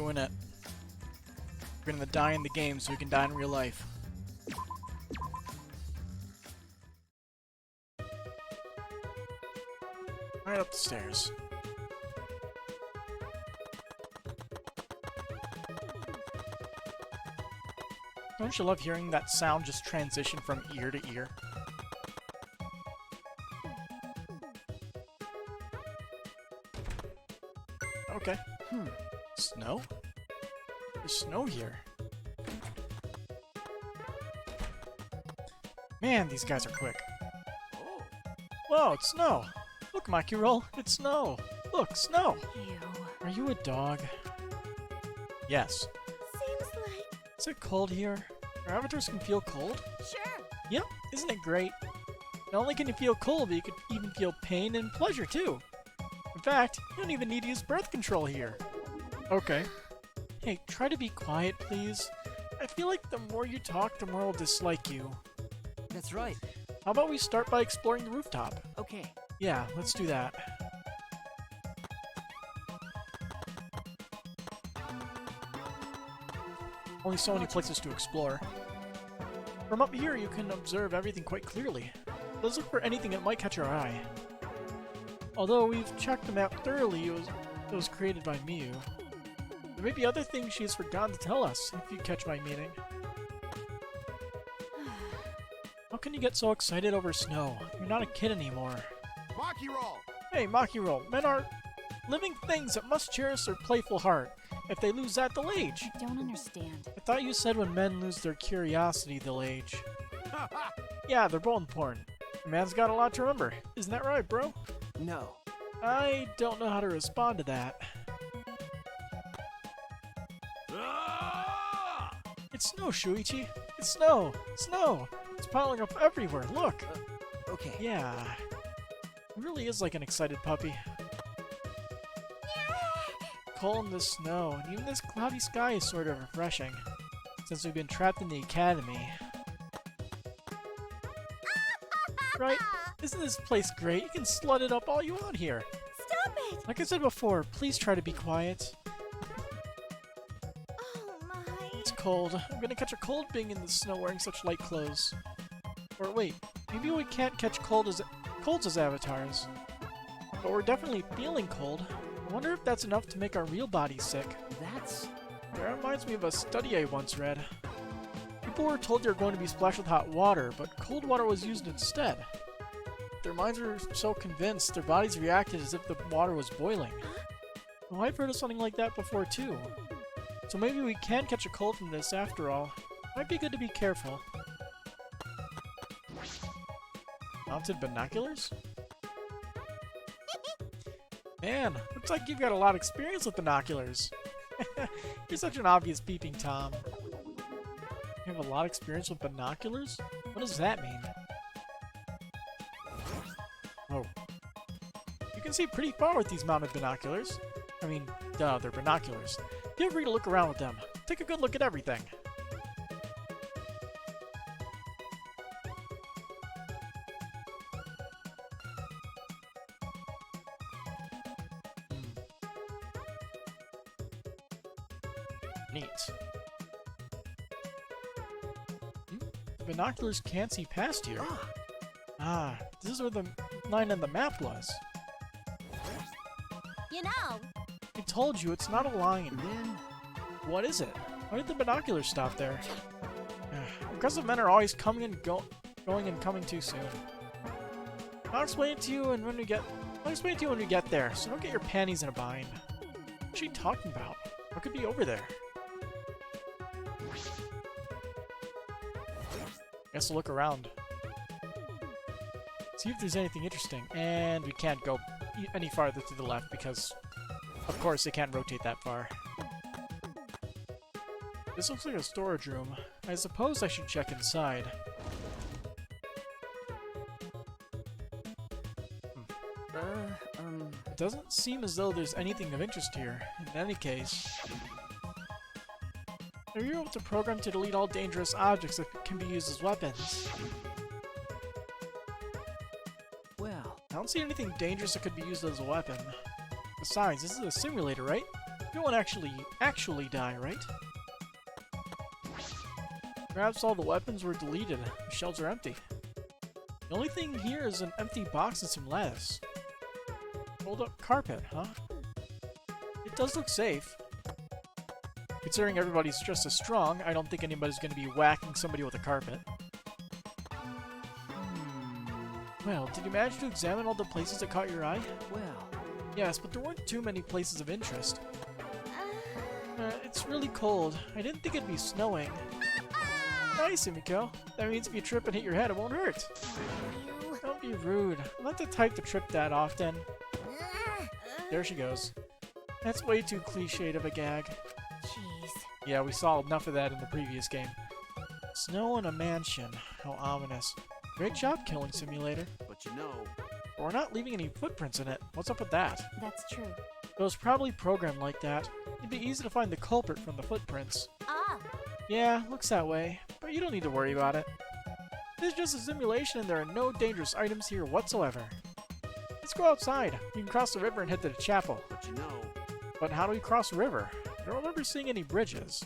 doing it. We're gonna die in the game so we can die in real life. Right up the stairs. Don't you love hearing that sound just transition from ear to ear? Okay. Snow? There's snow here. Man, these guys are quick. Whoa, it's snow! Look, Makiro, it's snow! Look, snow! Ew. Are you a dog? Yes. Seems like... Is it cold here? Our avatars can feel cold? Sure. Yep, isn't it great? Not only can you feel cold, but you can even feel pain and pleasure too. In fact, you don't even need to use birth control here. Okay. Hey, try to be quiet, please. I feel like the more you talk, the more I'll dislike you. That's right. How about we start by exploring the rooftop? Okay. Yeah, let's do that. Only so many places to explore. From up here, you can observe everything quite clearly. Let's look for anything that might catch our eye. Although we've checked the map thoroughly, it was created by Miu. There may be other things she has forgotten to tell us, if you catch my meaning. How can you get so excited over snow? You're not a kid anymore. Makiro! Hey, Makiro, men are living things that must cherish their playful heart. If they lose that, they'll age. I don't understand. I thought you said when men lose their curiosity, they'll age. Yeah, they're both important. A man's got a lot to remember. Isn't that right, bro? No. I don't know how to respond to that. It's snow, Shuichi. It's snow. Snow. It's piling up everywhere. Look. Okay. Yeah. It really is like an excited puppy. Cold in the snow, and even this cloudy sky is sort of refreshing, since we've been trapped in the academy. Right? Isn't this place great? You can slut it up all you want here. Stop it! Like I said before, please try to be quiet. Oh my... It's cold. I'm gonna catch a cold being in the snow wearing such light clothes. Or wait, maybe we can't catch colds as avatars. But we're definitely feeling cold. I wonder if that's enough to make our real bodies sick. That's... That reminds me of a study I once read. People were told they were going to be splashed with hot water, but cold water was used instead. Their minds were so convinced, their bodies reacted as if the water was boiling. Well, I've heard of something like that before too. So maybe we can catch a cold from this after all. Might be good to be careful. Mounted binoculars? Man, looks like you've got a lot of experience with binoculars. You're such an obvious peeping Tom. You have a lot of experience with binoculars? What does that mean? Oh. You can see pretty far with these mounted binoculars. I mean, duh, they're binoculars. Feel free to look around with them. Take a good look at everything. Neat. The binoculars can't see past here. Ah, this is where the line on the map was. You know... I told you, it's not a line. Then... What is it? Why did the binoculars stop there? Aggressive men are always coming and going and coming too soon. I'll explain it to you when we get there, so don't get your panties in a bind. What's she talking about? What could be over there? Guess we'll look around. See if there's anything interesting. And we can't go any farther to the left because, of course, they can't rotate that far. This looks like a storage room. I suppose I should check inside. It doesn't seem as though there's anything of interest here. In any case... Are you able to program to delete all dangerous objects that can be used as weapons? Well... I don't see anything dangerous that could be used as a weapon. Besides, this is a simulator, right? You won't actually die, right? Perhaps all the weapons were deleted. The shelves are empty. The only thing here is an empty box and some lettuce. Rolled up carpet, huh? It does look safe. Considering everybody's just as strong, I don't think anybody's going to be whacking somebody with a carpet. Well, did you manage to examine all the places that caught your eye? Well, Yes, but there weren't too many places of interest. It's really cold. I didn't think it'd be snowing. Nice, Emiko. That means if you trip and hit your head, it won't hurt. Don't be rude. I'm not the type to trip that often. There she goes. That's way too cliched of a gag. Jeez. Yeah, we saw enough of that in the previous game. Snow in a mansion. How ominous. Great job, Killing Simulator. but you know, But we're not leaving any footprints in it. What's up with that? That's true. It was probably programmed like that. It'd be easy to find the culprit from the footprints. Ah. Yeah, looks that way. But you don't need to worry about it. This is just a simulation and there are no dangerous items here whatsoever. Let's go outside. You can cross the river and head to the chapel. but you know. But how do we cross the river? I don't remember seeing any bridges.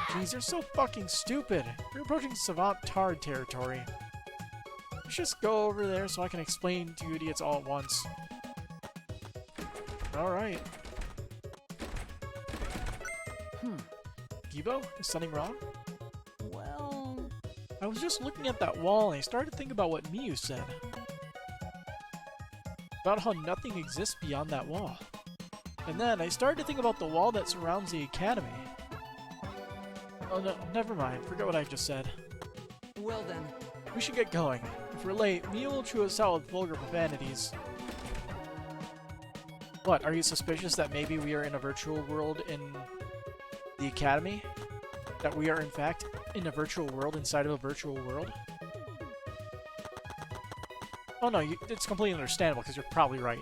Jeez, they're so fucking stupid. You're approaching Savant Tard territory. Let's just go over there so I can explain to you idiots all at once. Alright. Gibo, is something wrong? Well. I was just looking at that wall and I started to think about what Miyu said. About how nothing exists beyond that wall. And then I started to think about the wall that surrounds the academy. Oh no, never mind. Forget what I just said. Well then, We should get going. If we're late, Miyu will chew us out with vulgar profanities. What, are you suspicious that maybe we are in a virtual world in the academy? That we are in fact in a virtual world inside of a virtual world? Oh no, it's completely understandable because you're probably right.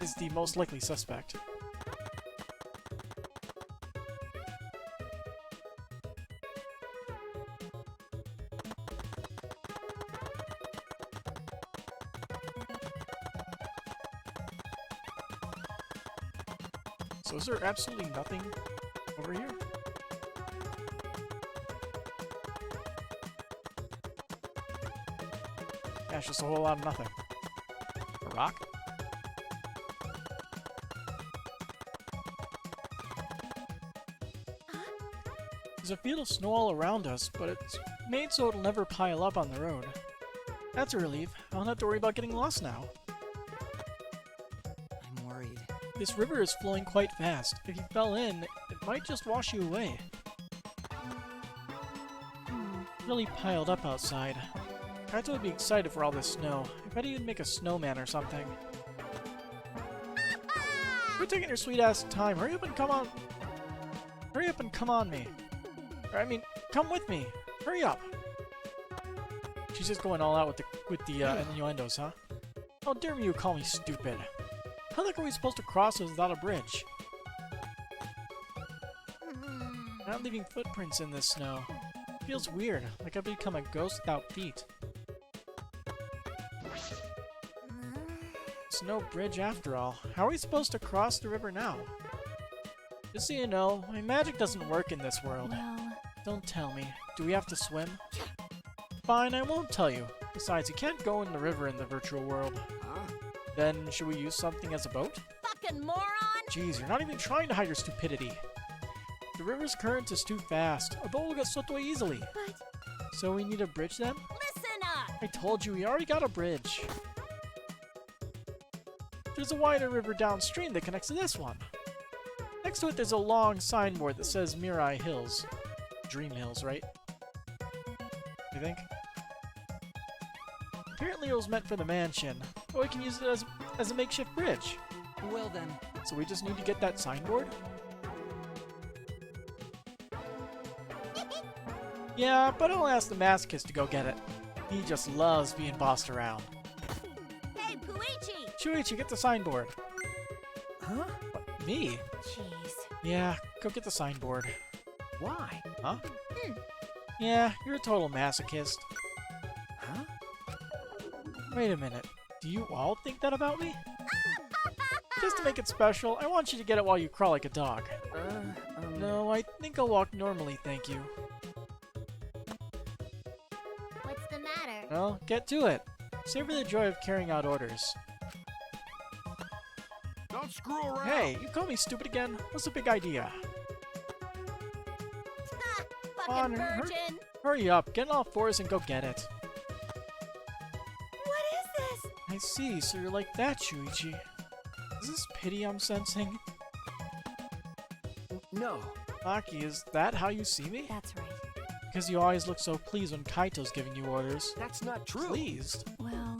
Is the most likely suspect. So is there absolutely nothing over here? Yeah, it's just a whole lot of nothing. A rock? There's a field of snow all around us, but it's made so it'll never pile up on the road. That's a relief. I don't have to worry about getting lost now. I'm worried. This river is flowing quite fast. If you fell in, it might just wash you away. Really piled up outside. Kaito would be excited for all this snow. I bet he'd make a snowman or something. You're taking your sweet ass time. Hurry up and come on. Hurry up and come on me. Or, I mean, come with me. Hurry up. She's just going all out with the innuendos, huh? How dare you call me stupid? How the heck are we supposed to cross this without a bridge? I'm not leaving footprints in this snow. It feels weird, like I've become a ghost without feet. It's no bridge after all. How are we supposed to cross the river now? Just so you know, my magic doesn't work in this world. Well. Don't tell me. Do we have to swim? Fine, I won't tell you. Besides, you can't go in the river in the virtual world. Huh? Then, should we use something as a boat? Fucking moron! Jeez, you're not even trying to hide your stupidity. The river's current is too fast. A boat will get swept away easily. But So we need a bridge then? listen up! I told you, we already got a bridge. There's a wider river downstream that connects to this one. Next to it, there's a long signboard that says Mirai Hills. Dream Hills, right? You think? Apparently it was meant for the mansion, but we can use it as a makeshift bridge. Well then, So we just need to get that signboard? Yeah, but I'll ask the masochist to go get it. He just loves being bossed around. Hey, Puichi! Shuichi, get the signboard. huh? What, me? Jeez. Yeah, go get the signboard. Why? Huh? Yeah, you're a total masochist. Huh? Wait a minute. Do you all think that about me? Just to make it special, I want you to get it while you crawl like a dog. No, I think I'll walk normally, thank you. What's the matter? Well, get to it. Savor the joy of carrying out orders. Don't screw around. Hey, you call me stupid again? What's the big idea? Ha! On, Fucking virgin! Hurry up, get on all fours and go get it. What is this? I see, so you're like that, Shuichi. Is this pity I'm sensing? No. Maki, is that how you see me? That's right. Because you always look so pleased when Kaito's giving you orders. That's not true. Pleased? Well,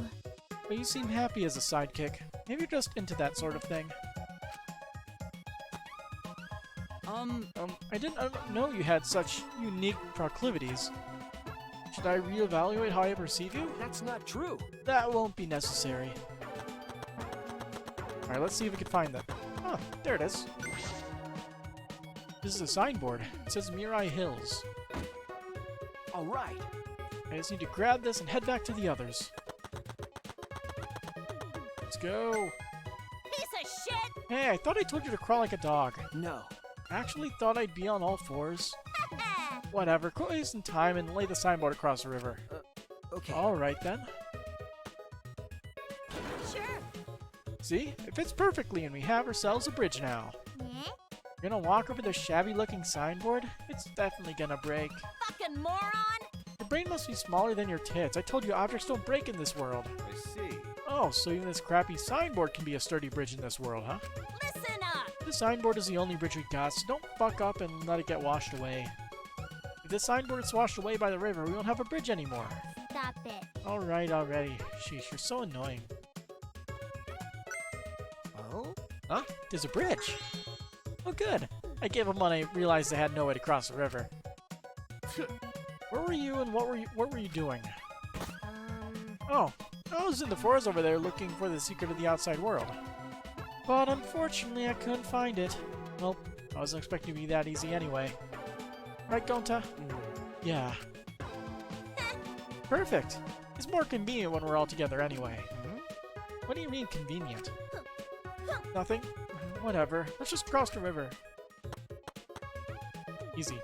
But you seem happy as a sidekick. Maybe you're just into that sort of thing. I didn't know you had such unique proclivities. Should I reevaluate how I perceive you? That's not true. That won't be necessary. Alright, let's see if we can find that. Oh, there it is. This is a signboard. It says Mirai Hills. All right. I just need to grab this and head back to the others. Let's go. piece of shit! Hey, I thought I told you to crawl like a dog. No. I actually thought I'd be on all fours. Ha! Whatever, quit wasting time and lay the signboard across the river. Okay. Alright then. Sure. See? It fits perfectly and we have ourselves a bridge now. Yeah? You're gonna walk over the shabby looking signboard? It's definitely gonna break. Fucking moron! Your brain must be smaller than your tits. I told you objects don't break in this world. I see. Oh, so even this crappy signboard can be a sturdy bridge in this world, huh? Listen up! The signboard is the only bridge we got, so don't fuck up and let it get washed away. If this signboard gets washed away by the river, we won't have a bridge anymore. Stop it. Alright, already. Sheesh, you're so annoying. Oh? Huh? There's a bridge! Oh good! I gave up when I realized I had no way to cross the river. Where were you and what were you doing? Oh, I was in the forest over there looking for the secret of the outside world. But unfortunately I couldn't find it. Well, I wasn't expecting to be that easy anyway. Right, Gonta? Yeah. Perfect! It's more convenient when we're all together anyway. What do you mean convenient? Nothing? Whatever. Let's just cross the river. Easy.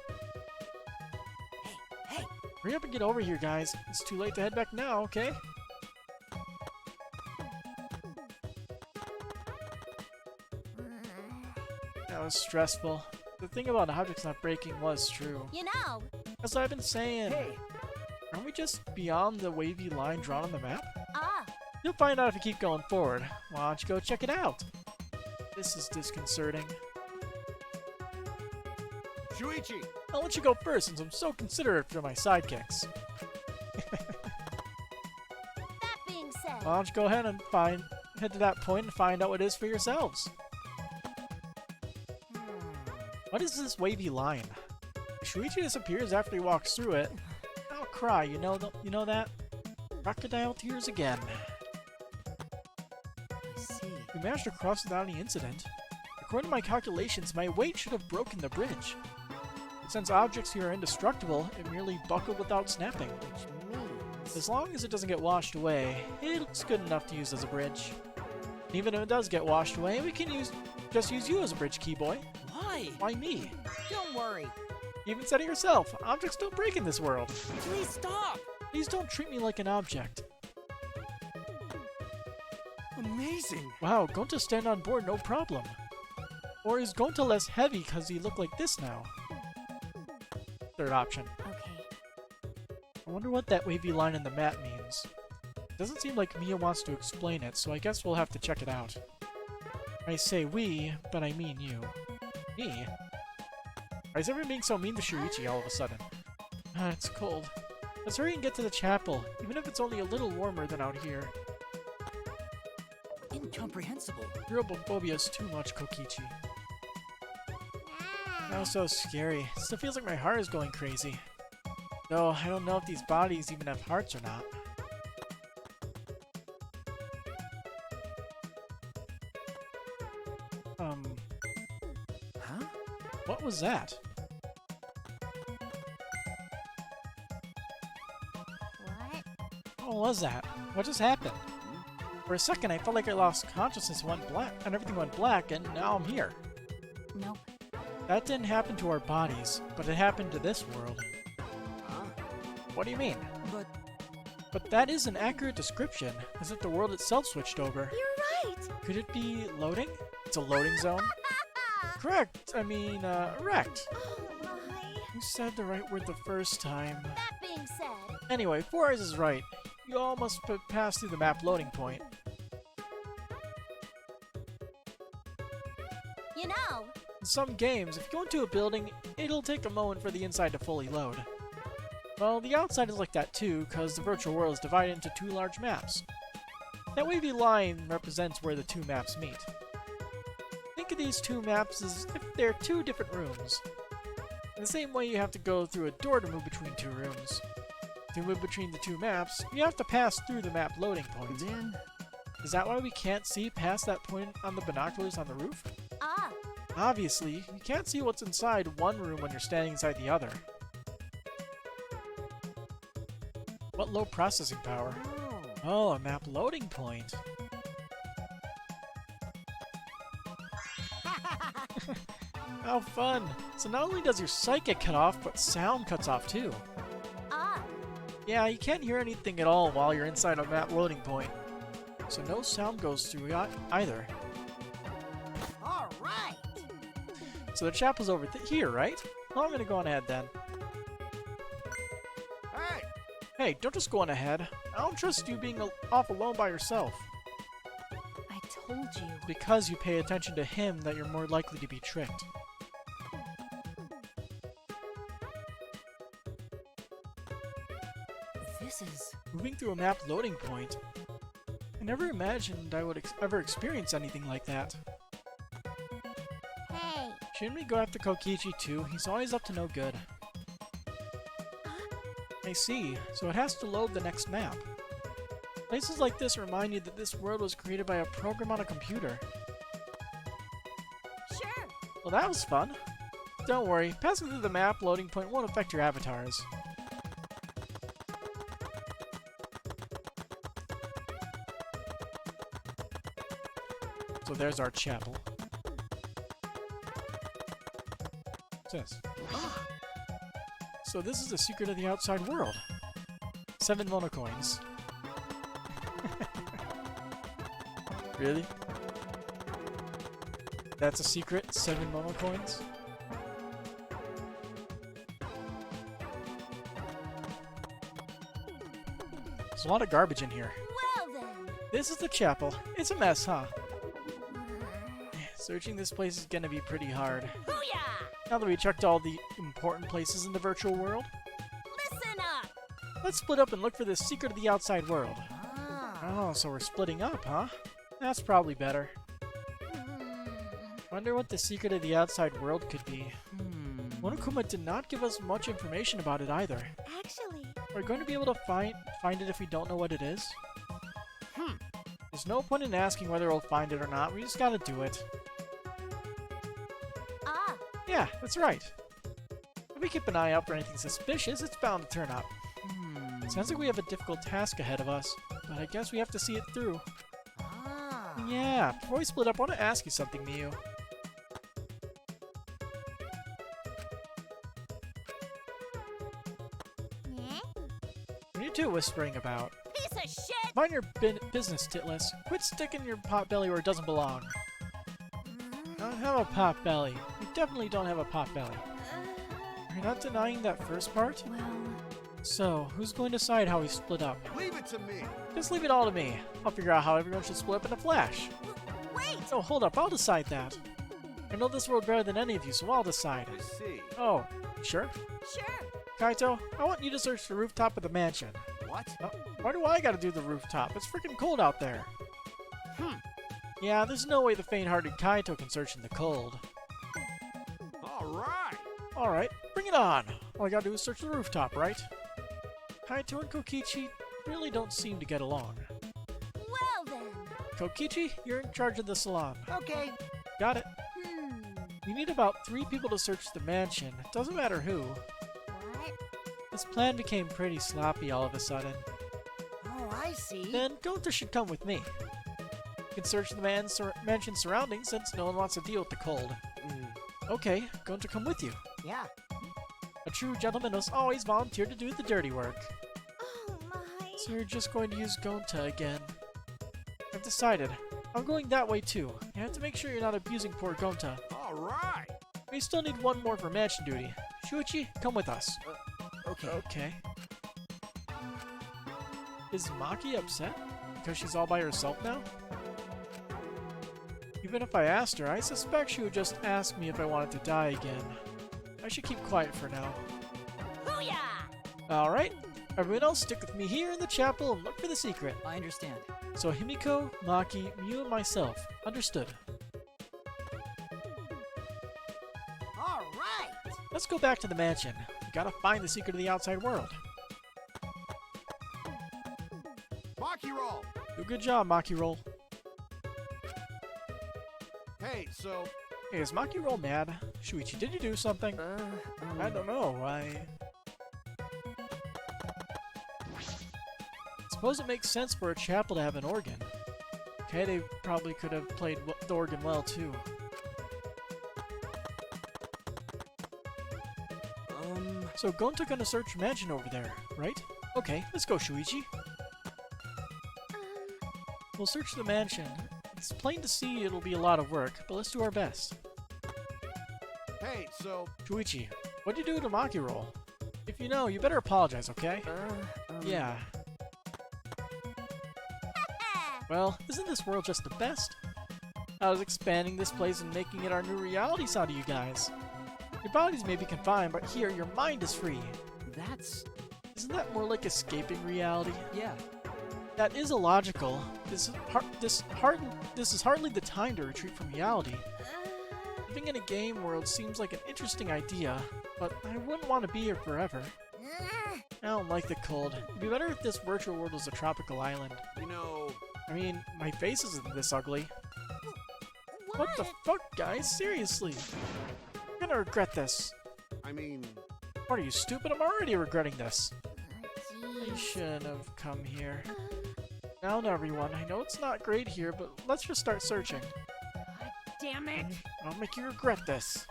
Hey. Hurry up and get over here, guys. It's too late to head back now, okay? That was stressful. The thing about objects not breaking was true. You know, That's what I've been saying. Hey. Aren't we just beyond the wavy line drawn on the map? ah, You'll find out if you keep going forward. Why don't you go check it out? This is disconcerting. Shuichi! I'll let you go first since I'm so considerate for my sidekicks. that being said, Why don't you go ahead and head to that point and find out what it is for yourselves. What is this wavy line? Shuichi disappears after he walks through it. I'll cry, you know that? Crocodile tears again. I see. We managed to cross without any incident. According to my calculations, my weight should have broken the bridge. But since objects here are indestructible, it merely buckled without snapping. Which means... As long as it doesn't get washed away, it's good enough to use as a bridge. And even if it does get washed away, we can just use you as a bridge, Keyboy. Why? Why me? Don't worry. You even said it yourself. Objects don't break in this world. Please stop. Please don't treat me like an object. Amazing. Wow, Gonta stand on board, no problem. Or is Gonta less heavy because he look like this now? Third option. okay. I wonder what that wavy line in the map means. Doesn't seem like Mia wants to explain it, so I guess we'll have to check it out. I say we, but I mean you. Me? Why is everyone being so mean to Shuichi all of a sudden? Ah, it's cold. Let's hurry and get to the chapel, even if it's only a little warmer than out here. Incomprehensible. Europhobia is too much, Kokichi. That was so scary. It still feels like my heart is going crazy. Though, I don't know if these bodies even have hearts or not. Huh? What was that? What? What was that? What just happened? For a second, I felt like I lost consciousness and went black, and everything went black, and now I'm here. Nope. That didn't happen to our bodies, but it happened to this world. Huh? What do you mean? But But that is an accurate description, as if the world itself switched over. You're right. Could it be loading? It's a loading zone? Correct. I mean, wrecked. Oh my. You said the right word the first time. That being said, Anyway, Four Eyes is right. You all must pass through the map loading point. you know, In some games, if you go into a building, it'll take a moment for the inside to fully load. Well, the outside is like that too, because the virtual world is divided into two large maps. That wavy line represents where the two maps meet. Think of these two maps as if they're two different rooms. In the same way you have to go through a door to move between two rooms. To move between the two maps, you have to pass through the map loading point. then Is that why we can't see past that point on the binoculars on the roof? ah, Obviously, you can't see what's inside one room when you're standing inside the other. What low processing power? Oh, a map loading point. How fun! So not only does your sight get cut off, but sound cuts off too. ah, Yeah, you can't hear anything at all while you're inside a map loading point. So no sound goes through either. all right. So the chapel's over here, right? Well, I'm gonna go on ahead then. Hey! Hey, don't just go on ahead. I don't trust you being off alone by yourself. I told you. Because you pay attention to him that you're more likely to be tricked. This is Moving through a map loading point. I never imagined I would ever experience anything like that. Hey. Shouldn't we go after Kokichi too? He's always up to no good. I see, so it has to load the next map. Places like this remind you that this world was created by a program on a computer. Sure. Well, that was fun. Don't worry, passing through the map loading point won't affect your avatars. So there's our chapel. What's this? So this is the secret of the outside world. 7 monocoins. Really? That's a secret? 7 monocoins? There's a lot of garbage in here. Well then. This is the chapel. It's a mess, huh? Searching this place is gonna be pretty hard. Booyah! Now that we checked all the important places in the virtual world, Listen up. let's split up and look for the secret of the outside world. ah. Oh, so we're splitting up, huh? That's probably better. Hmm. Wonder what the secret of the outside world could be. Hmm. Monokuma did not give us much information about it either. Actually, We're going to be able to find it if we don't know what it is? There's no point in asking whether we'll find it or not, we just gotta do it. ah, Yeah, that's right. If we keep an eye out for anything suspicious, it's bound to turn up. Sounds like we have a difficult task ahead of us, but I guess we have to see it through. Ah. Yeah, before we split up, I want to ask you something, Miyu. eh? What are you two whispering about? Piece of shit. Mind your business, Titless. Quit sticking your pot belly where it doesn't belong. I don't have a pot belly. You definitely don't have a pot belly. You're not denying that first part? Well, So, who's going to decide how we split up? Leave it to me. Just leave it all to me. I'll figure out how everyone should split up in a flash. wait. Oh, hold up, I'll decide that. I know this world better than any of you, so I'll decide. I see. Oh, sure? Sure. Kaito, I want you to search the rooftop of the mansion. What? Why do I gotta do the rooftop? It's freaking cold out there. Yeah, there's no way the faint-hearted Kaito can search in the cold. All right. Alright, bring it on! All I gotta do is search the rooftop, right? Kaito and Kokichi really don't seem to get along. Well then. Kokichi, you're in charge of the salon. Okay. Got it. Hmm. You need about 3 people to search the mansion. Doesn't matter who. What? This plan became pretty sloppy all of a sudden. Oh, I see. then Gonta should come with me. You can search the mansion's surroundings since no one wants to deal with the cold. Okay, Gonta come with you. Yeah. A true gentleman must always volunteer to do the dirty work. Oh my. So you're just going to use Gonta again. I've decided. I'm going that way too. You have to make sure you're not abusing poor Gonta. All right. We still need one more for mansion duty. Shuichi, come with us. Okay. Okay. Is Maki upset? Because she's all by herself now? Even if I asked her, I suspect she would just ask me if I wanted to die again. I should keep quiet for now. Booyah! Alright, everyone else stick with me here in the chapel and look for the secret. I understand. So Himiko, Maki, Miu, and myself. Understood. All right. Let's go back to the mansion. We gotta find the secret of the outside world. Maki roll. Do a good job, Maki Roll. Hey, so Hey, is Maki Roll mad? Shuichi, did you do something? I don't know, Suppose it makes sense for a chapel to have an organ. Okay, they probably could have played the organ well, too. So Gonta gonna search mansion over there, right? Okay, let's go, Shuichi. We'll search the mansion. It's plain to see it'll be a lot of work, but let's do our best. hey, so Shuichi, what'd you do to Maki Roll? If you know, you better apologize, okay? Yeah. Well, isn't this world just the best? I was expanding this place and making it our new reality sound to you guys. Your bodies may be confined, but here your mind is free. That's... Isn't that more like escaping reality? yeah. That is illogical. This is hardly the time to retreat from reality. Living in a game world seems like an interesting idea, but I wouldn't want to be here forever. I don't like the cold. It'd be better if this virtual world was a tropical island. you know, I mean, my face isn't this ugly. What the fuck, guys? Seriously. I'm gonna regret this. I mean, What are you, stupid? I'm already regretting this. I Jeez. shouldn't have come here. Now, everyone, I know it's not great here, but let's just start searching. Damn it! I'll make you regret this.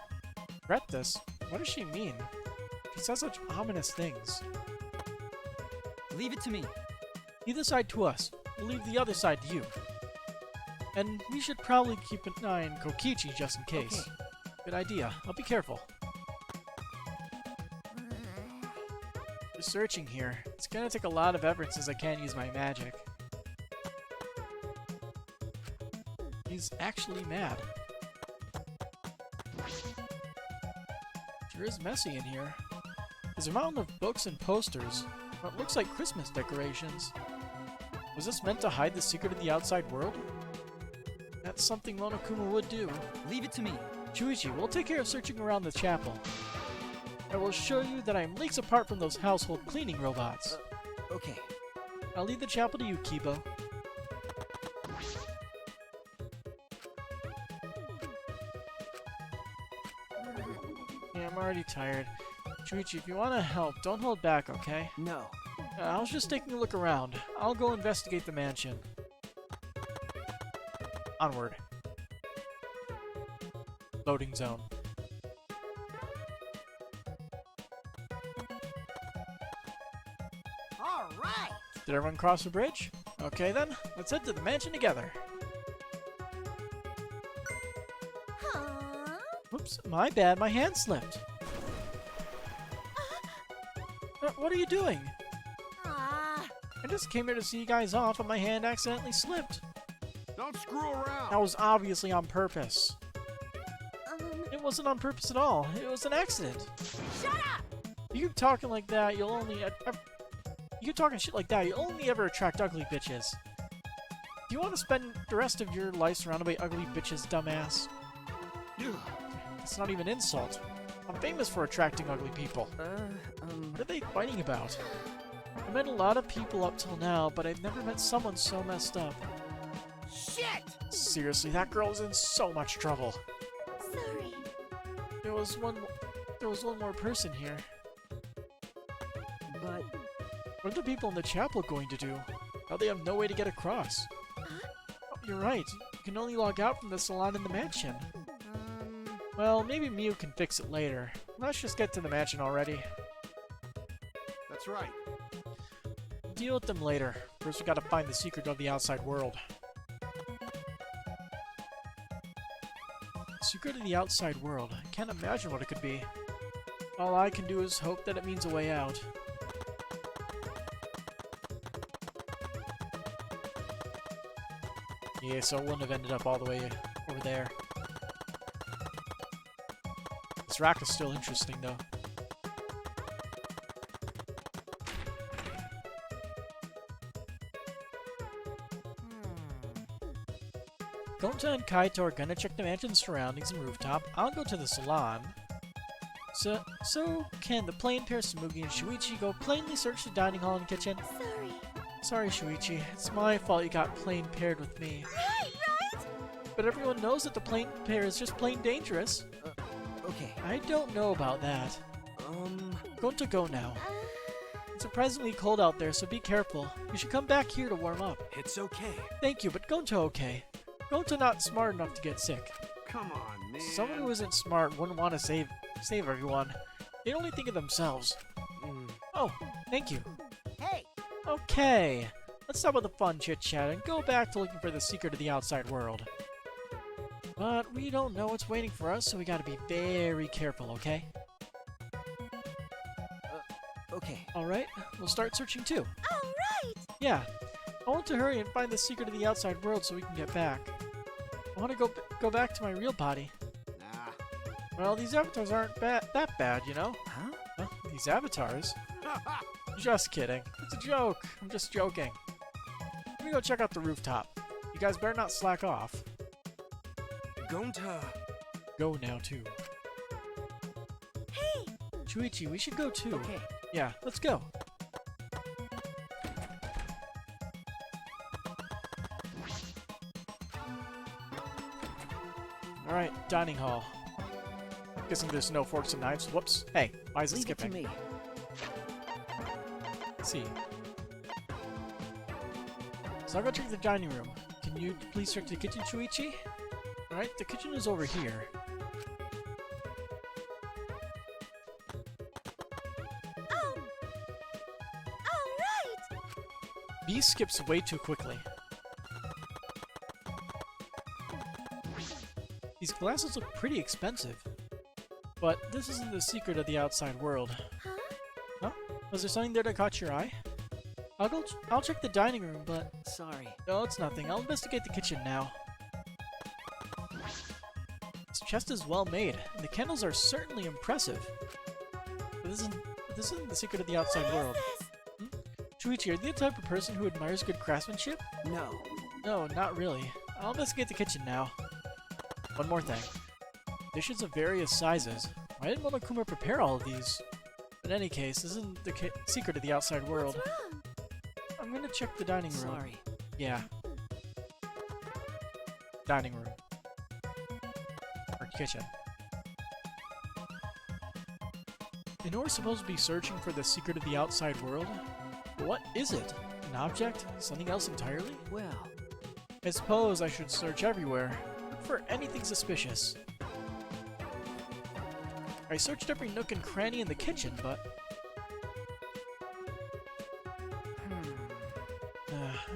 Regret this? What does she mean? She says such ominous things. Leave it to me. Either side to us. We'll leave the other side to you. And we should probably keep an eye on Kokichi just in case. Okay. Good idea. I'll be careful. We're searching here. It's gonna take a lot of effort since I can't use my magic. He's actually mad. Sure is messy in here. There's a mountain of books and posters. What looks like Christmas decorations. Was this meant to hide the secret of the outside world? That's something Monokuma would do. Leave it to me. Shuichi, we'll take care of searching around the chapel. I will show you that I am leagues apart from those household cleaning robots. Okay. I'll leave the chapel to you, Kibo. Yeah, I'm already tired. Shuichi, if you want to help, don't hold back, okay? No. I was just taking a look around. I'll go investigate the mansion. Onward. Loading zone. All right. Did everyone cross the bridge? Okay then, let's head to the mansion together. Huh? Whoops, my bad, my hand slipped. What are you doing? Ah. I just came here to see you guys off and my hand accidentally slipped. don't screw around. That was obviously on purpose. Um. It wasn't on purpose at all. It was an accident. Shut up! You keep talking like that, you'll only... you keep talking shit like that, you'll only ever attract ugly bitches. Do you want to spend the rest of your life surrounded by ugly bitches, dumbass? It's not even an insult. I'm famous for attracting ugly people. What are they fighting about? I met a lot of people up till now, but I've never met someone so messed up. Shit! Seriously, that girl is in so much trouble. Sorry. There was one more person here. But What are the people in the chapel going to do? Now they have no way to get across. Oh, you're right. You can only log out from the salon in the mansion. Well, maybe Miu can fix it later. Let's just get to the mansion already. That's right. Deal with them later. First we gotta find the secret of the outside world. Secret of the outside world. I can't imagine what it could be. All I can do is hope that it means a way out. Yeah, so it wouldn't have ended up all the way over there. This rack is still interesting, though. Gonta and Kaito are gonna check the mansion's surroundings and rooftop. I'll go to the salon. So can the plain pair Samugi and Shuichi go plainly search the dining hall and kitchen? Sorry. Sorry, Shuichi. It's my fault you got plain paired with me. Right? But everyone knows that the plain pair is just plain dangerous. Okay. I don't know about that. Gonta, go now. Uh, It's surprisingly cold out there, so be careful. You should come back here to warm up. It's okay. Thank you, but Gonta okay. Gonta not smart enough to get sick. Come on, man. Someone who isn't smart wouldn't want to save everyone. They only think of themselves. Oh, thank you. hey, Okay, let's stop with the fun chit-chat and go back to looking for the secret of the outside world. But we don't know what's waiting for us, so we gotta be very careful, okay? Okay. Alright, we'll start searching too. all right. Yeah, I want to hurry and find the secret of the outside world so we can get back. I want to go back to my real body. Nah. Well, these avatars aren't that bad, you know? Huh? Well, these avatars? Just kidding. It's a joke. I'm just joking. Let me go check out the rooftop. You guys better not slack off. Gonta. Go now, too. Hey, Shuichi, we should go too. Okay. Yeah, let's go. Alright, dining hall. Guessing there's no forks and knives. Whoops. Hey, why is it Leave it to skipping? me. Let's see. So I'll go check the dining room. Can you please check the kitchen, Shuichi? Alright, the kitchen is over here. oh, all right. B skips way too quickly. These glasses look pretty expensive. But this isn't the secret of the outside world. Huh? Huh? Was there something there that caught your eye? I'll check the dining room, but Sorry. no, it's nothing. I'll investigate the kitchen now. This chest is well made, and the candles are certainly impressive. But this isn't the secret of the outside What world. is this? Shuichi, are you the type of person who admires good craftsmanship? No. No, not really. I'll investigate the kitchen now. One more thing. Dishes of various sizes. Why did Monokuma prepare all of these? In any case, this isn't the secret of the outside world. What's wrong? I'm gonna check the dining room. Sorry. Yeah. Dining room. Or kitchen. I know we're supposed to be searching for the secret of the outside world, but what is it? An object? Something else entirely? Well, I suppose I should search everywhere. Look for anything suspicious. I searched every nook and cranny in the kitchen, but...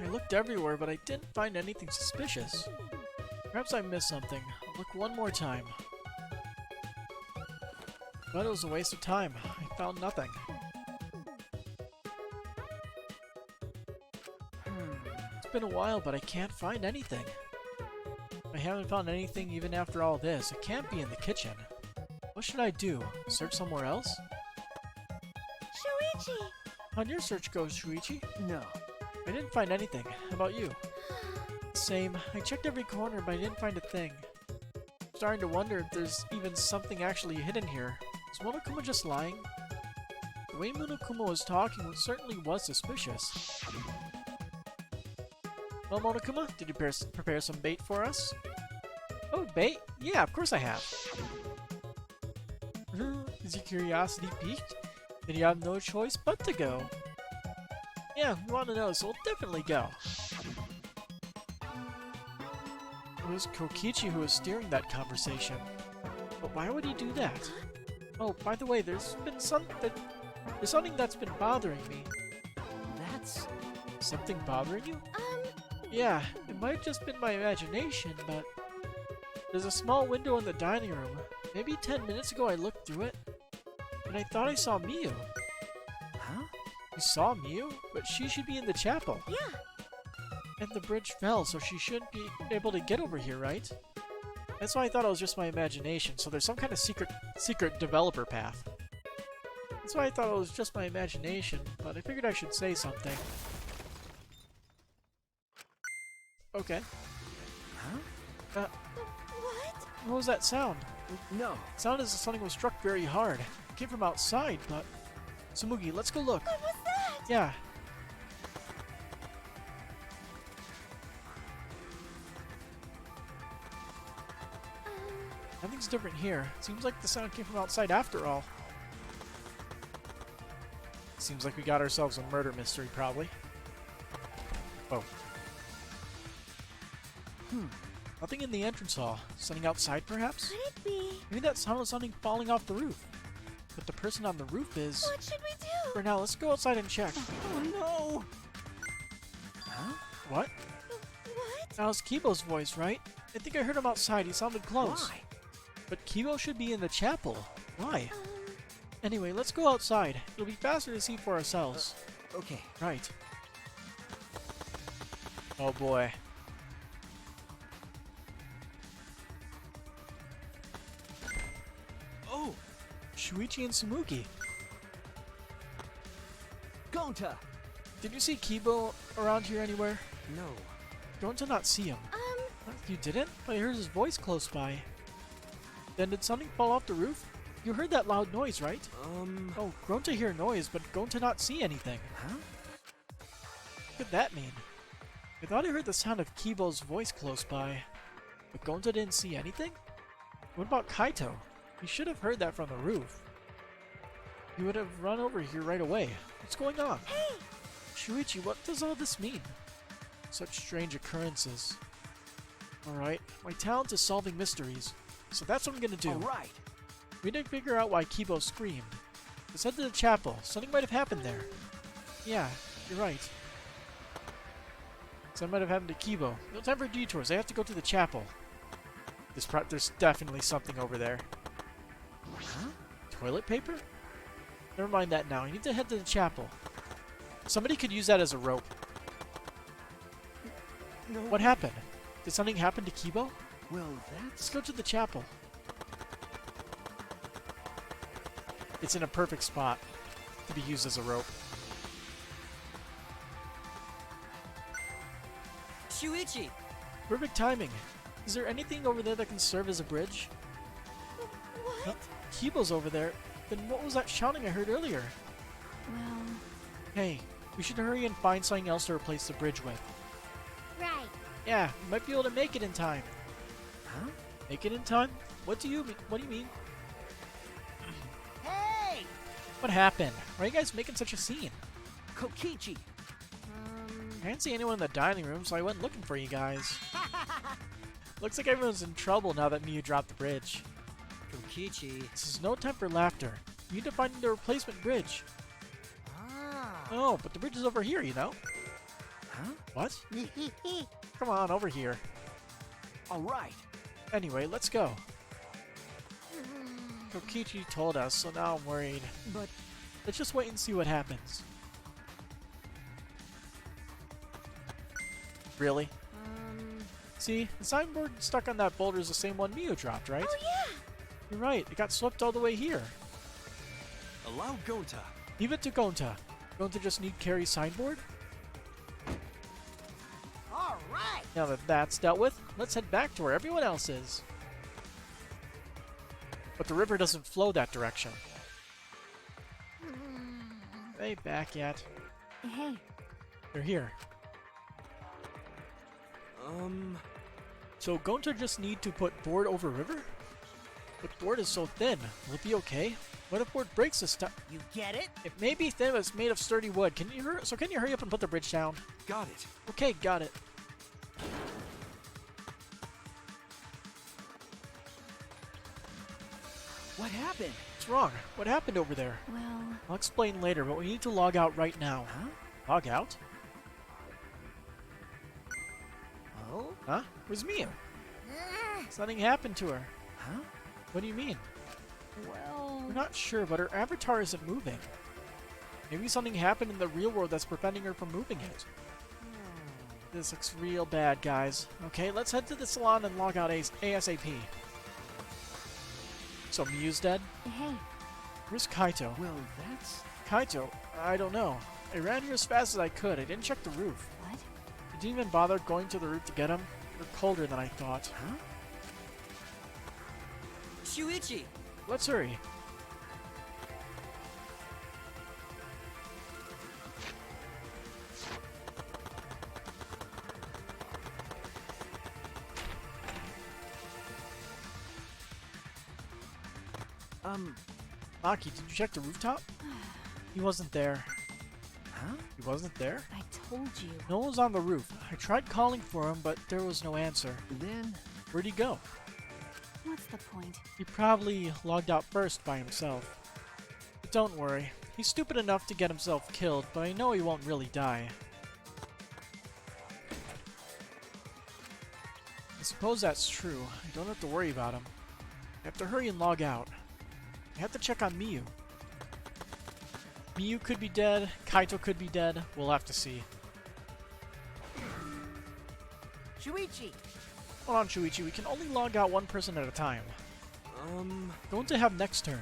I looked everywhere, but I didn't find anything suspicious. Perhaps I missed something. I'll look one more time. But it was a waste of time. I found nothing. It's been a while, but I can't find anything. I haven't found anything even after all this. It can't be in the kitchen. What should I do? Search somewhere else? Shuichi! On your search goes, Shuichi. no. I didn't find anything. How about you? Same. I checked every corner, but I didn't find a thing. I'm starting to wonder if there's even something actually hidden here. Is Monokuma just lying? The way Monokuma was talking certainly was suspicious. Well, Monokuma, did you prepare some bait for us? Oh, bait? Yeah, of course I have. Is your curiosity piqued? Then you have no choice but to go. Yeah, we want to know, so we'll definitely go. It was Kokichi who was steering that conversation. But why would he do that? Oh, by the way, there's something that's been bothering me. That's... Something bothering you? Yeah, it might have just been my imagination, but there's a small window in the dining room. Maybe 10 minutes ago I looked through it, and I thought I saw Miyu. Huh? You saw Miyu? But she should be in the chapel. Yeah. And the bridge fell, so she shouldn't be able to get over here, right? That's why I thought it was just my imagination, so there's some kind of secret developer path. That's why I thought it was just my imagination, but I figured I should say something. Okay. Huh? What? What was that sound? No. It sounded as if something was struck very hard. It came from outside, but... Tsumugi, let's go look. What was that? Yeah. Nothing's different here. Seems like the sound came from outside after all. Seems like we got ourselves a murder mystery, probably. Oh. Nothing in the entrance hall. Something outside, perhaps? Could it be? Maybe that sound was something falling off the roof. But the person on the roof is... What should we do? For now, let's go outside and check. Oh no! Huh? What? What? That was Kibo's voice, right? I think I heard him outside. He sounded close. Why? But Kibo should be in the chapel. Why? Anyway, let's go outside. It'll be faster to see for ourselves. Okay. Right. Oh boy. Oh! Shuichi and Tsumugi. Gonta! Did you see Kibo around here anywhere? No. Don't to not see him. What? You didn't? But I heard his voice close by. Then did something fall off the roof? You heard that loud noise, right? Oh, grown to hear noise, but grown to not see anything. Huh? What could that mean? I thought I heard the sound of Kibo's voice close by. But Gonta didn't see anything? What about Kaito? He should have heard that from the roof. He would have run over here right away. What's going on? Hey! Shuichi, what does all this mean? Such strange occurrences. Alright, my talent is solving mysteries. So that's what I'm gonna do. Alright. We need to figure out why Kibo screamed. Let's head to the chapel. Something might have happened there. Yeah, you're right. Something might have happened to Kibo. No time for detours. I have to go to the chapel. There's definitely something over there. Huh? Toilet paper? Never mind that now. I need to head to the chapel. Somebody could use that as a rope. No. What happened? Did something happen to Kibo? Well, Let's that's... go to the chapel. It's in a perfect spot to be used as a rope. Shuichi! Perfect timing. Is there anything over there that can serve as a bridge? What? Kibo's over there. Then what was that shouting I heard earlier? Well, Hey, we should hurry and find something else to replace the bridge with. right. Yeah, we might be able to make it in time. Huh? Make it in time? What do you mean? What do you mean? Hey! What happened? Why are you guys making such a scene? Kokichi! I didn't see anyone in the dining room, so I went looking for you guys. Looks like everyone's in trouble now that Miyu dropped the bridge. Kokichi. This is no time for laughter. We need to find the replacement bridge. Ah. Oh, but the bridge is over here, you know? Huh? What? Come on, over here. Alright. Anyway, let's go. Kokichi told us, so now I'm worried. But... Let's just wait and see what happens. Really? See, the signboard stuck on that boulder is the same one Miyu dropped, right? Oh, yeah. You're right, it got swept all the way here. Allow Gonta. Leave it to Gonta. Gonta just need carry signboard? Alright! Now that that's dealt with, let's head back to where everyone else is. But the river doesn't flow that direction. They back yet? Hey. They're here. So Gonta just need to put board over river? But board is so thin. Will it be okay? What if board breaks this time? You get it? It may be thin, but it's made of sturdy wood. Can you hurry up and put the bridge down? Got it. Okay, got it. What happened? What's wrong? What happened over there? Well, I'll explain later, but we need to log out right now. Huh? Log out? Oh? Huh? Where's Mia? Something happened to her. Huh? What do you mean? well... We're not sure, but her avatar isn't moving. Maybe something happened in the real world that's preventing her from moving it. This looks real bad, guys. Okay, let's head to the salon and log out ASAP. So Miyu's dead? Hey, Where's Kaito? Well, that's... Kaito? I don't know. I ran here as fast as I could. I didn't check the roof. what? I didn't even bother going to the roof to get him. They're colder than I thought. Huh? Shuichi! Let's hurry. Maki, did you check the rooftop? He wasn't there. Huh? He wasn't there? I told you. No one was on the roof. I tried calling for him, but there was no answer. Then... Where'd he go? What's the point? He probably logged out first by himself. But don't worry. He's stupid enough to get himself killed, but I know he won't really die. I suppose that's true. I don't have to worry about him. I have to hurry and log out. I have to check on Miyu. Miyu could be dead, Kaito could be dead, we'll have to see. Shuichi! Hold on, Shuichi, we can only log out one person at a time. Going to have next turn.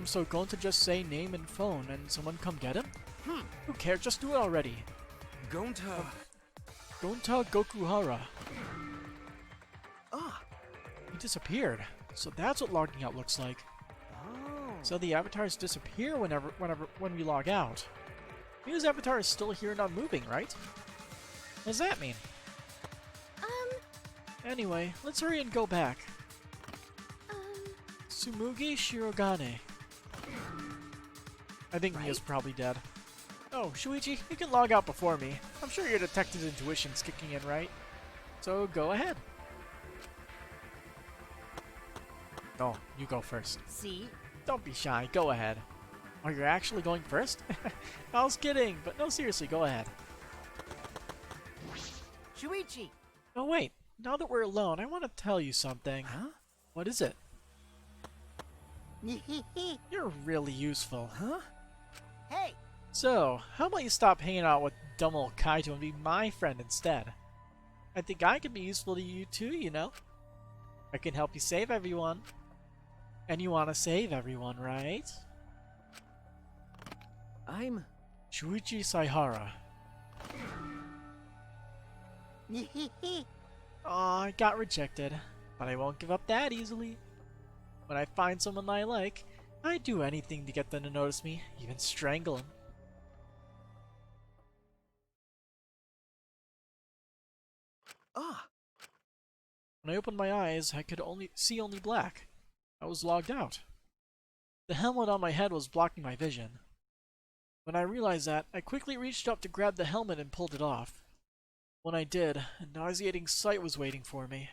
So going to just say name and phone and someone come get him? Who cares, just do it already. Gonta. Gonta Gokuhara. Ah! He disappeared. So that's what logging out looks like. Oh. So the avatars disappear when we log out. Miyu's avatar is still here and not moving, right? What does that mean? Anyway, let's hurry and go back. Tsumugi Shirogane. I think Mia's probably dead. Oh, Shuichi, you can log out before me. I'm sure your detective intuition's kicking in, right? So go ahead. No, you go first. See? Don't be shy, go ahead. Oh, you're actually going first? I was kidding, but no, seriously, go ahead. Shuichi! Oh wait, now that we're alone, I want to tell you something. Huh? What is it? You're really useful. Huh? Hey! So, how about you stop hanging out with dumb old Kaito and be my friend instead? I think I could be useful to you too, you know? I can help you save everyone. And you want to save everyone, right? I'm... Shuichi Saihara. Aw, I got rejected. But I won't give up that easily. When I find someone I like, I'd do anything to get them to notice me, even strangle them. Ah! When I opened my eyes, I could see only black. I was logged out. The helmet on my head was blocking my vision. When I realized that, I quickly reached up to grab the helmet and pulled it off. When I did, a nauseating sight was waiting for me.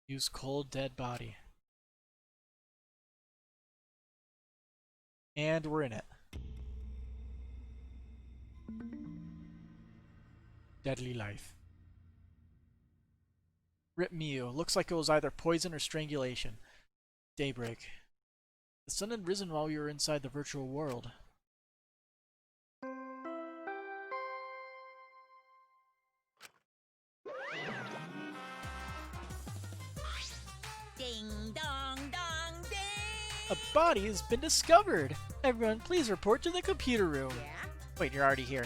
Use cold dead body. And we're in it. Deadly life. Rip Miyu. Looks like it was either poison or strangulation. Daybreak. The sun had risen while we were inside the virtual world. Ding dong dong ding! A body has been discovered! Everyone, please report to the computer room. Yeah? Wait, you're already here.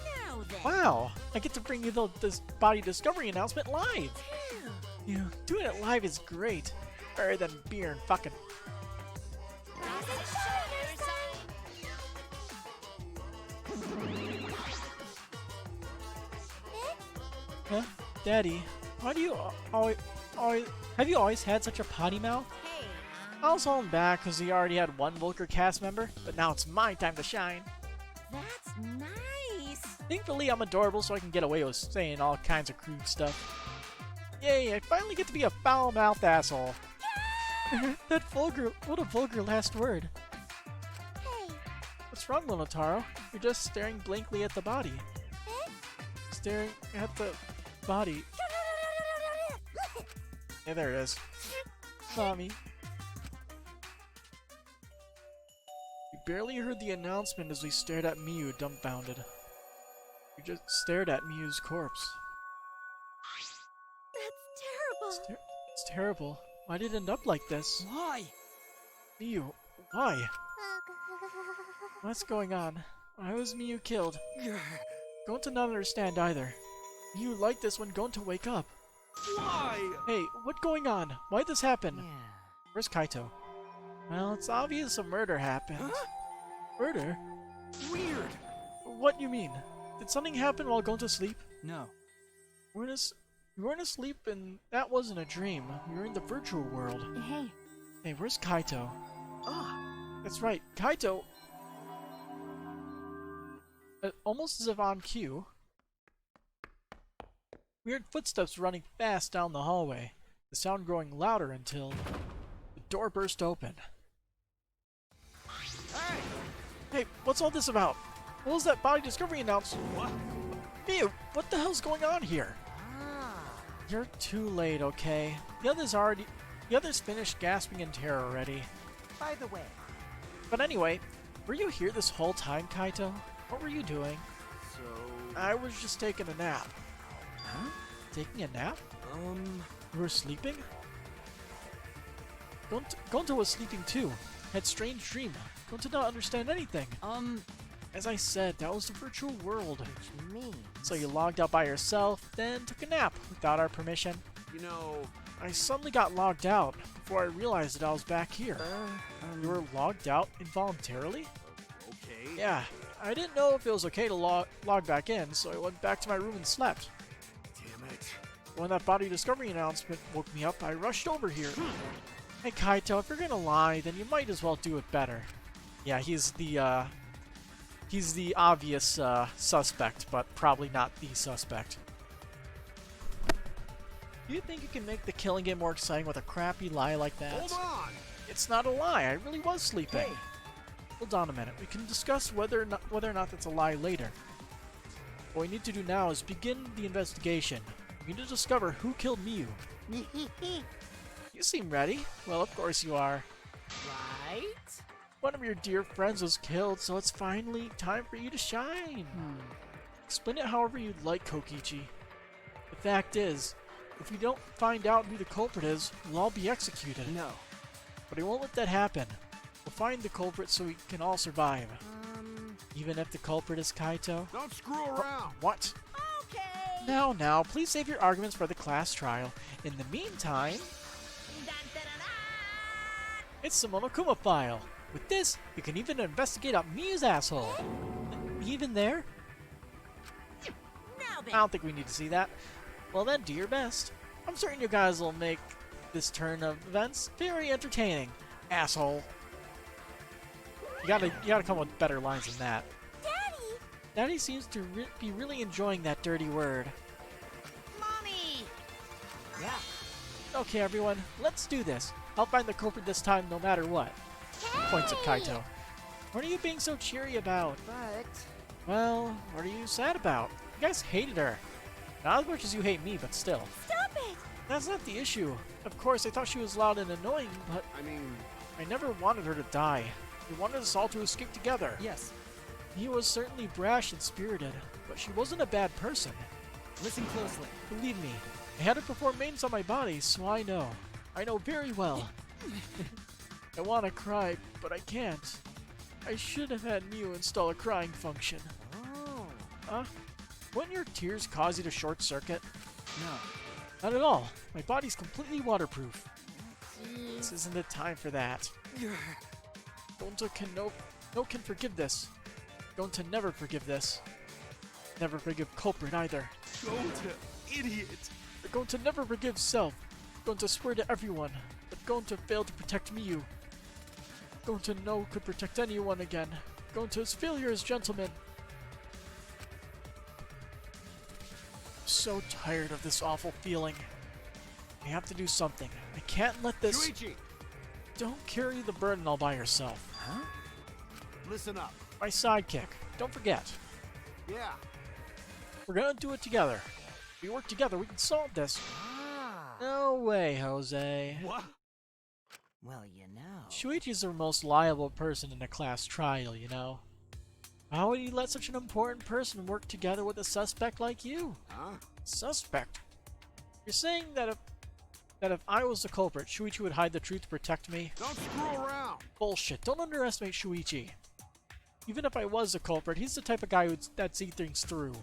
Now then. Wow! I get to bring you this body discovery announcement live! Yeah, doing it live is great. Better than beer and fucking... Rise and shine! Huh? Daddy, why do you always have you always had such a potty mouth? Hey, I was holding back because he already had one Volker cast member, but now it's my time to shine. that's nice. Thankfully, I'm adorable, so I can get away with saying all kinds of crude stuff. Yay, I finally get to be a foul-mouthed asshole. That vulgar, what a vulgar last word. Hey, What's wrong, Taro? You're just staring blankly at the body. Staring at the body. Yeah, there it is. Mommy. We barely heard the announcement as we stared at Miyu dumbfounded. We just stared at Miyu's corpse. that's terrible. It's terrible. Why did it end up like this? Why? Miyu, why? What's going on? Why was Miyu killed? Gonta not understand either. Miyu liked this when Gonta wake up. Why? Hey, what going on? Why'd this happen? Yeah. Where's Kaito? Well, it's obvious a murder happened. Huh? Murder? Weird. What you mean? Did something happen while Gonta sleep? No. We weren't asleep and that wasn't a dream. We were in the virtual world. Hey, Hey, where's Kaito? Ah. That's right, Kaito! Almost as if on cue. We heard footsteps running fast down the hallway, the sound growing louder until the door burst open. Hey! Hey, what's all this about? What was that body discovery announcement? What? Miyu, what the hell's going on here? Ah. You're too late, okay? The others finished gasping in terror already. By the way, But anyway, were you here this whole time, Kaito? What were you doing? So... I was just taking a nap. Huh? Taking a nap? You were sleeping? Gonta was sleeping too. Had strange dream. Gonta did not understand anything. As I said, that was the virtual world. which means... So you logged out by yourself, then took a nap without our permission. You know... I suddenly got logged out before I realized that I was back here. You were logged out involuntarily? Okay. Yeah, I didn't know if it was okay to log back in, so I went back to my room and slept. Damn it. When that body discovery announcement woke me up, I rushed over here. Hey Kaito, if you're gonna lie, then you might as well do it better. Yeah, he's the obvious suspect, but probably not the suspect. Do you think you can make the killing game more exciting with a crappy lie like that? Hold on! It's not a lie. I really was sleeping. Hey. Hold on a minute. We can discuss whether or not that's a lie later. What we need to do now is begin the investigation. We need to discover who killed Miyu. You seem ready. Well, of course you are. Right? One of your dear friends was killed, so it's finally time for you to shine. Explain it however you'd like, Kokichi. The fact is, if we don't find out who the culprit is, we'll all be executed. No. But I won't let that happen. We'll find the culprit so we can all survive. Even if the culprit is Kaito? Don't screw around! What? Okay. Now, please save your arguments for the class trial. In the meantime, Dun, dun, dun, dun. it's the Monokuma file. With this, you can even investigate out Miyu's asshole. Even there? Now I then. don't think we need to see that. Well then, do your best. I'm certain you guys will make this turn of events very entertaining. Asshole. You gotta come up with better lines than that. Daddy! Daddy seems to be really enjoying that dirty word. Mommy. Yeah. Okay, everyone, let's do this. I'll find the culprit this time, no matter what. Points at Kaito. What are you being so cheery about? But... Well, what are you sad about? You guys hated her. Not as much as you hate me, but still. Stop it! That's not the issue. Of course, I thought she was loud and annoying, but I mean... I never wanted her to die. I wanted us all to escape together. Yes. He was certainly brash and spirited, but she wasn't a bad person. Listen closely. Believe me, I had to perform maintenance on my body, so I know. I know very well. I want to cry, but I can't. I should have had Miyu install a crying function. Oh. Huh? Wouldn't your tears cause you to short circuit? No. Not at all. My body's completely waterproof. This isn't the time for that. Gonta can forgive this. Gonta never forgive this. Never forgive culprit either. Go to... idiot! They're going to never forgive self. Going to swear to everyone. They're going to fail to protect Miyu. Going to know could protect anyone again. Going to his failure as gentleman. So tired of this awful feeling. I have to do something. I can't let this... Shuichi, Don't carry the burden all by yourself. Huh? listen up. My sidekick. Don't forget. Yeah, We're gonna do it together. If we work together, we can solve this. Ah. No way, Jose. what? Well, you know. Shuichi's the most liable person in a class trial, you know. How would you let such an important person work together with a suspect like you? Huh? Suspect? You're saying that if I was the culprit, Shuichi would hide the truth to protect me? Don't screw around. Bullshit. Don't underestimate Shuichi. Even if I was the culprit, he's the type of guy that sees things through.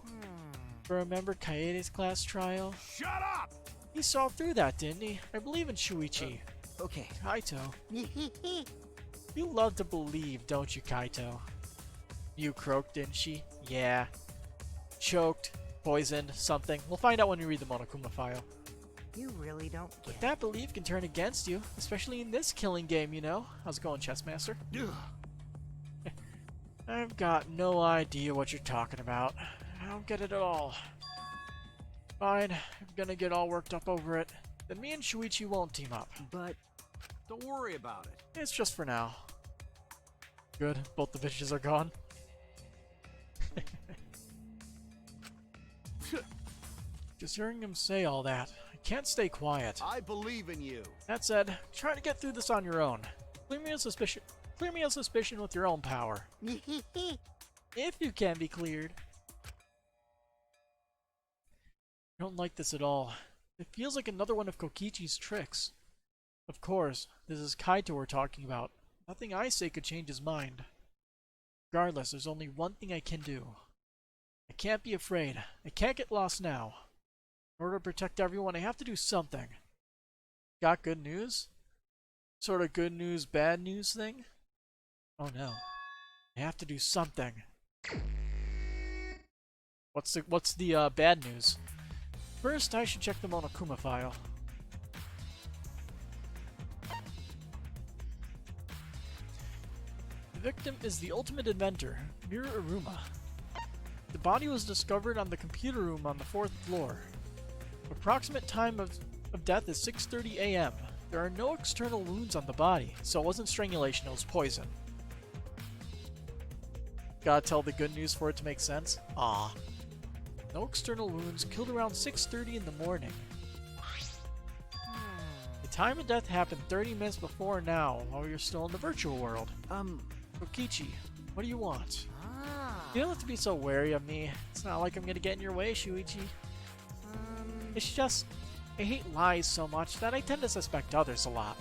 Remember Kaede's class trial? Shut up! He saw through that, didn't he? I believe in Shuichi. Okay. Kaito. You love to believe, don't you, Kaito? You croaked, didn't she? Yeah. Choked, poisoned, something. We'll find out when we read the Monokuma file. You really don't But get that belief can turn against you, especially in this killing game, you know? How's it going, Chessmaster? Ugh. I've got no idea what you're talking about. I don't get it at all. Fine, I'm gonna get all worked up over it. Then me and Shuichi won't team up. But Don't worry about it. It's just for now. Good, both the bitches are gone. Just hearing him say all that, I can't stay quiet. I believe in you. That said, try to get through this on your own. Clear me of suspicion with your own power. If you can be cleared. I don't like this at all. It feels like another one of Kokichi's tricks. Of course, this is Kaito we're talking about. Nothing I say could change his mind. Regardless, there's only one thing I can do. I can't be afraid. I can't get lost now. In order to protect everyone, I have to do something. Got good news? Sort of good news, bad news thing? Oh no. I have to do something. What's the bad news? First, I should check the Monokuma file. The victim is the ultimate inventor, Mira Iruma. The body was discovered on the computer room on the 4th floor. Approximate time of death is 6:30 a.m. There are no external wounds on the body, so it wasn't strangulation, it was poison. Gotta tell the good news for it to make sense? Ah. No external wounds, killed around 6:30 in the morning. The time of death happened 30 minutes before now, while you're still in the virtual world. Kokichi, what do you want? You don't have to be so wary of me. It's not like I'm gonna get in your way, Shuichi. It's just, I hate lies so much that I tend to suspect others a lot.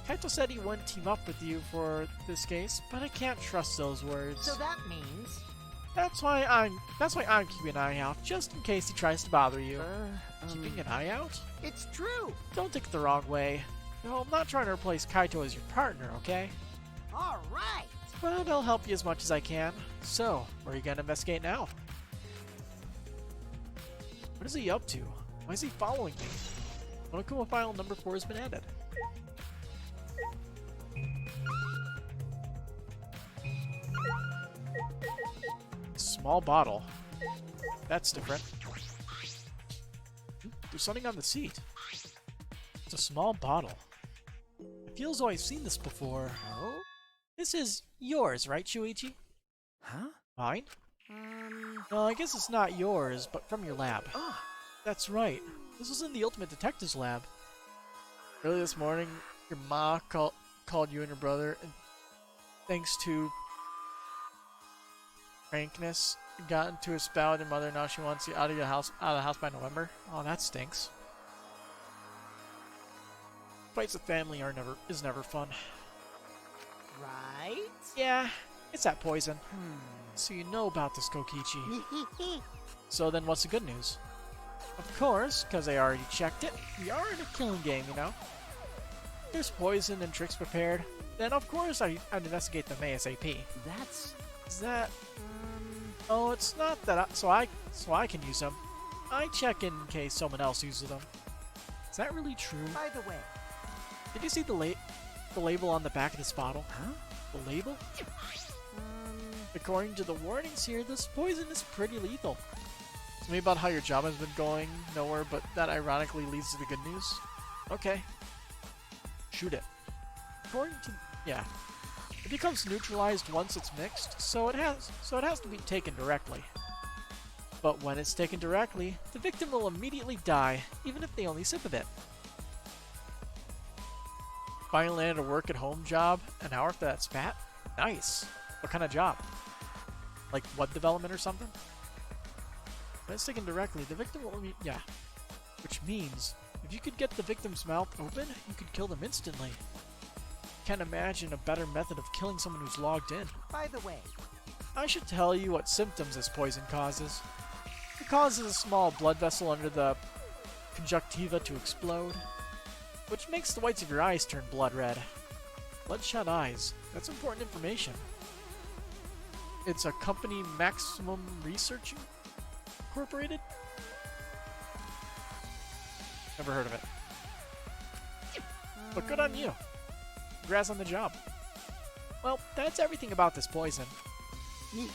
Kaito said he wouldn't team up with you for this case, but I can't trust those words. So that means... That's why I'm keeping an eye out, just in case he tries to bother you. Keeping an eye out? It's true! Don't take it the wrong way. No, I'm not trying to replace Kaito as your partner, okay? Alright! But I'll help you as much as I can. So, where are you gonna investigate now? What is he up to? Why is he following me? Monokuma file number 4 has been added. Small bottle. That's different. There's something on the seat. It's a small bottle. It feels as though I've seen this before. Oh? This is yours, right, Shuichi? Huh? Mine? No, I guess it's not yours, but from your lab. Ah. That's right. This was in the Ultimate Detective's lab. Early this morning, your ma called you and your brother, and thanks to frankness, got into a spat with your mother. Now she wants you out of the house by November. Oh, that stinks. Fights with family is never fun. Right? Yeah, it's that poison. So you know about this, Kokichi. So then what's the good news? Of course, because I already checked it, we are in a killing game, you know? There's poison and tricks prepared. Then of course I'd investigate them ASAP. That's... Is that... Oh, it's not that so I can use them. I check in case someone else uses them. Is that really true? By the way, Did you see the label on the back of this bottle? huh? The label? According to the warnings here, this poison is pretty lethal. It's maybe about how your job has been going nowhere, but that ironically leads to the good news. Okay. Shoot it. According to it becomes neutralized once it's mixed, so it has to be taken directly. But when it's taken directly, the victim will immediately die, even if they only sip of it. Finally landed a work-at-home job an hour after that spat? Nice. What kind of job? Like web development or something? When it's taken directly, the victim will which means, if you could get the victim's mouth open, you could kill them instantly. Can't imagine a better method of killing someone who's logged in. By the way, I should tell you what symptoms this poison causes. It causes a small blood vessel under the conjunctiva to explode, which makes the whites of your eyes turn blood red. Bloodshot eyes. That's important information. It's a company, Maximum Research Incorporated? Never heard of it. But good on you. Congrats on the job. Well, that's everything about this poison. Am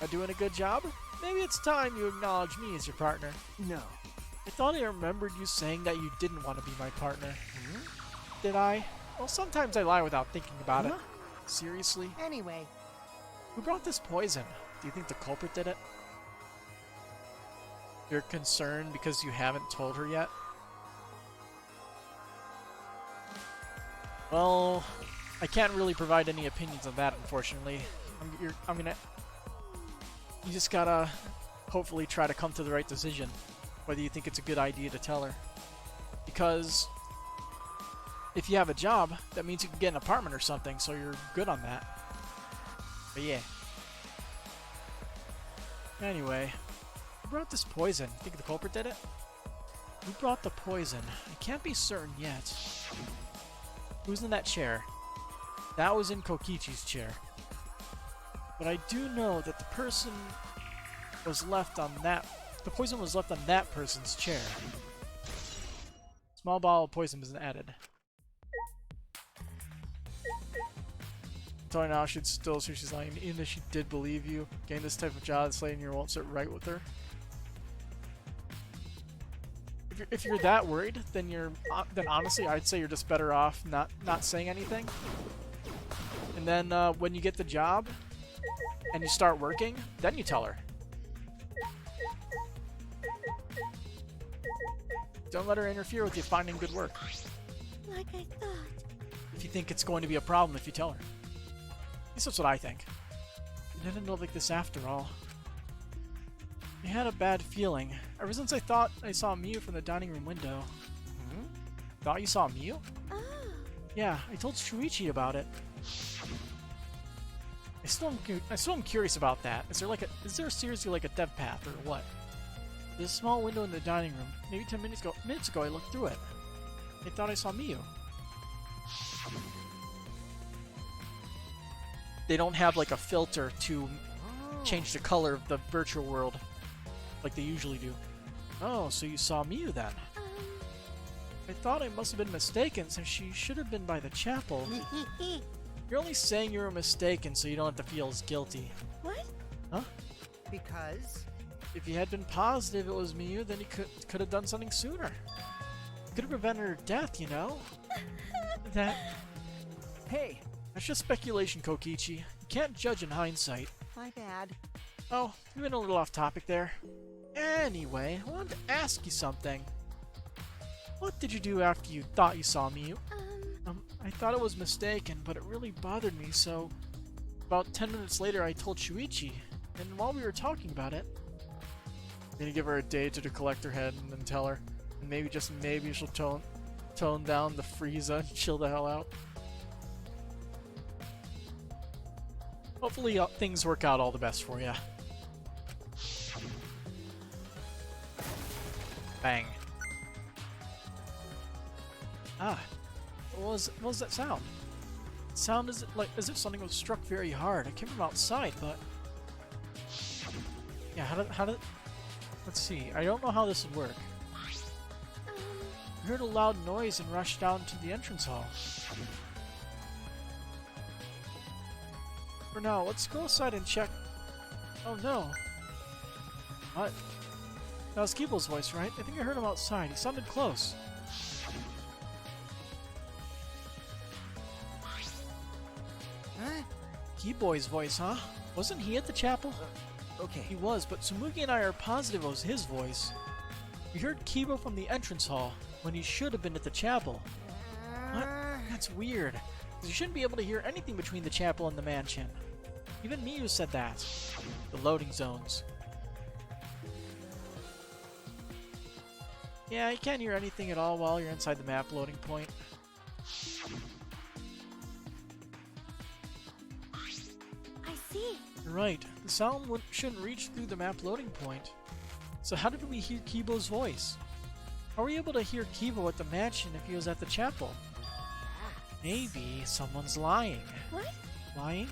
I doing a good job? Maybe it's time you acknowledge me as your partner. no. I thought I remembered you saying that you didn't want to be my partner. Did I? Well, sometimes I lie without thinking about it. Huh? Seriously? Anyway, Who brought this poison? Do you think the culprit did it? You're concerned because you haven't told her yet? Well, I can't really provide any opinions on that, unfortunately. You just gotta hopefully try to come to the right decision, whether you think it's a good idea to tell her. Because if you have a job, that means you can get an apartment or something, so you're good on that. But yeah. Anyway, who brought this poison? Think the culprit did it? Who brought the poison? I can't be certain yet. Who's in that chair? That was in Kokichi's chair. But I do know that the poison was left on that person's chair. Small bottle of poison was added. Telling her now she'd still say she's lying, even if she did believe you. Gain this type of job, slaying you won't sit right with her. If you're that worried, then honestly I'd say you're just better off not saying anything. And then when you get the job and you start working, then you tell her. Don't let her interfere with you finding good work. Like I thought. If you think it's going to be a problem if you tell her. At least that's what I think. It didn't end up like this after all. I had a bad feeling. Ever since I thought I saw Miu from the dining room window. Thought you saw Miu? Oh. Yeah, I told Shuichi about it. I still am curious about that. Is there seriously like a dev path or what? There's a small window in the dining room. Maybe 10 minutes ago I looked through it. I thought I saw Miu. They don't have like a filter to change the color of the virtual world like they usually do. Oh, so you saw Miu then? I thought I must have been mistaken since she should have been by the chapel. You're only saying you were mistaken so you don't have to feel as guilty. What? Huh? because If you had been positive it was Miu, then you could have done something sooner. Could have prevented her death, you know? hey, That's just speculation, Kokichi. You can't judge in hindsight. my bad. Oh, we went a little off topic there. Anyway, I wanted to ask you something. What did you do after you thought you saw Miu? I thought it was mistaken, but it really bothered me, so about 10 minutes later I told Shuichi, and while we were talking about it, I'm gonna give her a day to collect her head and then tell her, and maybe, just maybe, she'll tone down the Frieza and chill the hell out. Hopefully things work out all the best for you. Bang. Ah. What was that sound? It sounded as if something was struck very hard. It came from outside, but Yeah, how did... Let's see. I don't know how this would work. I heard a loud noise and rushed out into the entrance hall. For now, let's go outside and check... Oh no. What? That was Keeble's voice, right? I think I heard him outside. He sounded close. Huh? Keyboy's voice, huh? Wasn't he at the chapel? Okay. He was, but Tsumugi and I are positive it was his voice. We heard Kibo from the entrance hall, when he should have been at the chapel. What? That's weird. 'Cause you shouldn't be able to hear anything between the chapel and the mansion. Even Miyu said that. The loading zones. Yeah, you can't hear anything at all while you're inside the map loading point. I see. You're right. The sound shouldn't reach through the map loading point. So how did we hear Kibo's voice? How were we able to hear Kibo at the mansion if he was at the chapel? Maybe someone's lying. What? Lying?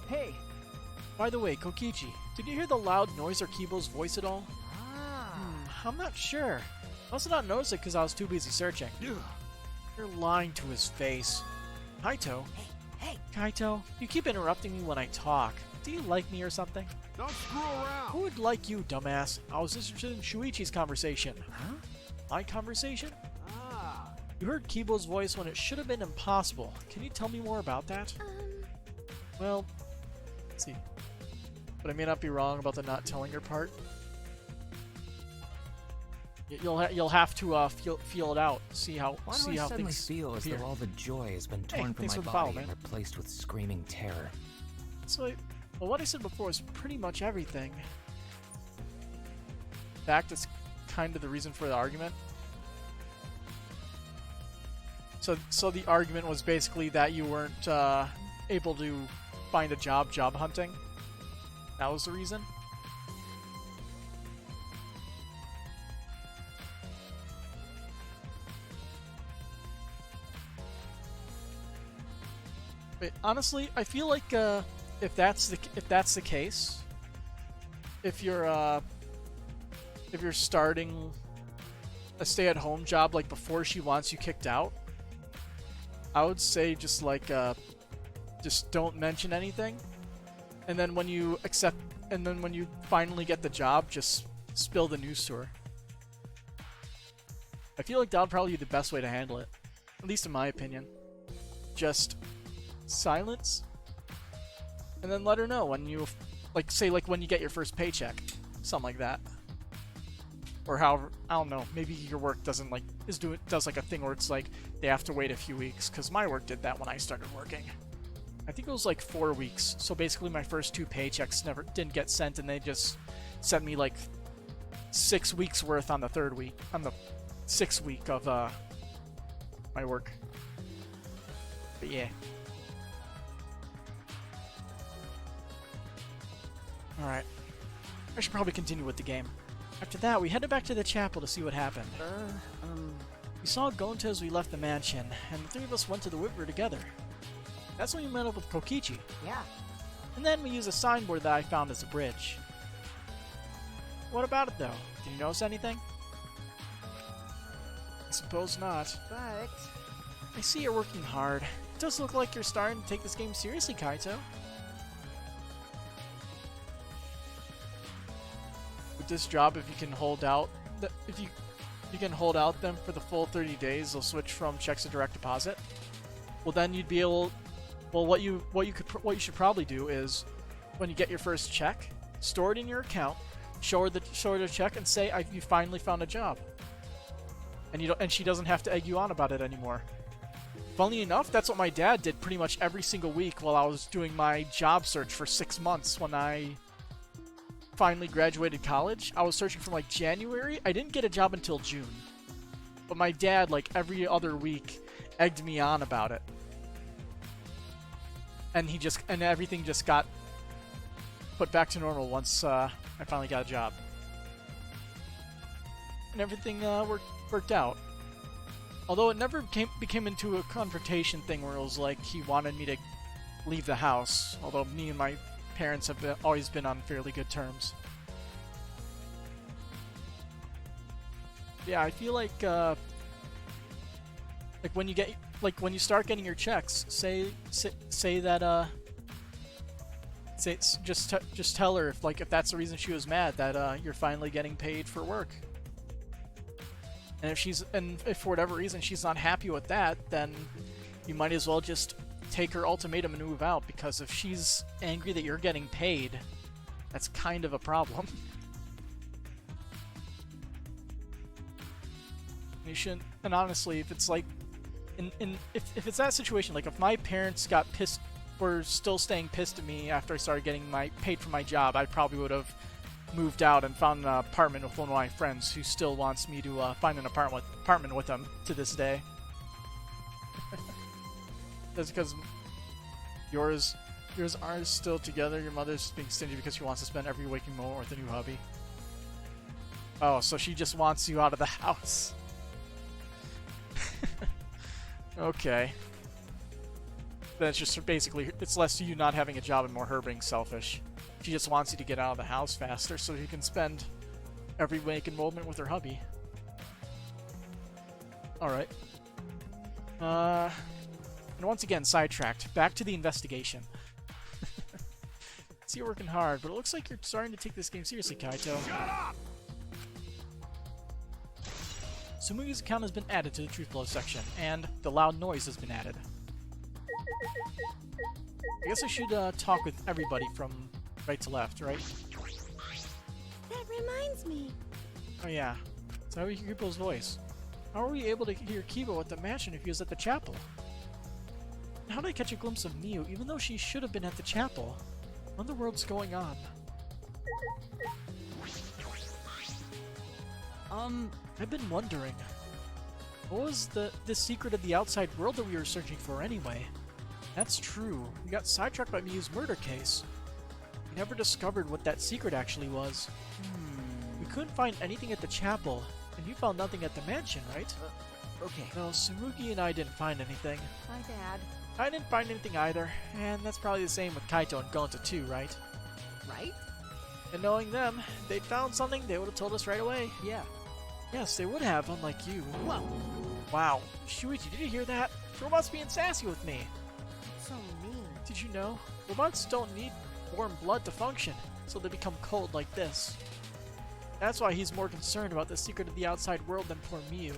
Hey. By the way, Kokichi, did you hear the loud noise or Kibo's voice at all? Ah. I'm not sure. I also not noticed it because I was too busy searching. You're lying to his face. Kaito? Hey. Kaito, you keep interrupting me when I talk. Do you like me or something? Don't screw around. Who would like you, dumbass? I was interested in Shuichi's conversation. Huh? My conversation? Ah. You heard Kibo's voice when it should have been impossible. Can you tell me more about that? Well, let's see. But I may not be wrong about the not telling her part. You'll have to feel it out. See how Why do I how suddenly things feel as appear. though all the joy has been torn from thanks my for the follow, body and man. replaced with screaming terror? So, well, what I said before is pretty much everything. In fact, it's kind of the reason for the argument. So the argument was basically that you weren't able to find a job hunting. That was the reason. But honestly, I feel like if that's the case, if you're starting a stay-at-home job like before she wants you kicked out, I would say just don't mention anything, and then when you finally get the job, just spill the news to her. I feel like that would probably be the best way to handle it, at least in my opinion. Just silence, and then let her know when you when you get your first paycheck, something like that. Or however, I don't know, maybe your work does like a thing where it's like they have to wait a few weeks, because my work did that when I started working. I think it was like 4 weeks, so basically my first 2 paychecks didn't get sent, and they just sent me like 6 weeks worth on the 6th week of my work. But yeah. Alright. I should probably continue with the game. After that, we headed back to the chapel to see what happened. We saw Gonta as we left the mansion, and the 3 of us went to the river together. That's when we met up with Kokichi. Yeah. And then we used a signboard that I found as a bridge. What about it, though? Did you notice anything? I suppose not. But I see you're working hard. It does look like you're starting to take this game seriously, Kaito. With this job, if you can hold out, if you can hold out them for the full 30 days, they'll switch from checks to direct deposit. Well, then you'd be able. Well, what you should probably do is, when you get your first check, store it in your account, show her the check, and say you finally found a job. And she doesn't have to egg you on about it anymore. Funnily enough, that's what my dad did pretty much every single week while I was doing my job search for 6 months when I finally graduated college. I was searching from like January. I didn't get a job until June. But my dad, like every other week, egged me on about it. And everything just got put back to normal once I finally got a job. And everything worked out. Although it never became into a confrontation thing where it was like he wanted me to leave the house. Although me and my parents have always been on fairly good terms. Yeah, I feel like when you start getting your checks, say that just tell her if that's the reason she was mad, that you're finally getting paid for work. And if for whatever reason she's not happy with that, then you might as well just take her ultimatum and move out, because if she's angry that you're getting paid, that's kind of a problem. You shouldn't. And honestly, if it's like, if it's that situation, like if my parents got pissed, were still staying pissed at me after I started getting paid for my job, I probably would have moved out and found an apartment with one of my friends who still wants me to find an apartment with them to this day. That's because yours are still together. Your mother's being stingy because she wants to spend every waking moment with a new hubby. Oh, so she just wants you out of the house. Okay. Then it's just basically, it's less you not having a job and more her being selfish. She just wants you to get out of the house faster so you can spend every waking moment with her hubby. Alright. And once again, sidetracked. Back to the investigation. See, you're working hard, but it looks like you're starting to take this game seriously, Kaito. Shut up! Sumugi's account has been added to the truth blow section, and the loud noise has been added. I guess I should talk with everybody from right to left, right? That reminds me. Oh yeah. So how do we hear Kibo's voice? How are we able to hear Kibo at the mansion if he was at the chapel? And how did I catch a glimpse of Miu even though she should have been at the chapel? What in the world's going on? I've been wondering. What was the secret of the outside world that we were searching for anyway? That's true. We got sidetracked by Miu's murder case. We never discovered what that secret actually was. We couldn't find anything at the chapel, and you found nothing at the mansion, right? Okay. No, Sumugi and I didn't find anything. My bad. I didn't find anything either, and that's probably the same with Kaito and Gonta too, right? Right? And knowing them, if they'd found something, they would have told us right away. Yeah. Yes, they would have, unlike you. Whoa. Wow. Shuichi, did you hear that? Robot's being sassy with me. So mean. Did you know? Robots don't need warm blood to function, so they become cold like this. That's why he's more concerned about the secret of the outside world than poor Miu.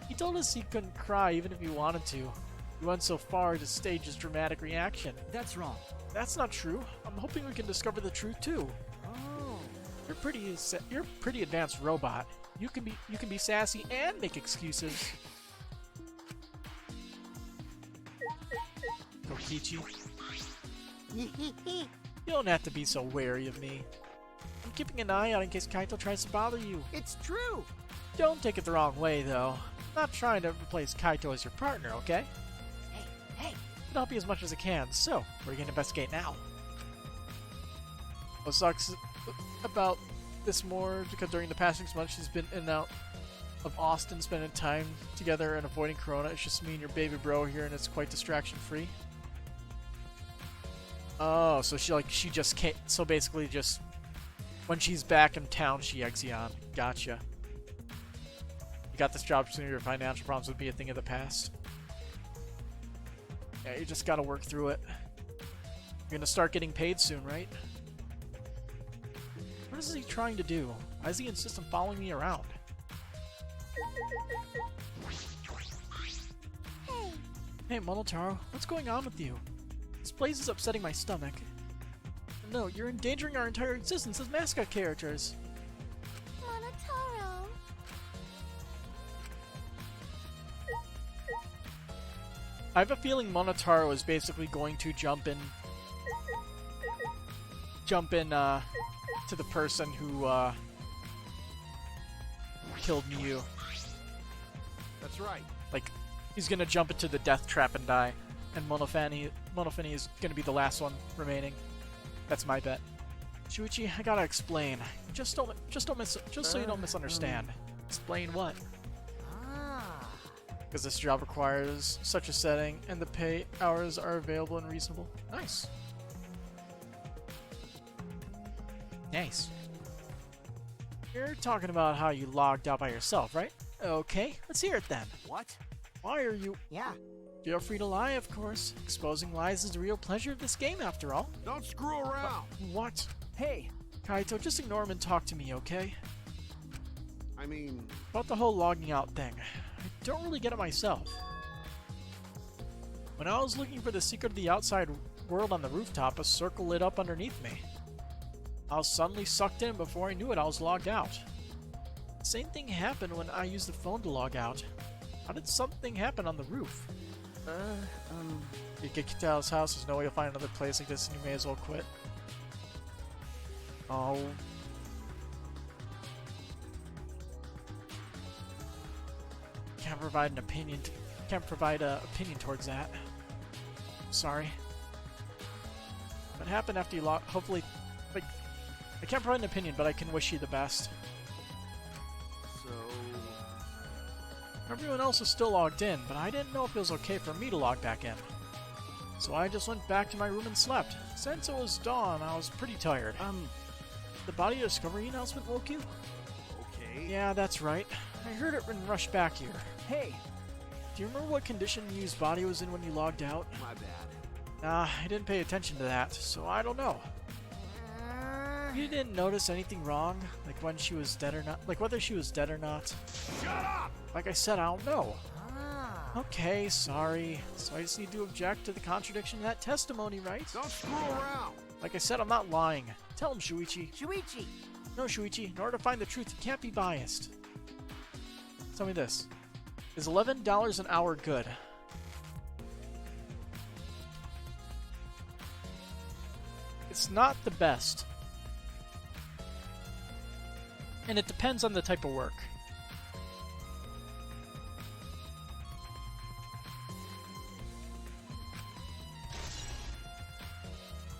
He told us he couldn't cry even if he wanted to. He went so far to stage his dramatic reaction. That's wrong. That's not true. I'm hoping we can discover the truth too. Oh. You're a pretty advanced robot. You can be sassy and make excuses. Kokichi, you don't have to be so wary of me. I'm keeping an eye out in case Kaito tries to bother you. It's true. Don't take it the wrong way, though. I'm not trying to replace Kaito as your partner, okay? Hey. I'll help you as much as I can, so we're going to investigate now. What sucks about this more because during the past 6 months she's been in and out of Austin, spending time together and avoiding Corona. It's just me and your baby bro here, and it's quite distraction-free. Oh, so she just can't. So basically, just when she's back in town, she eggs you on. Gotcha. You got this job so your financial problems would be a thing of the past. Yeah, you just gotta work through it. You're gonna start getting paid soon, right? What is he trying to do? Why does he insist on following me around? Hey, Hey, Monotaro, what's going on with you? This place is upsetting my stomach. No, you're endangering our entire existence as mascot characters. Monotaro. I have a feeling Monotaro is basically going to jump in to the person who killed Miu. That's right. Like, he's gonna jump into the death trap and die, and Monofani is gonna be the last one remaining. That's my bet. Shuichi, I gotta explain. Just so you don't misunderstand. Explain what? Because this job requires such a setting, and the pay hours are available and reasonable. Nice. Nice. You're talking about how you logged out by yourself, right? Okay, let's hear it then. What? Why are you... Yeah. Feel free to lie, of course. Exposing lies is the real pleasure of this game, after all. Don't screw around. What? Hey, Kaito, just ignore him and talk to me, okay? I mean, About the whole logging out thing. I don't really get it myself. When I was looking for the secret of the outside world on the rooftop, a circle lit up underneath me. I was suddenly sucked in. Before I knew it, I was logged out. The same thing happened when I used the phone to log out. How did something happen on the roof? You get kicked out of his house, there's no way you'll find another place like this and you may as well quit. Oh. Can't provide an opinion. Can't provide an opinion towards that. Sorry. What happened after you logged? Hopefully, like, I can't provide an opinion, but I can wish you the best. so... Everyone else is still logged in, but I didn't know if it was okay for me to log back in. So I just went back to my room and slept. Since it was dawn, I was pretty tired. The body discovery announcement woke you? Okay. Yeah, that's right. I heard it and rushed back here. hey, Do you remember what condition Miu's body was in when you logged out? My bad. Nah, I didn't pay attention to that, so I don't know. You didn't notice anything wrong? Like when she was dead or not? Like whether she was dead or not? Shut up! Like I said, I don't know. Ah. Okay, sorry. So I just need to object to the contradiction in that testimony, right? Don't screw around. Like I said, I'm not lying. Tell him, Shuichi. Shuichi. No, Shuichi. In order to find the truth, you can't be biased. Tell me this. Is $11 an hour good? It's not the best. And it depends on the type of work.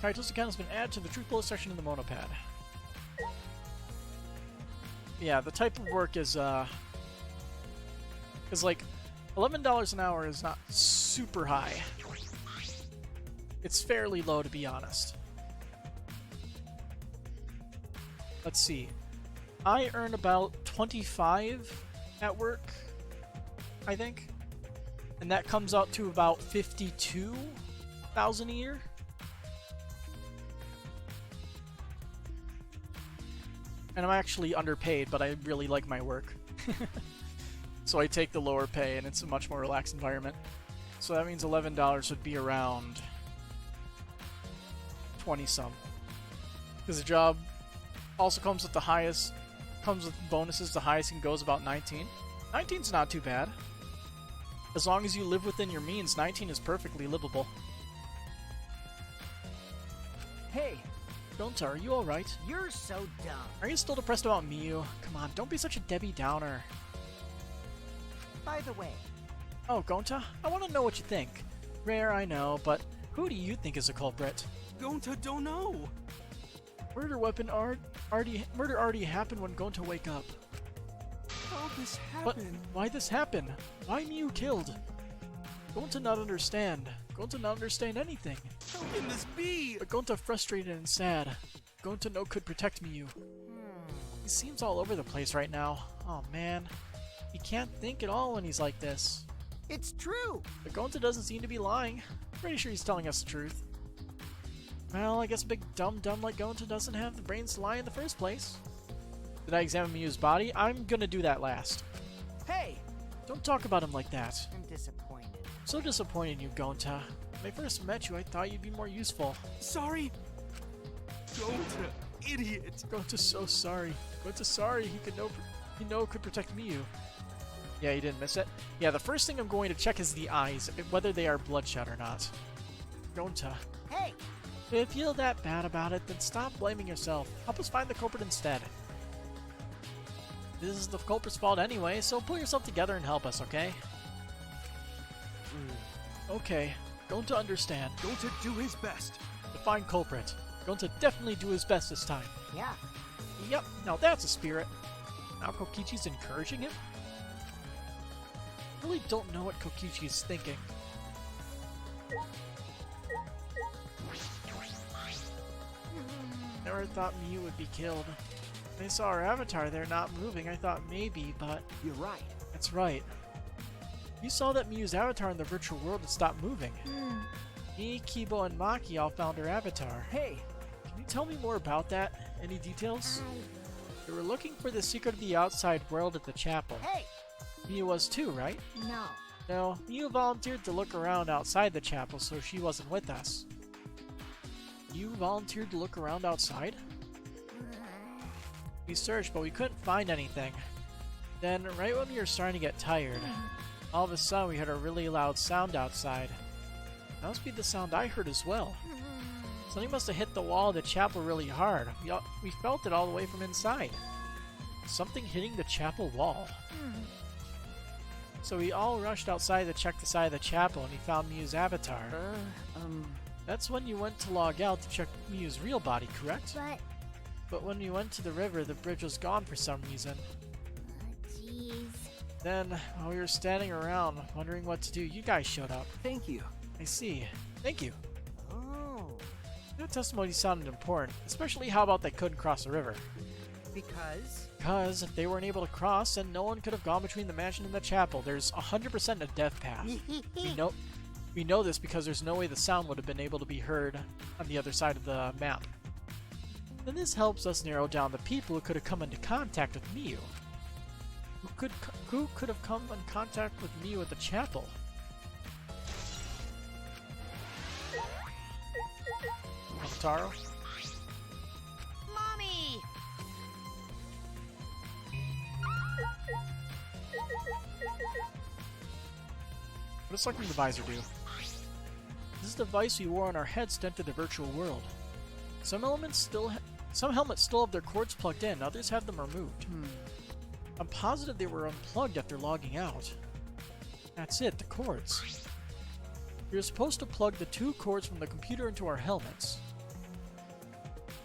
Kaito's account has been added to the truth bullet section in the monopad. Yeah, the type of work is like $11 an hour is not super high. It's fairly low, to be honest. Let's see. I earn about 25 at work, I think. And that comes out to about 52,000 a year. And I'm actually underpaid, but I really like my work. So I take the lower pay, and it's a much more relaxed environment. So that means $11 would be around 20-some. Because the job also comes with the highest, comes with bonuses. The highest can go is about 19. 19's not too bad. As long as you live within your means, 19 is perfectly livable. hey, Gonta, are you alright? You're so dumb. Are you still depressed about Miu? Come on, don't be such a Debbie Downer. By the way, Oh, Gonta, I want to know what you think. Rare, I know, but who do you think is a culprit? Gonta don't know. Murder already happened when Gonta wake up. How this But happened? why this happen? Why Miu killed? Gonta not understand. Gonta not understand anything. How can this be? But Gonta frustrated and sad. Gonta no could protect Miu. He seems all over the place right now. Oh man. He can't think at all when he's like this. it's true. But Gonta doesn't seem to be lying. Pretty sure he's telling us the truth. Well, I guess a big dumb like Gonta doesn't have the brains to lie in the first place. Did I examine Miu's body? I'm gonna do that last. hey, Don't talk about him like that. I'm disappointed. So disappointed in you, Gonta. When I first met you, I thought you'd be more useful. Sorry. Gonta, idiot. Gonta's so sorry. Gonta's sorry. He could protect Miu. Yeah, you didn't miss it. Yeah, the first thing I'm going to check is the eyes, whether they are bloodshot or not. Gonta, Hey, if you feel that bad about it, then stop blaming yourself. Help us find the culprit instead. This is the culprit's fault anyway, so pull yourself together and help us, okay? Okay, Gonta understand. Gonta do his best. To find culprit. Gonta definitely do his best this time. yeah. Yep, now that's a spirit. Now Kokichi's encouraging him? I really don't know what Kokichi is thinking. Never thought Miu would be killed. When I saw her avatar there not moving, I thought maybe, but You're right. that's right. You saw that Miu's avatar in the virtual world had stopped moving. Me, Kibo, and Maki all found her avatar. Hey, Can you tell me more about that? Any details? They were looking for the secret of the outside world at the chapel. Hey! Miu was too, right? No. No, Miu volunteered to look around outside the chapel, so she wasn't with us. You volunteered to look around outside? We searched, but we couldn't find anything. Then, right when we were starting to get tired, all of a sudden we heard a really loud sound outside. That must be the sound I heard as well. Something must have hit the wall of the chapel really hard. We felt it all the way from inside. Something hitting the chapel wall. So we all rushed outside to check the side of the chapel, and we found Miu's avatar. That's when you went to log out to check Miu's real body, correct? But when we went to the river, the bridge was gone for some reason. Jeez. Then, while we were standing around, wondering what to do, you guys showed up. thank you. I see. Thank you. Oh. That testimony sounded important, especially how about they couldn't cross the river. Because? Because if they weren't able to cross, then no one could have gone between the mansion and the chapel. There's 100% a death path. We know this because there's no way the sound would have been able to be heard on the other side of the map. Then this helps us narrow down the people who could have come into contact with Miu. Who could have come in contact with Miu at the chapel? Taro? Mommy! What does Sucking the Visor do? This device we wore on our heads to enter the virtual world. Some helmets still have their cords plugged in, others have them removed. I'm positive they were unplugged after logging out. That's it, the cords. We were supposed to plug the 2 cords from the computer into our helmets.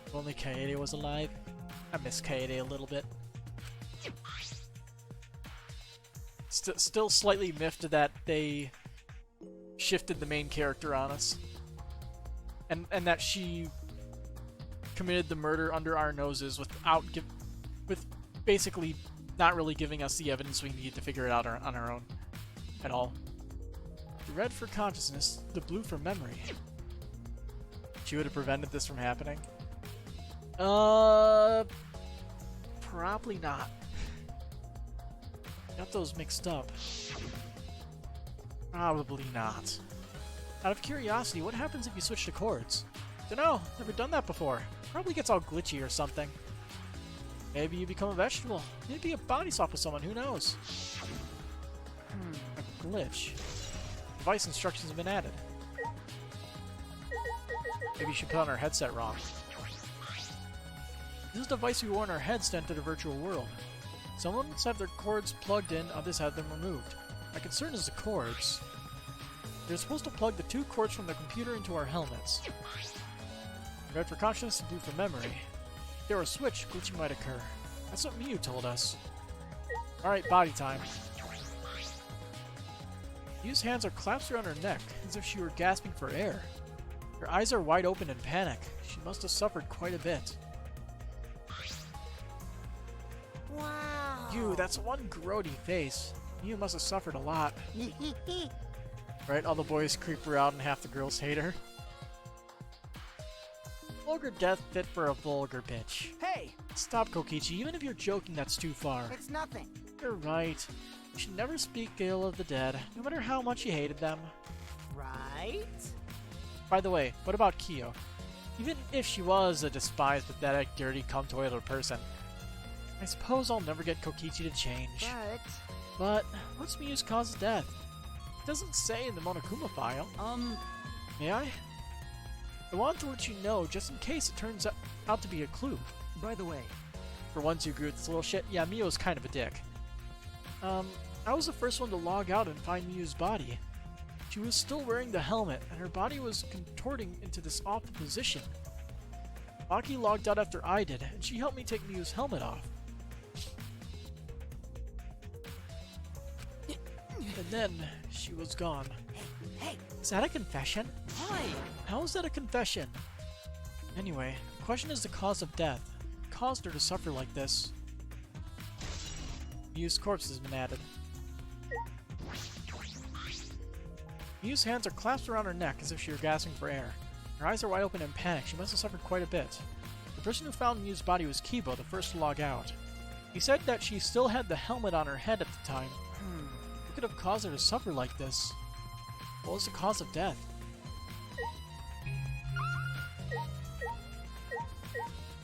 If only Kaede was alive. I miss Kaede a little bit. Still slightly miffed that they shifted the main character on us. And that she committed the murder under our noses with basically not really giving us the evidence we need to figure it out on our own at all. The red for consciousness, the blue for memory. She would have prevented this from happening? Probably not. Got those mixed up. Probably not. Out of curiosity, what happens if you switch the chords? Dunno, never done that before. Probably gets all glitchy or something. Maybe you become a vegetable. Maybe a body swap with someone, who knows? A glitch. Device instructions have been added. Maybe you should put on our headset wrong. This is the device we wore on our heads to enter the virtual world. Some ones have their cords plugged in, others have them removed. My concern is the cords. They're supposed to plug the 2 cords from the computer into our helmets. Red for consciousness, blue for memory. If there were a switch, glitching might occur. That's what Miu told us. Alright, body time. Miu's hands are clasped around her neck, as if she were gasping for air. Her eyes are wide open in panic. She must have suffered quite a bit. Wow. Ew, that's one grody face. Miu must have suffered a lot. Right, all the boys creep her out and half the girls hate her. Vulgar death fit for a vulgar bitch. Hey, Stop, Kokichi. Even if you're joking, that's too far. It's nothing. You're right. You should never speak ill of the dead, no matter how much you hated them. Right? By the way, what about Kyo? Even if she was a despised, pathetic, dirty, cum toilet person, I suppose I'll never get Kokichi to change. But what's Miu's cause of death? It doesn't say in the Monokuma file. May I? I wanted to let you know, just in case it turns out to be a clue. by the way, For ones who agree with this little shit, yeah, Mio's kind of a dick. I was the first one to log out and find Miu's body. She was still wearing the helmet, and her body was contorting into this awful position. Maki logged out after I did, and she helped me take Miu's helmet off. And then, she was gone. Hey, Is that a confession? hi! How is that a confession? Anyway, The question is the cause of death. What caused her to suffer like this? Miu's corpse has been added. Miu's hands are clasped around her neck as if she were gasping for air. Her eyes are wide open in panic. She must have suffered quite a bit. The person who found Miu's body was Kibo, the first to log out. He said that she still had the helmet on her head at the time. What could have caused her to suffer like this? What was the cause of death?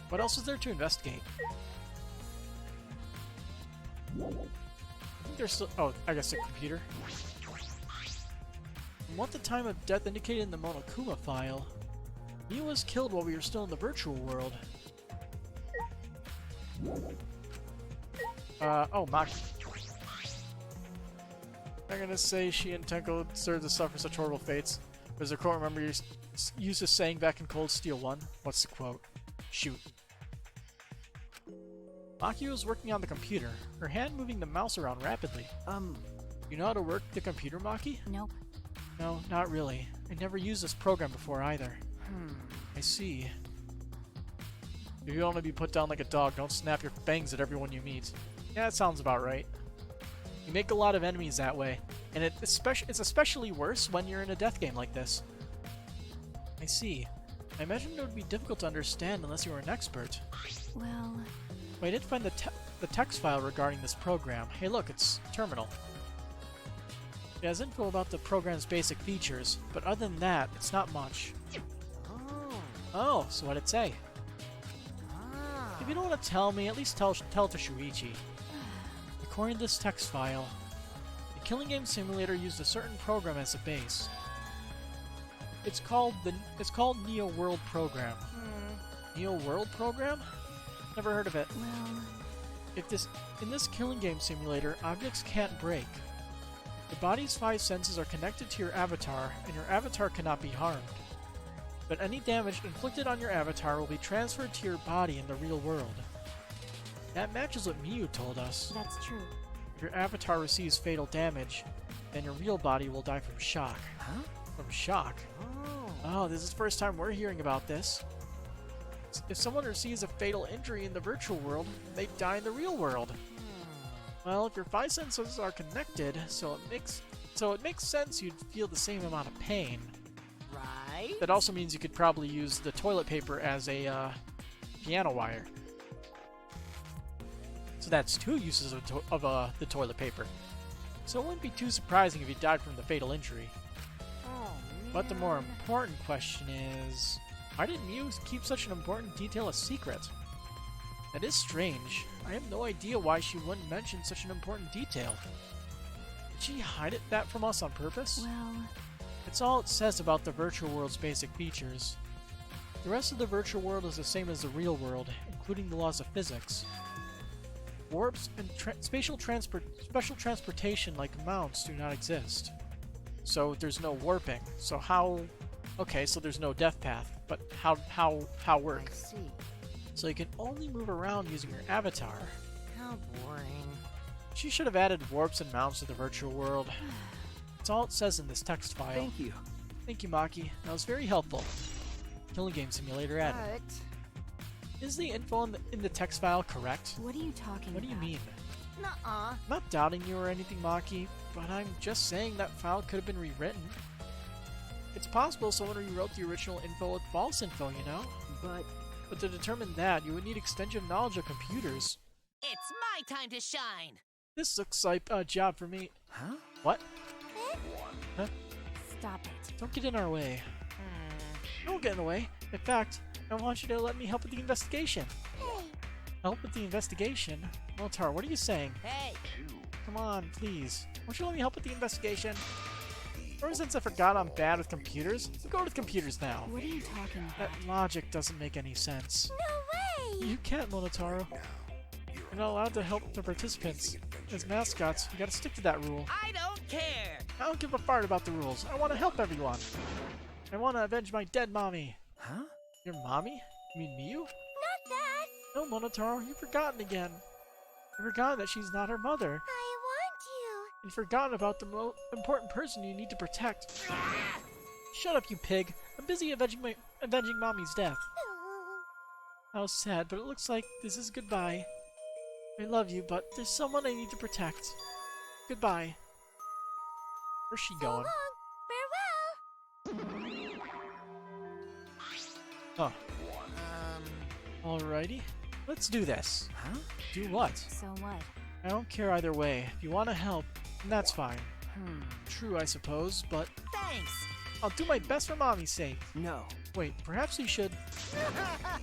What else is there to investigate? I think there's still... Oh, I guess a computer. From what the time of death indicated in the Monokuma file, Miu was killed while we were still in the virtual world. Oh, Maki. I'm gonna say she and Tenko deserve to suffer such horrible fates. There's a quote, remember, you used a saying back in Cold Steel 1? What's the quote? Shoot. Maki was working on the computer, her hand moving the mouse around rapidly. You know how to work the computer, Maki? Nope. No, not really. I never used this program before either. I see. If you want to be put down like a dog, don't snap your fangs at everyone you meet. Yeah, that sounds about right. You make a lot of enemies that way, and it's especially worse when you're in a death game like this. I see. I imagine it would be difficult to understand unless you were an expert. Well... Wait, I did find the text file regarding this program. Hey look, it's Terminal. It has info about the program's basic features, but other than that, it's not much. Oh, so what'd it say? If you don't want to tell me, at least tell it to Shuichi. According to this text file, the Killing Game Simulator used a certain program as a base. It's called Neo World Program. Neo World Program? Never heard of it. Well... In this Killing Game Simulator, objects can't break. The body's 5 senses are connected to your avatar, and your avatar cannot be harmed. But any damage inflicted on your avatar will be transferred to your body in the real world. That matches what Miu told us. That's true. If your avatar receives fatal damage, then your real body will die from shock. Huh? From shock? Oh, this is the first time we're hearing about this. If someone receives a fatal injury in the virtual world, they die in the real world. Well, if your 5 senses are connected, so it makes sense you'd feel the same amount of pain. Right? That also means you could probably use the toilet paper as a piano wire. So that's 2 uses of the toilet paper. So it wouldn't be too surprising if you died from the fatal injury. Oh, But the more important question is, why did Miu keep such an important detail a secret? That is strange. I have no idea why she wouldn't mention such an important detail. Did she hide that from us on purpose? Well... It's all it says about the virtual world's basic features. The rest of the virtual world is the same as the real world, including the laws of physics. Warps and special transportation like mounts do not exist. So there's no warping. So how... Okay, so there's no death path, but how work? I see. So you can only move around using your avatar. How boring. She should have added warps and mounts to the virtual world. That's all it says in this text file. Thank you. Thank you, Maki. That was very helpful. Killing Game Simulator added. But... Is the info in the text file correct? What are you talking What do you about? mean? Nuh-uh. I'm not doubting you or anything, Maki, but I'm just saying that file could have been rewritten. It's possible someone rewrote the original info with false info, you know? But to determine that, you would need extensive knowledge of computers. It's my time to shine! This looks like a job for me. Huh? What? Huh? Stop it. Don't get in our way. Don't get in the way. In fact, I want you to let me help with the investigation. Help with the investigation? Moltar, what are you saying? Hey! Come on, please. Won't you let me help with the investigation? Ever since I forgot I'm bad with computers, we'll go with computers now. What are you talking That about? logic doesn't make any sense. No way! You can't, Monotaro. You're not allowed to help the participants. As mascots, you gotta stick to that rule. I don't care! I don't give a fart about the rules. I want to help everyone. I want to avenge my dead mommy. Huh? Your mommy? You mean Miu? Not that! No, Monotaro, you've forgotten again. You've forgotten that she's not her mother. I want you! You've forgotten about the most important person you need to protect. Shut up, you pig. I'm busy avenging mommy's death. How sad, but it looks like this is goodbye. I love you, but there's someone I need to protect. Goodbye. Where's she So going? long. Farewell. Huh. Alrighty. Let's do this. Huh? Do what? So what? I don't care either way. If you want to help, then that's fine. True, I suppose, but Thanks. I'll do my best for Mommy's sake. No. Wait, perhaps he should.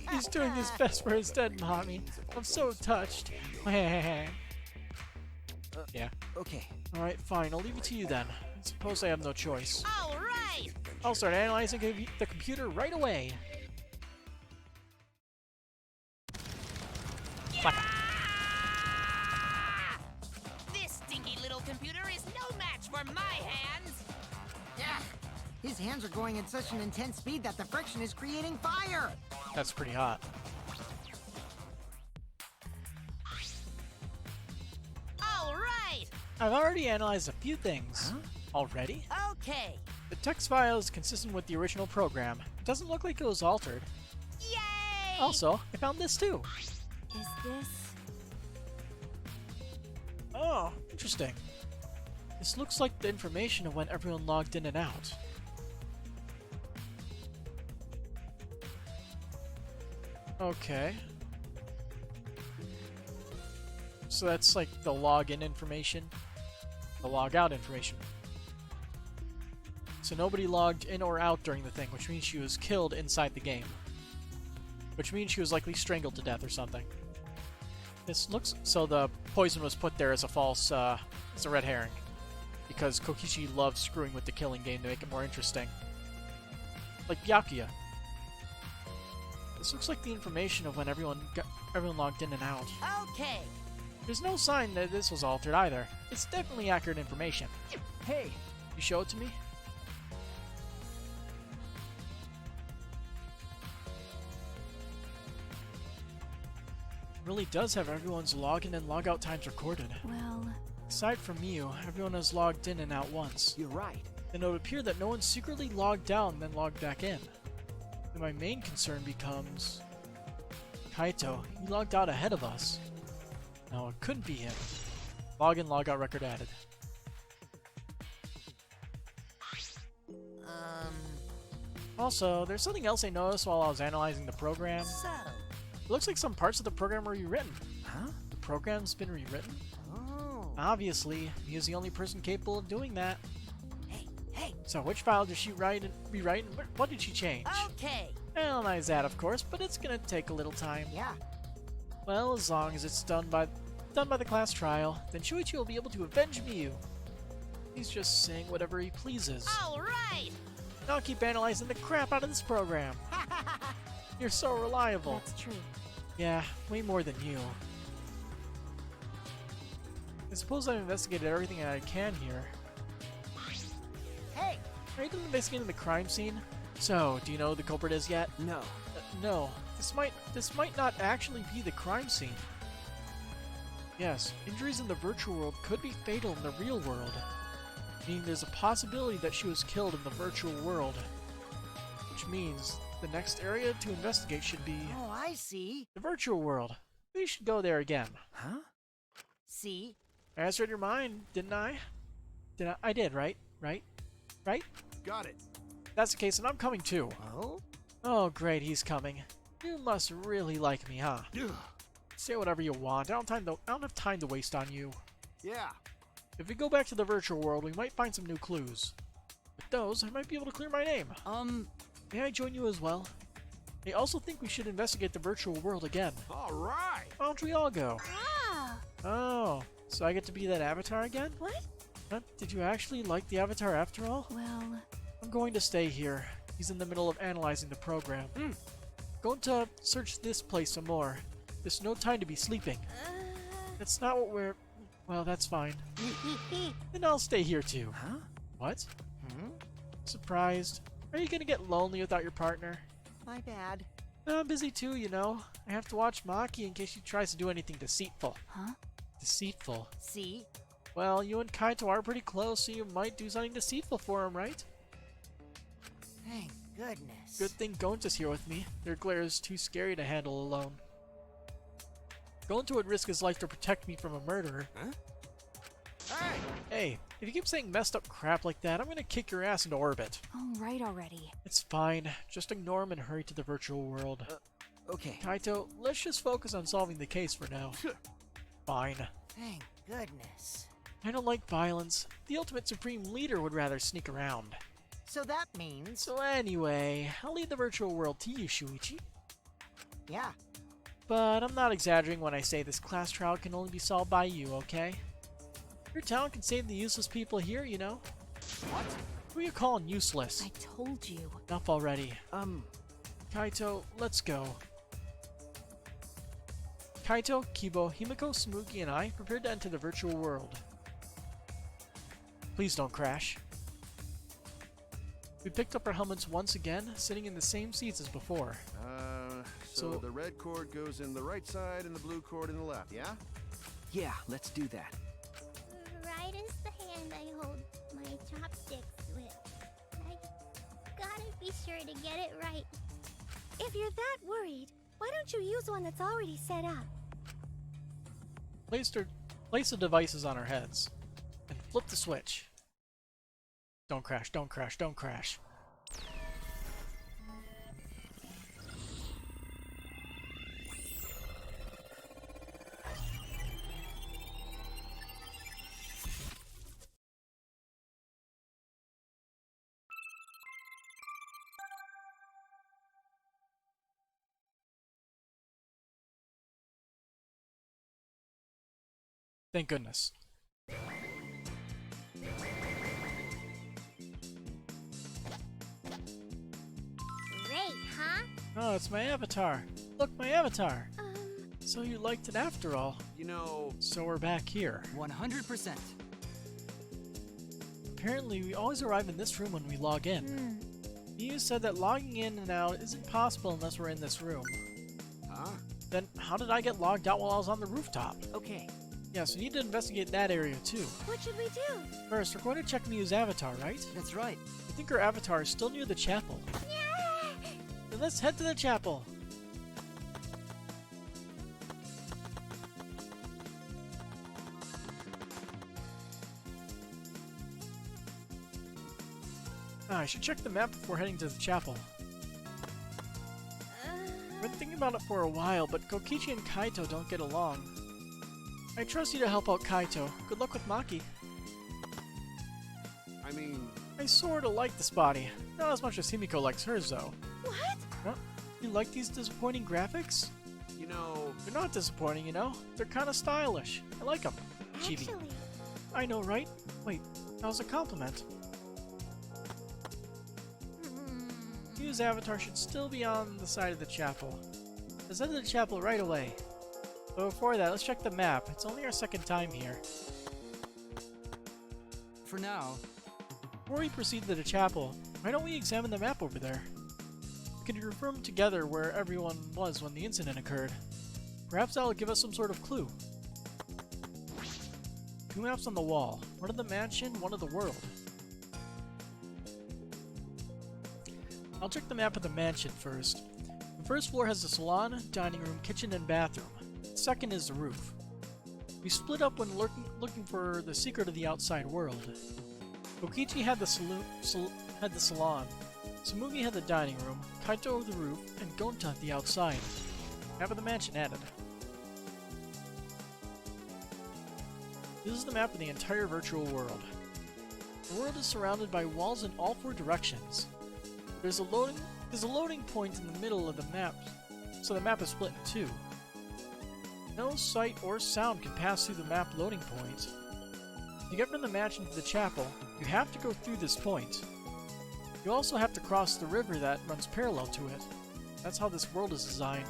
He's doing his best for his dead Mommy. I'm so touched. Yeah. Okay. Alright, fine. I'll leave it to you then. I suppose I have no choice. All right. I'll start analyzing the computer right away. This stinky little computer is no match for my hands. Yeah. His hands are going at such an intense speed that the friction is creating fire. That's pretty hot. All right. I've already analyzed a few things. Already? Okay. The text file is consistent with the original program. It doesn't look like it was altered. Yay! Also, I found this too. Is this? Oh, interesting. This looks like the information of when everyone logged in and out. Okay. So that's like the login information, the log out information. So nobody logged in or out during the thing, which means she was killed inside the game. Which means she was likely strangled to death or something. This looks... So the poison was put there as a false, as a red herring. Because Kokichi loves screwing with the killing game to make it more interesting. Like Byakuya. This looks like the information of when everyone logged in and out. Okay. There's no sign that this was altered either. It's definitely accurate information. Hey. You show it to me? Really does have everyone's login and logout times recorded. Well, Aside from you, everyone has logged in and out once. You're right. Then it would appear that no one secretly logged out and then logged back in. Then my main concern becomes... Kaito, he logged out ahead of us. No, it couldn't be him. Login, logout record added. Also, there's something else I noticed while I was analyzing the program. So, It looks like some parts of the program were rewritten. Huh? The program's been rewritten? Oh. Obviously, he is the only person capable of doing that. hey. So which file did she rewrite and what did she change? Okay. Analyze that, of course, but it's gonna take a little time. Yeah. Well, as long as it's done by the class trial, then Shuichi will be able to avenge Miyu. He's just saying whatever he pleases. All right. And I'll keep analyzing the crap out of this program. You're so reliable. that's true. Yeah, way more than you. I suppose I've investigated everything I can here. Hey. Are you done investigating the crime scene? So, do you know who the culprit is yet? No. No. This might not actually be the crime scene. Yes, injuries in the virtual world could be fatal in the real world. Meaning there's a possibility that she was killed in the virtual world. Which means the next area to investigate should be Oh, I see. the virtual world. We should go there again. Huh? See? I answered your mind, didn't I? I did, right? Right? Got it. That's the case, and I'm coming too. Oh? Oh, great, he's coming. You must really like me, huh? Ugh. Say whatever you want. I don't have time to waste on you. Yeah. If we go back to the virtual world, we might find some new clues. With those, I might be able to clear my name. May I join you as well? I also think we should investigate the virtual world again. All right. Why don't we all go? Ah! Oh, so I get to be that avatar again? What? Huh? Did you actually like the avatar after all? Well, I'm going to stay here. He's in the middle of analyzing the program. Going to search this place some more. There's no time to be sleeping. That's not what we're... Well, that's fine. Then I'll stay here too. Huh? What? Surprised? Are you gonna get lonely without your partner? My bad. I'm busy too, you know. I have to watch Maki in case she tries to do anything deceitful. huh? Deceitful? See? Well, you and Kaito are pretty close, so you might do something deceitful for him, right? Thank goodness. Good thing Gonta's here with me. Their glare is too scary to handle alone. Gonta would risk his life to protect me from a murderer. Huh? Hey! Hey, if you keep saying messed up crap like that, I'm gonna kick your ass into orbit. All right already. It's fine. Just ignore him and hurry to the virtual world. Okay. Kaito, let's just focus on solving the case for now. Fine. Thank goodness. I don't like violence. The ultimate supreme leader would rather sneak around. So that means... So anyway, I'll leave the virtual world to you, Shuichi. Yeah. But I'm not exaggerating when I say this class trial can only be solved by you, okay? Your talent can save the useless people here, you know? What? Who are you calling useless? I told you. Enough already. Kaito, let's go. Kaito, Kibo, Himiko, Smugi, and I prepared to enter the virtual world. Please don't crash. We picked up our helmets once again, sitting in the same seats as before. So So- the red cord goes in the right side and the blue cord in the left, yeah? yeah, let's do that. Right is the hand I hold my chopsticks with. I gotta be sure to get it right. If you're that worried, why don't you use one that's already set up? Place the devices on our heads, and flip the switch. Don't crash, don't crash, don't crash. Thank goodness. Great, huh? Oh, it's my avatar. Look, my avatar. So you liked it after all. You know, So we're back here. 100%. Apparently, we always arrive in this room when we log in. You said that logging in and out isn't possible unless we're in this room. huh? Then how did I get logged out while I was on the rooftop? Okay. Yes, we need to investigate that area too. What should we do? First, we're going to check Miu's avatar, right? That's right. I think her avatar is still near the chapel. Then let's head to the chapel. I should check the map before heading to the chapel. I've been thinking about it for a while, but Kokichi and Kaito don't get along. I trust you to help out Kaito. Good luck with Maki. I mean, I sorta like this body. Not as much as Himiko likes hers, though. What? Huh? You like these disappointing graphics? you know, They're not disappointing, you know? They're kinda stylish. I like them. Chibi. Actually, I know, right? Wait, that was a compliment. Miu's avatar should still be on the side of the chapel. Let's head to the chapel right away. But before that, let's check the map. It's only our second time here. For now, Before we proceed to the chapel, why don't we examine the map over there? We can confirm together where everyone was when the incident occurred. Perhaps that'll give us some sort of clue. Two maps on the wall. One of the mansion, one of the world. I'll check the map of the mansion first. The first floor has the salon, dining room, kitchen, and bathroom. The second is the roof. We split up when looking for the secret of the outside world. Kokichi had the salon, Sumugi had the dining room, Kaito the roof, and Gonta the outside. Map of the mansion added. This is the map of the entire virtual world. The world is surrounded by walls in all four directions. There's a loading point in the middle of the map, so the map is split in two. No sight or sound can pass through the map loading point. To get from the mansion to the chapel, you have to go through this point. You also have to cross the river that runs parallel to it. That's how this world is designed.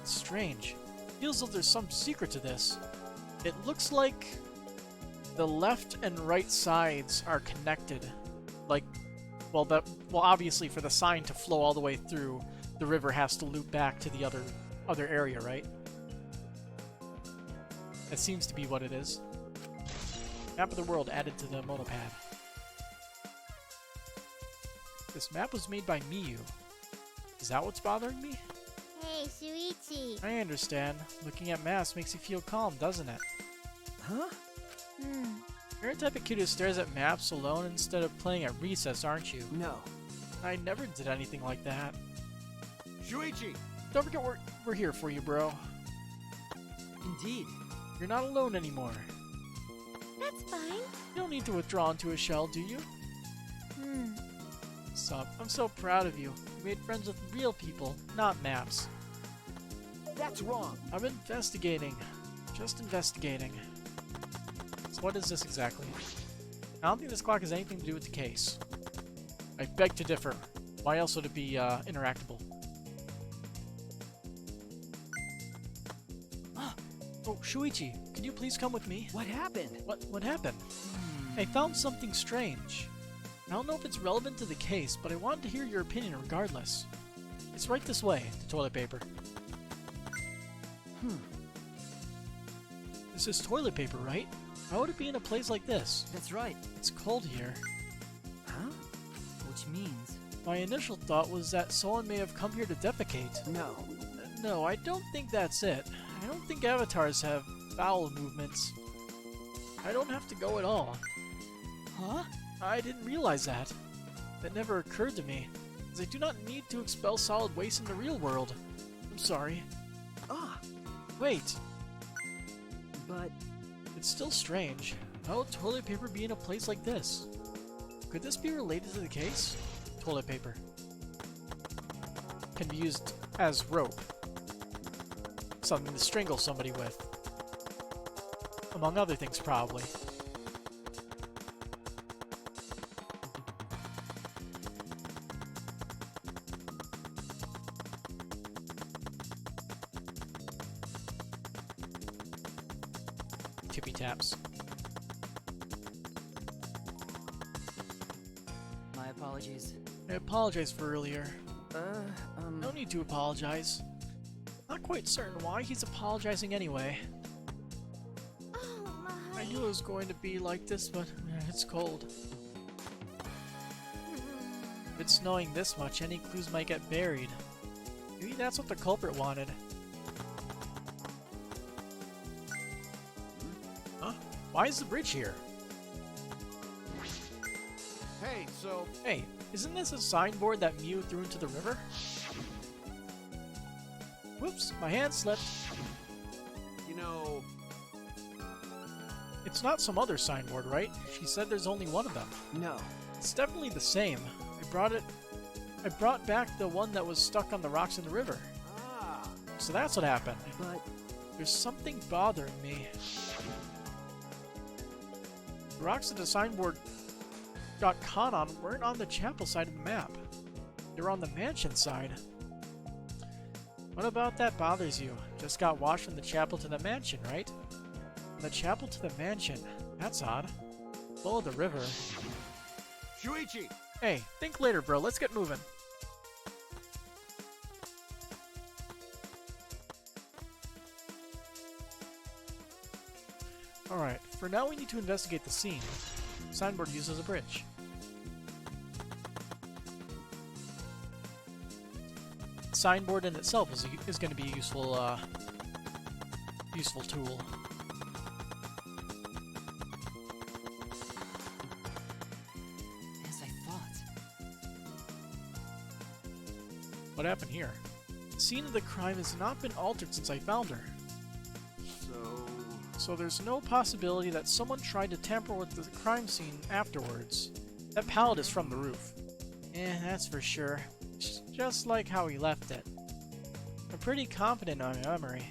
It's strange. It feels like there's some secret to this. It looks like the left and right sides are connected. Well, obviously for the sign to flow all the way through, the river has to loop back to the other area, right? That seems to be what it is. Map of the world added to the monopad. This map was made by Miyu. Is that what's bothering me? Hey, Shuichi. I understand. Looking at maps makes you feel calm, doesn't it? Huh? You're the type of kid who stares at maps alone instead of playing at recess, aren't you? No. I never did anything like that. Shuichi! Don't forget we're here for you, bro. Indeed. You're not alone anymore. That's fine. You don't need to withdraw into a shell, do you? Sup, I'm so proud of you. You made friends with real people, not maps. That's wrong. I'm investigating. Just investigating. So what is this exactly? I don't think this clock has anything to do with the case. I beg to differ. Why else would it be interactable? Oh, Shuichi, can you please come with me? What happened? What happened? I found something strange. I don't know if it's relevant to the case, but I wanted to hear your opinion regardless. It's right this way, the toilet paper. This is toilet paper, right? How would it be in a place like this? That's right. It's cold here. Huh? Which means... My initial thought was that someone may have come here to defecate. No. No, I don't think that's it. I don't think avatars have bowel movements. I don't have to go at all. Huh? I didn't realize that. That never occurred to me, as I do not need to expel solid waste in the real world. I'm sorry. Ah! Wait, But... it's still strange. How would toilet paper be in a place like this? Could this be related to the case? Toilet paper can be used as rope. Something to strangle somebody with. Among other things, probably. Tippy taps. My apologies. I apologize for earlier. No No. need to apologize. Not quite certain why he's apologizing anyway. Oh my. I knew it was going to be like this, but it's cold. If it's snowing this much, any clues might get buried. Maybe that's what the culprit wanted. Huh? Why is the bridge here? Hey, so... Hey, isn't this a signboard that Mew threw into the river? Whoops, my hand slipped. You know... It's not some other signboard, right? She said there's only one of them. No. It's definitely the same. I brought back the one that was stuck on the rocks in the river. Ah! So that's what happened. But... There's something bothering me. The rocks that the signboard got caught on weren't on the chapel side of the map. They were on the mansion side. What about that bothers you? Just got washed from the chapel to the mansion, right? From the chapel to the mansion. That's odd. Flow of the river. Shuichi! Hey, think later, bro. Let's get moving. Alright, for now we need to investigate the scene. Signboard used as a bridge. Signboard in itself is going to be a useful, useful tool. As I thought. What happened here? The scene of the crime has not been altered since I found her. So there's no possibility that someone tried to tamper with the crime scene afterwards. That pallet is from the roof. That's for sure. It's just like how he left it. I'm pretty confident on my memory.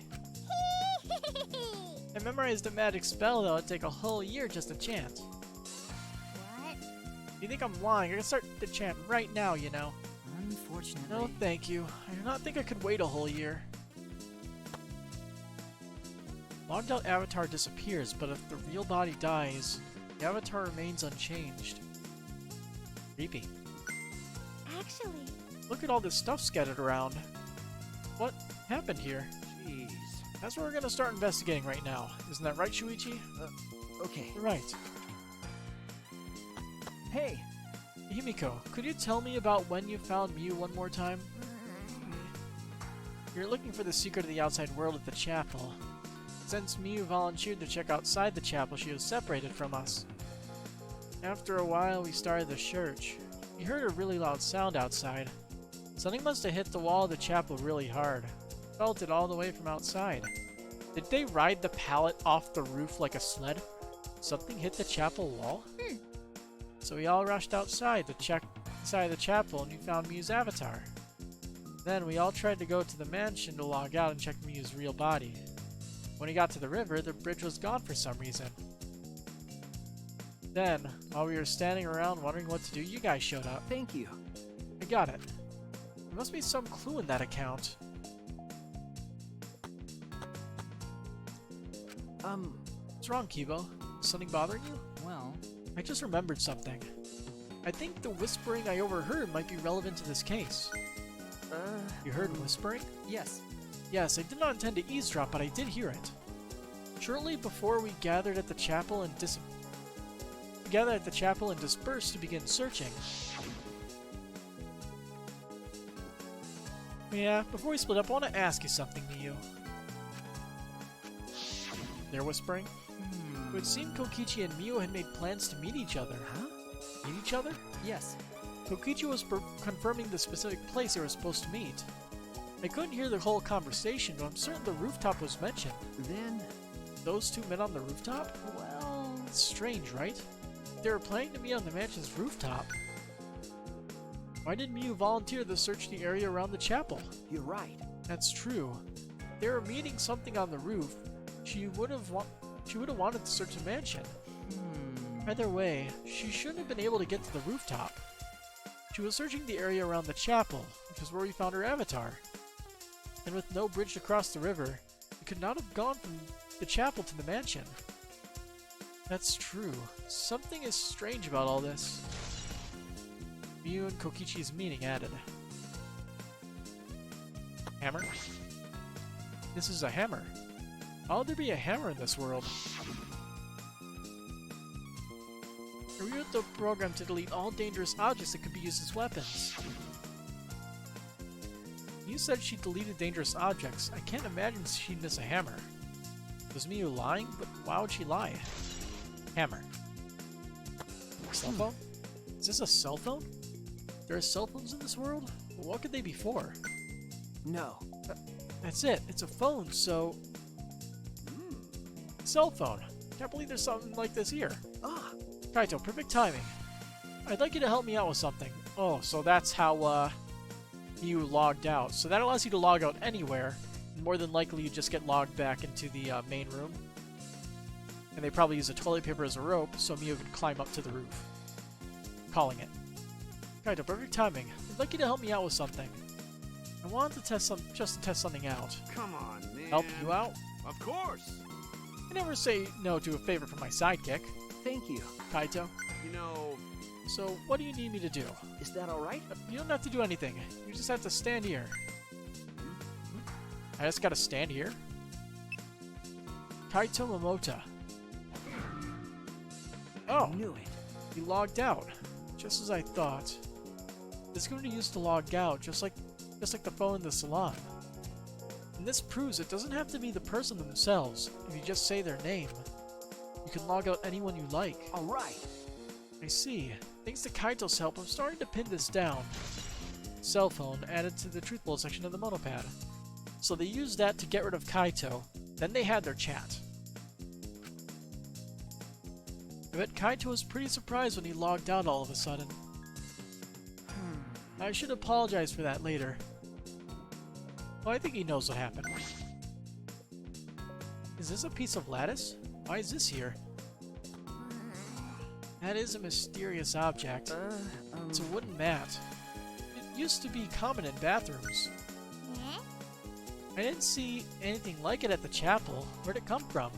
I memorized a magic spell that would take a whole year just to chant. What? If you think I'm lying, I can start to chant right now, you know. Unfortunately... No, thank you. I do not think I could wait a whole year. Logged out avatar disappears, but if the real body dies, the avatar remains unchanged. Creepy. Actually, Look at all this stuff scattered around. What happened here? Jeez. That's what we're gonna start investigating right now. Isn't that right, Shuichi? Okay. Right. Hey! Himiko, could you tell me about when you found Miu one more time? You're looking for the secret of the outside world at the chapel. Since Miu volunteered to check outside the chapel, she was separated from us. After a while, we started the search. We heard a really loud sound outside. Something must have hit the wall of the chapel really hard. Felt it all the way from outside. Did they ride the pallet off the roof like a sled? Something hit the chapel wall? So we all rushed outside to check inside the chapel and we found Miu's avatar. Then we all tried to go to the mansion to log out and check Miu's real body. When we got to the river, the bridge was gone for some reason. Then, while we were standing around wondering what to do, you guys showed up. Thank you. I got it. There must be some clue in that account. What's wrong, Kibo? Is something bothering you? Well, I just remembered something. I think the whispering I overheard might be relevant to this case. You heard whispering? yes. Yes, I did not intend to eavesdrop, but I did hear it. Shortly before we gathered at the chapel and dispersed to begin searching. Yeah, before we split up, I want to ask you something, Miu. They're whispering? It would seem Kokichi and Miu had made plans to meet each other. Huh? Meet each other? Yes. Kokichi was confirming the specific place they were supposed to meet. I couldn't hear the whole conversation, but I'm certain the rooftop was mentioned. Then, Those two met on the rooftop? well, It's strange, right? They were planning to meet on the mansion's rooftop. Why did Miu volunteer to search the area around the chapel? you're right. That's true. If they were meeting something on the roof, she would have wanted to search the mansion. Either way, she shouldn't have been able to get to the rooftop. She was searching the area around the chapel, which is where we found her avatar. And with no bridge to cross the river, we could not have gone from the chapel to the mansion. That's true. Something is strange about all this. Miu and Kokichi's meaning added. Hammer? This is a hammer. How would there be a hammer in this world? I rewrote the program to delete all dangerous objects that could be used as weapons. You said she deleted dangerous objects. I can't imagine she'd miss a hammer. Was Miu lying? But why would she lie? Hammer. Cell phone? Is this a cell phone? There are cell phones in this world? Well, what could they be for? No. That's it. It's a phone, so... Cell phone. Can't believe there's something like this here. Ah, Kaito, perfect timing. I'd like you to help me out with something. Oh, so that's how, you logged out. So that allows you to log out anywhere. More than likely, you just get logged back into the main room. And they probably use a toilet paper as a rope, so Miu can climb up to the roof. Calling it. Kaito, perfect timing. I'd like you to help me out with something. I wanted to test something out. Come on, man. Help you out? Of course. I never say no to a favor from my sidekick, thank you. Kaito. You know, So, what do you need me to do? Is that alright? You don't have to do anything. You just have to stand here. I just gotta stand here? Kaito Momota. Oh, I knew it. he logged out. Just as I thought. It's going to be used to log out, just like the phone in the salon. And this proves it doesn't have to be the person themselves. If you just say their name, you can log out anyone you like. Alright. I see. Thanks to Kaito's help, I'm starting to pin this down. Cell phone added to the truth bullet section of the monopad. So they used that to get rid of Kaito, then they had their chat. I bet Kaito was pretty surprised when he logged out all of a sudden. I should apologize for that later. Well, I think he knows what happened. Is this a piece of lattice? Why is this here? That is a mysterious object. It's a wooden mat. It used to be common in bathrooms. Eh? I didn't see anything like it at the chapel. Where'd it come from?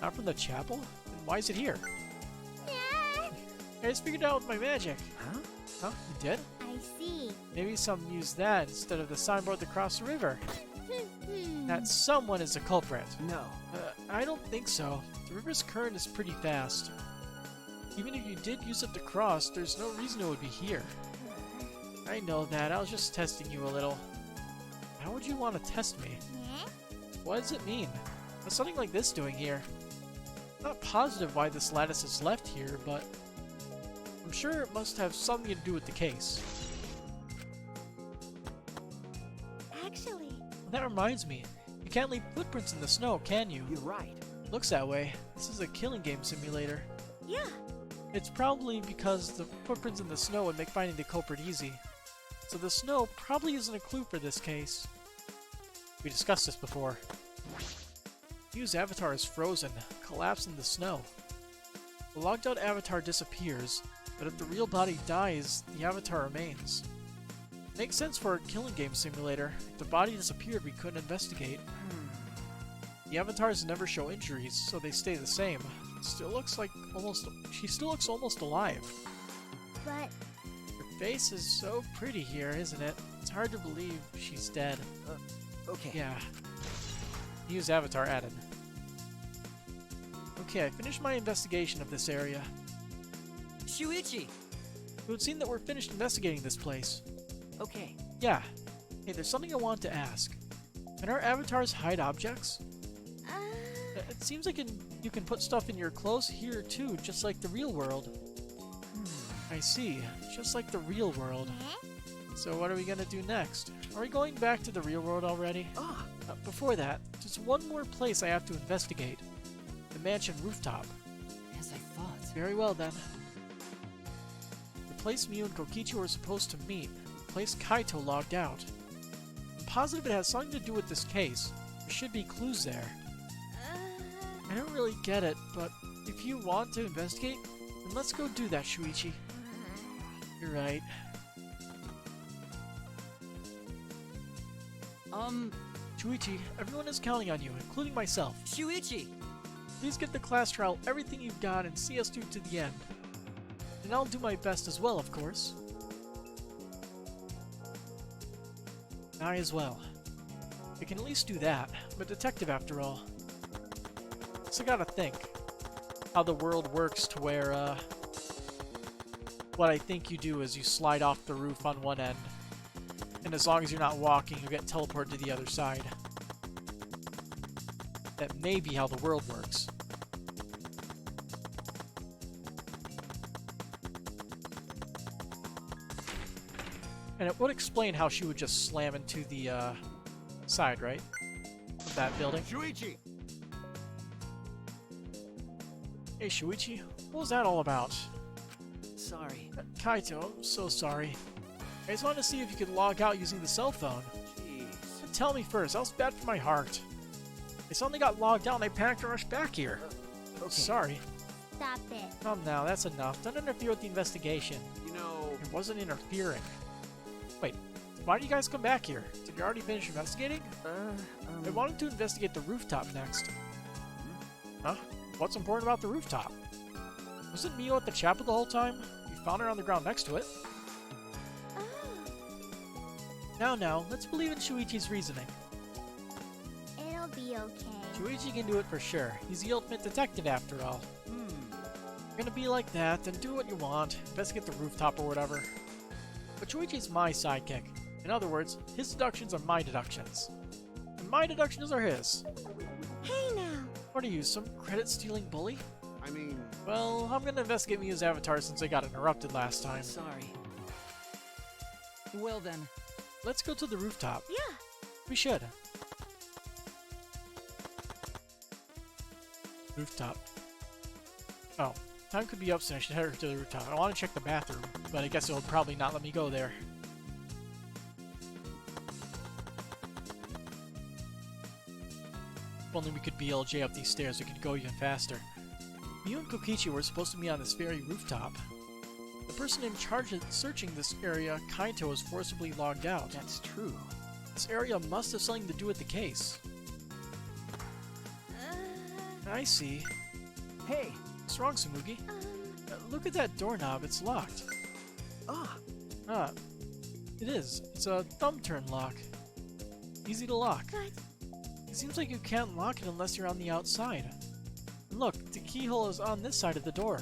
Not from the chapel? Then why is it here? Yeah. I just figured it out with my magic. Huh? Huh? You did? I see. Maybe someone used that instead of the signboard that crossed the river. That someone is the culprit. No. I don't think so. The river's current is pretty fast. Even if you did use it to cross, there's no reason it would be here. I know that, I was just testing you a little. How would you want to test me? Yeah? What does it mean? What's something like this doing here? I'm not positive why this lattice is left here, but I'm sure it must have something to do with the case. Actually, That reminds me, you can't leave footprints in the snow, can you? You're right. Looks that way. This is a killing game simulator. yeah. It's probably because the footprints in the snow would make finding the culprit easy. So the snow probably isn't a clue for this case. We discussed this before. Yu's avatar is frozen, collapsed in the snow. The logged out avatar disappears, but if the real body dies, the avatar remains. Makes sense for a killing game simulator. If the body disappeared, we couldn't investigate. The avatars never show injuries, so they stay the same. She still looks almost alive. But Her face is so pretty here, isn't it? It's hard to believe she's dead. Okay. Yeah. Use avatar added. Okay, I finished my investigation of this area. Shuichi! It would seem that we're finished investigating this place. Okay. Yeah. Hey, there's something I want to ask. Can our avatars hide objects? It seems like you can put stuff in your clothes here too, just like the real world. I see. Just like the real world. So what are we gonna do next? Are we going back to the real world already? Ah, Before that, there's one more place I have to investigate. The mansion rooftop. as I thought. Very well then. The place Miu and Kokichi were supposed to meet. The place Kaito logged out. I'm positive it has something to do with this case. There should be clues there. I don't really get it, but if you want to investigate, then let's go do that, Shuichi. You're right. Shuichi, everyone is counting on you, including myself. Shuichi! Please give the class trial everything you've got and see us through to the end. And I'll do my best as well, of course. I as well. I can at least do that. I'm a detective after all. So I gotta think how the world works to where, what I think you do is you slide off the roof on one end. And as long as you're not walking, you get teleported to the other side. That may be how the world works. And it would explain how she would just slam into the, side, right? Of that building. Shuichi! Hey, Shuichi, what was that all about? Sorry. Kaito, I'm so sorry. I just wanted to see if you could log out using the cell phone. Jeez. Tell me first, that was bad for my heart. I suddenly got logged out and I panicked and rushed back here. Okay. Sorry. stop it. Come now, that's enough. Don't interfere with the investigation. You know, It wasn't interfering. Wait, why did you guys come back here? Did you already finish investigating? I wanted to investigate the rooftop next. Huh? What's important about the rooftop? Wasn't Mio at the chapel the whole time? You found her on the ground next to it. Now, let's believe in Shuichi's reasoning. It'll be okay. Shuichi can do it for sure. He's the ultimate detective after all. You're gonna be like that, then do what you want. Investigate the rooftop or whatever. But Shuichi's my sidekick. In other words, his deductions are my deductions. And my deductions are his. Hey now. What are you, some credit-stealing bully? I mean, Well, I'm gonna investigate Miu's avatar since I got interrupted last time. Sorry. Well then. Let's go to the rooftop. Yeah. We should. Rooftop. Oh, time could be up soon. I should head to the rooftop. I want to check the bathroom, but I guess it'll probably not let me go there. If only we could BLJ up these stairs, we could go even faster. Miu and Kokichi were supposed to be on this very rooftop. The person in charge of searching this area, Kaito, was forcibly logged out. That's true. This area must have something to do with the case. I see. Hey! What's wrong, Tsumugi? Look at that doorknob, it's locked. Ah! It is. It's a thumb turn lock. Easy to lock. But It seems like you can't lock it unless you're on the outside. And look, the keyhole is on this side of the door.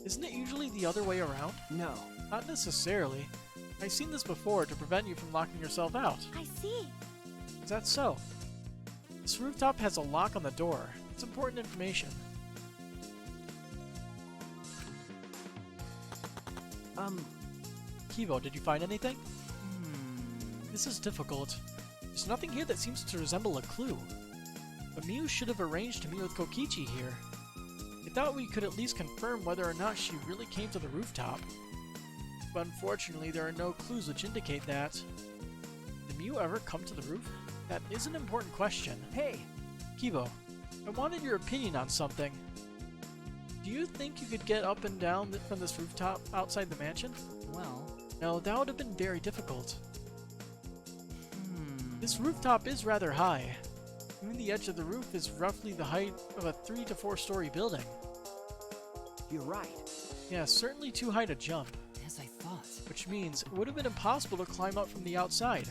Isn't it usually the other way around? No. Not necessarily. I've seen this before to prevent you from locking yourself out. I see. Is that so? This rooftop has a lock on the door. It's important information. Kivo, did you find anything? This is difficult. There's nothing here that seems to resemble a clue. But Miu should have arranged to meet with Kokichi here. I thought we could at least confirm whether or not she really came to the rooftop. But unfortunately, there are no clues which indicate that. Did Miu ever come to the roof? That is an important question. Hey! Kivo, I wanted your opinion on something. Do you think you could get up and down from this rooftop outside the mansion? Well... No, that would have been very difficult. This rooftop is rather high. Even the edge of the roof is roughly the height of a 3 to 4 story building. You're right. Yeah, certainly too high to jump. As I thought. Which means it would have been impossible to climb up from the outside.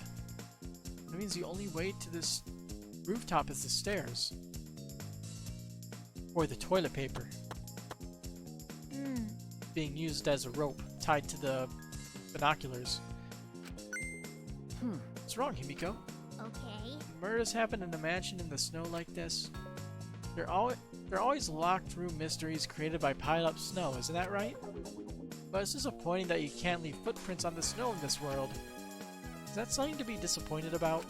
That means the only way to this rooftop is the stairs. Or the toilet paper. Being used as a rope tied to the binoculars. What's wrong, Himiko? Okay. Murders happen in a mansion in the snow like this. They're always locked room mysteries created by piled up snow, isn't that right? But it's disappointing that you can't leave footprints on the snow in this world. Is that something to be disappointed about?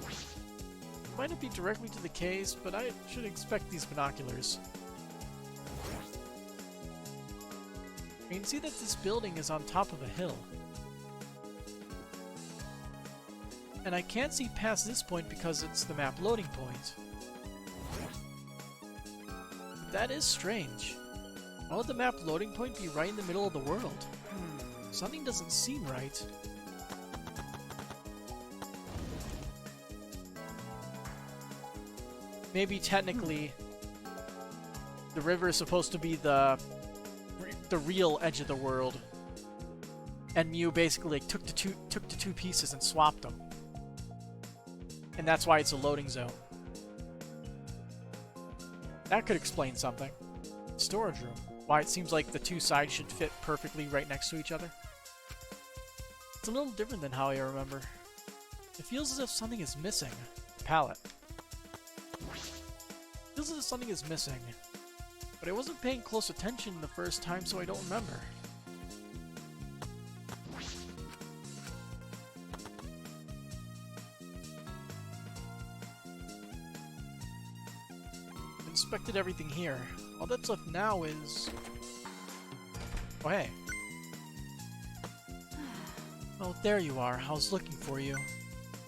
It might not be directly to the case, but I should expect these binoculars. You can see that this building is on top of a hill. And I can't see past this point because it's the map loading point. That is strange. Why would the map loading point be right in the middle of the world? Something doesn't seem right. Maybe technically the river is supposed to be the real edge of the world, and Miu basically took the two pieces and swapped them, and that's why it's a loading zone. That could explain something. Storage room. Why it seems like the two sides should fit perfectly right next to each other. It's a little different than how I remember. It feels as if something is missing. Palette. Feels as if something is missing. But I wasn't paying close attention the first time, so I don't remember. Inspected everything here. All that's left now is... Oh, hey. Oh, there you are. I was looking for you.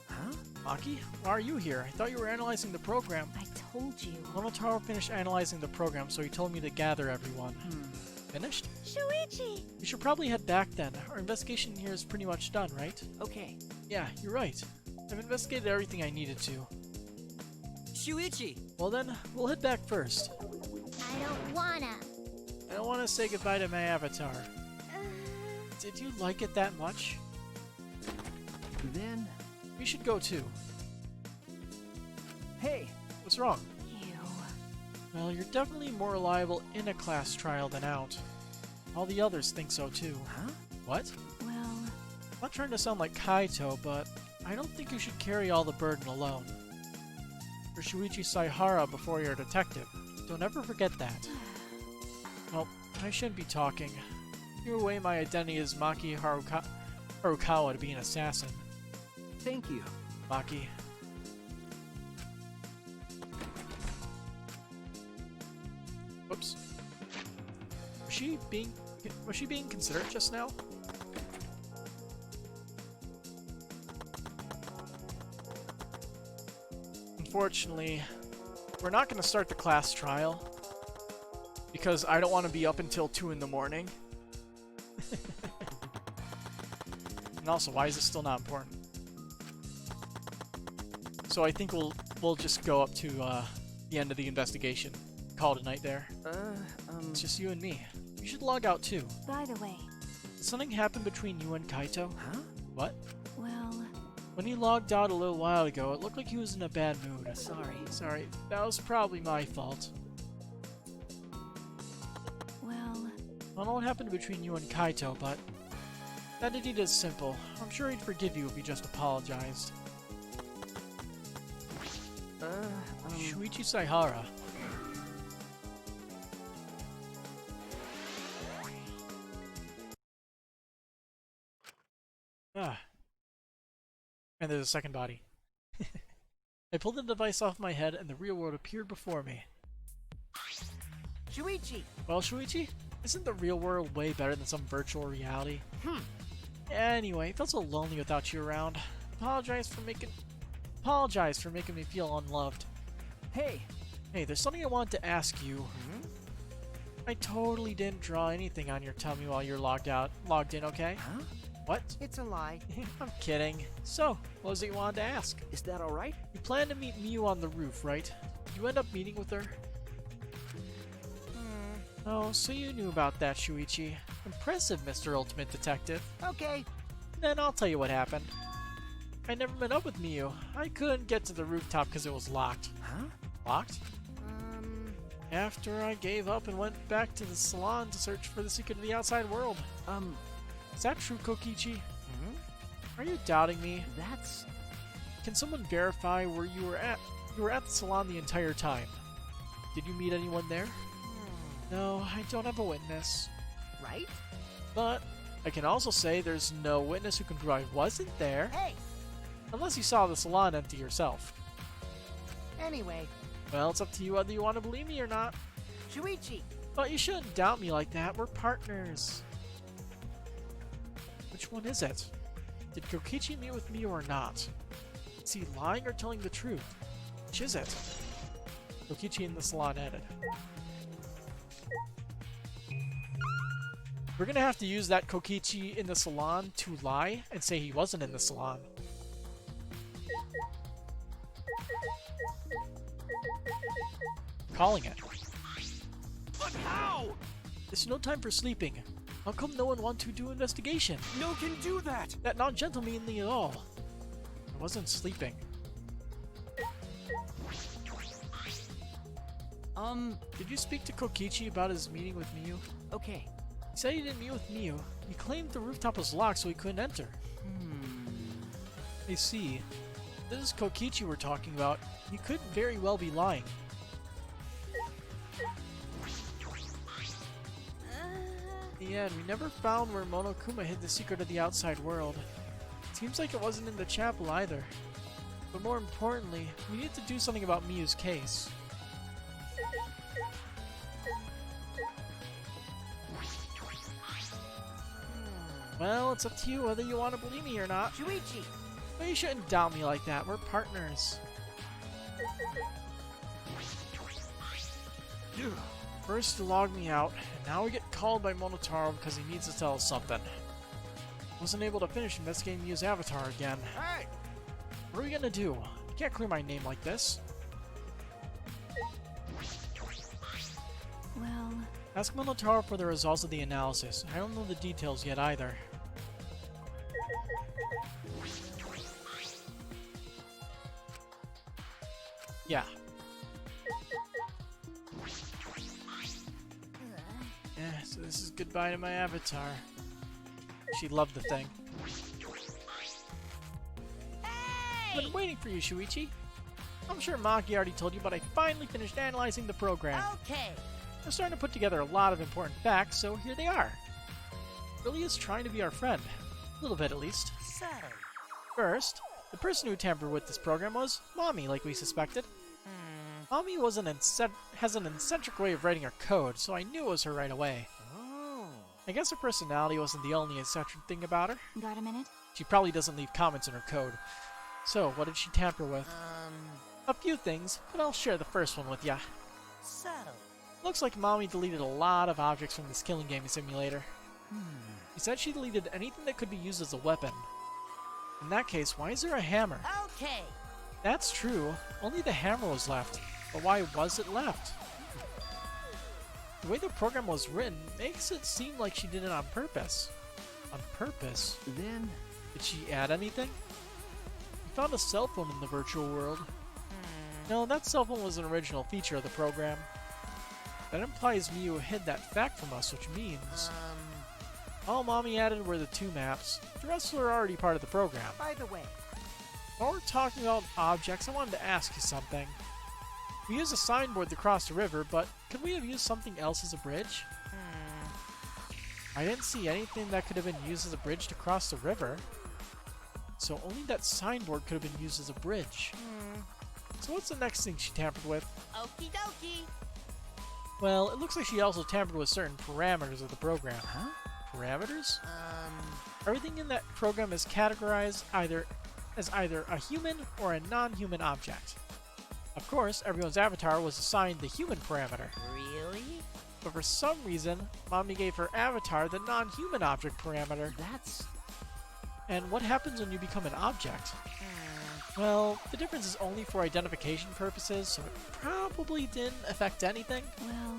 Huh? Maki? Why are you here? I thought you were analyzing the program. I told you. Monotaro finished analyzing the program, so he told me to gather everyone. Finished? Shuichi! We should probably head back then. Our investigation here is pretty much done, right? Okay. Yeah, you're right. I've investigated everything I needed to. Shuichi! Well then, we'll head back first. I don't wanna. I don't want to say goodbye to my avatar. Did you like it that much? Then... We should go too. Hey! What's wrong? Ew. Well, you're definitely more reliable in a class trial than out. All the others think so too. Huh? What? Well, I'm not trying to sound like Kaito, but I don't think you should carry all the burden alone. You're Shuichi Saihara before you're a detective. Don't ever forget that. Well, I shouldn't be talking. Either way, my identity is Maki Harukawa to be an assassin. Thank you. Maki. Whoops. Was she being considerate just now? Unfortunately, we're not going to start the class trial because I don't want to be up until 2 in the morning. And also, why is it still not important? So I think we'll just go up to the end of the investigation. Call it a night there. It's just you and me. You should log out too. by the way, Did something happen between you and Kaito? Huh? What? well, When he logged out a little while ago, it looked like he was in a bad mood. Sorry. Sorry, that was probably my fault. I don't know what happened between you and Kaito, but that deed is simple. I'm sure he'd forgive you if you just apologized. Shuichi Saihara. Ah. And there's a second body. I pulled the device off my head and the real world appeared before me. Shuichi! Well, Shuichi, isn't the real world way better than some virtual reality? Anyway, I felt so lonely without you around. Apologize for making me feel unloved. Hey, Hey, there's something I wanted to ask you. I totally didn't draw anything on your tummy while you're logged in, okay? huh? What? It's a lie. I'm kidding. So, what was it you wanted to ask? Is that alright? You planned to meet Miu on the roof, right? Did you end up meeting with her? Oh, so you knew about that, Shuichi. Impressive, Mr. Ultimate Detective. Okay. Then I'll tell you what happened. I never met up with Miu. I couldn't get to the rooftop because it was locked. Huh? Locked? After I gave up and went back to the salon to search for the secret of the outside world. Is that true, Kokichi? Are you doubting me? That's... Can someone verify where you were at? You were at the salon the entire time. Did you meet anyone there? No, I don't have a witness. Right? But I can also say there's no witness who can prove I wasn't there. Hey! Unless you saw the salon empty yourself. Anyway, Well, it's up to you whether you want to believe me or not. Shuichi! But you shouldn't doubt me like that. We're partners. Which one is it? Did Kokichi meet with me or not? Is he lying or telling the truth? Which is it? Kokichi in the salon added. We're gonna have to use that Kokichi in the salon to lie and say he wasn't in the salon. Calling it. But how? There's no time for sleeping. How come no one wants to do investigation? No can do that! That not gentlemanly at all. I wasn't sleeping. Did you speak to Kokichi about his meeting with Miu? Okay. He said he didn't meet with Miu. He claimed the rooftop was locked so he couldn't enter. I see. This is Kokichi we're talking about. He could very well be lying. In the end, we never found where Monokuma hid the secret of the outside world. Seems like it wasn't in the chapel either. But more importantly, we need to do something about Miu's case. Well, it's up to you whether you want to believe me or not. Shuichi! But you shouldn't doubt me like that. We're partners. First you logged me out, and now we get called by Monotaro because he needs to tell us something. Wasn't able to finish investigating Miu's avatar again. Hey! What are we gonna do? You can't clear my name like this. Well, Ask Monotaro for the results of the analysis. I don't know the details yet either. Yeah. So this is goodbye to my avatar. She loved the thing. I've been waiting for you, Shuichi. I'm sure Maki already told you, but I finally finished analyzing the program. Okay. I'm starting to put together a lot of important facts, so here they are. Really is trying to be our friend. A little bit, at least. So, First, the person who tampered with this program was Mommy, like we suspected. Mommy has an eccentric way of writing her code, so I knew it was her right away. I guess her personality wasn't the only eccentric thing about her. got a minute? She probably doesn't leave comments in her code. So, what did she tamper with? A few things, but I'll share the first one with ya. so, Looks like Mommy deleted a lot of objects from this killing game simulator. She said she deleted anything that could be used as a weapon. In that case, why is there a hammer? okay. That's true, only the hammer was left. But why was it left? The way the program was written makes it seem like she did it on purpose. On purpose? Then... Did she add anything? We found a cell phone in the virtual world. No, that cell phone was an original feature of the program. That implies Miu hid that fact from us, which means all Mommy added were the 2 maps. The rest were already part of the program. By the way, While we're talking about objects, I wanted to ask you something. We used a signboard to cross the river, but could we have used something else as a bridge? I didn't see anything that could have been used as a bridge to cross the river. So only that signboard could have been used as a bridge. So what's the next thing she tampered with? Okie dokie. Well, it looks like she also tampered with certain parameters of the program. Huh? Parameters? Everything in that program is categorized as either a human or a non-human object. Of course, everyone's avatar was assigned the human parameter. Really? But for some reason, Mommy gave her avatar the non-human object parameter. that's... And what happens when you become an object? Well, the difference is only for identification purposes, so it probably didn't affect anything. Well,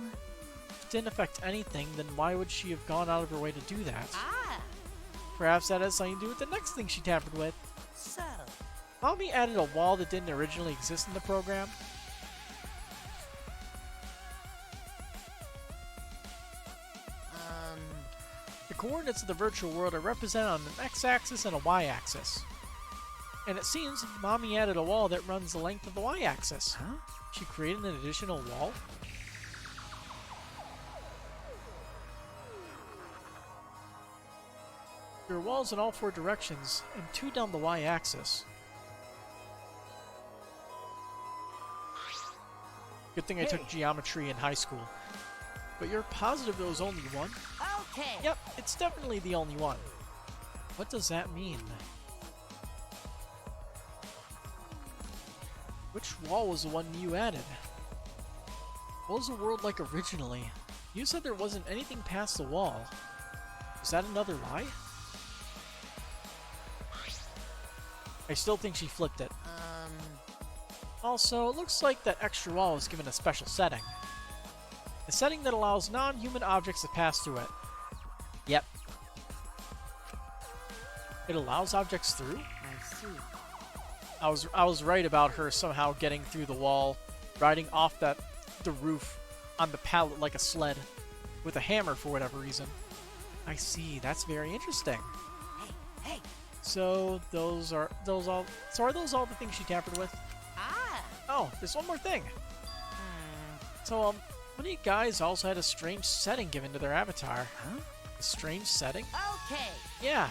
If it didn't affect anything, then why would she have gone out of her way to do that? Ah, Perhaps that has something to do with the next thing she tampered with. so. Mommy added a wall that didn't originally exist in the program. The coordinates of the virtual world are represented on an x-axis and a y-axis. And it seems Mommy added a wall that runs the length of the y-axis. Huh? She created an additional wall? There are walls in all 4 directions, and 2 down the y-axis. Good thing I took geometry in high school. But you're positive there was only one? Okay. Yep, it's definitely the only one. What does that mean? Which wall was the one you added? What was the world like originally? You said there wasn't anything past the wall. Is that another lie? I still think she flipped it. Also, it looks like that extra wall was given a special setting. A setting that allows non-human objects to pass through it. Yep. It allows objects through? I see. I was right about her somehow getting through the wall, riding off the roof on the pallet like a sled, with a hammer for whatever reason. I see, that's very interesting. Hey. So are those all the things she tampered with? Ah. Oh, there's one more thing. So one of you guys also had a strange setting given to their avatar. Huh? A strange setting? Okay. Yeah.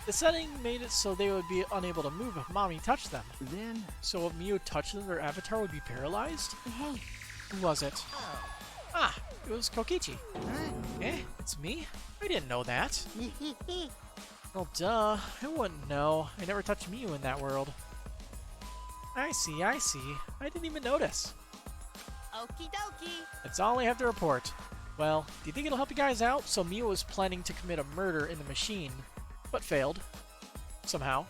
The setting made it so they would be unable to move if Mommy touched them. Then... So if Miu touched them, their avatar would be paralyzed? Hey. Who was it? Oh. Ah, it was Kokichi. Huh? Eh, it's me? I didn't know that. Well, duh. I wouldn't know. I never touched Miu in that world. I see. I didn't even notice. Okie dokie. That's all I have to report. Well, do you think it'll help you guys out? So Miu was planning to commit a murder in the machine, but failed. Somehow.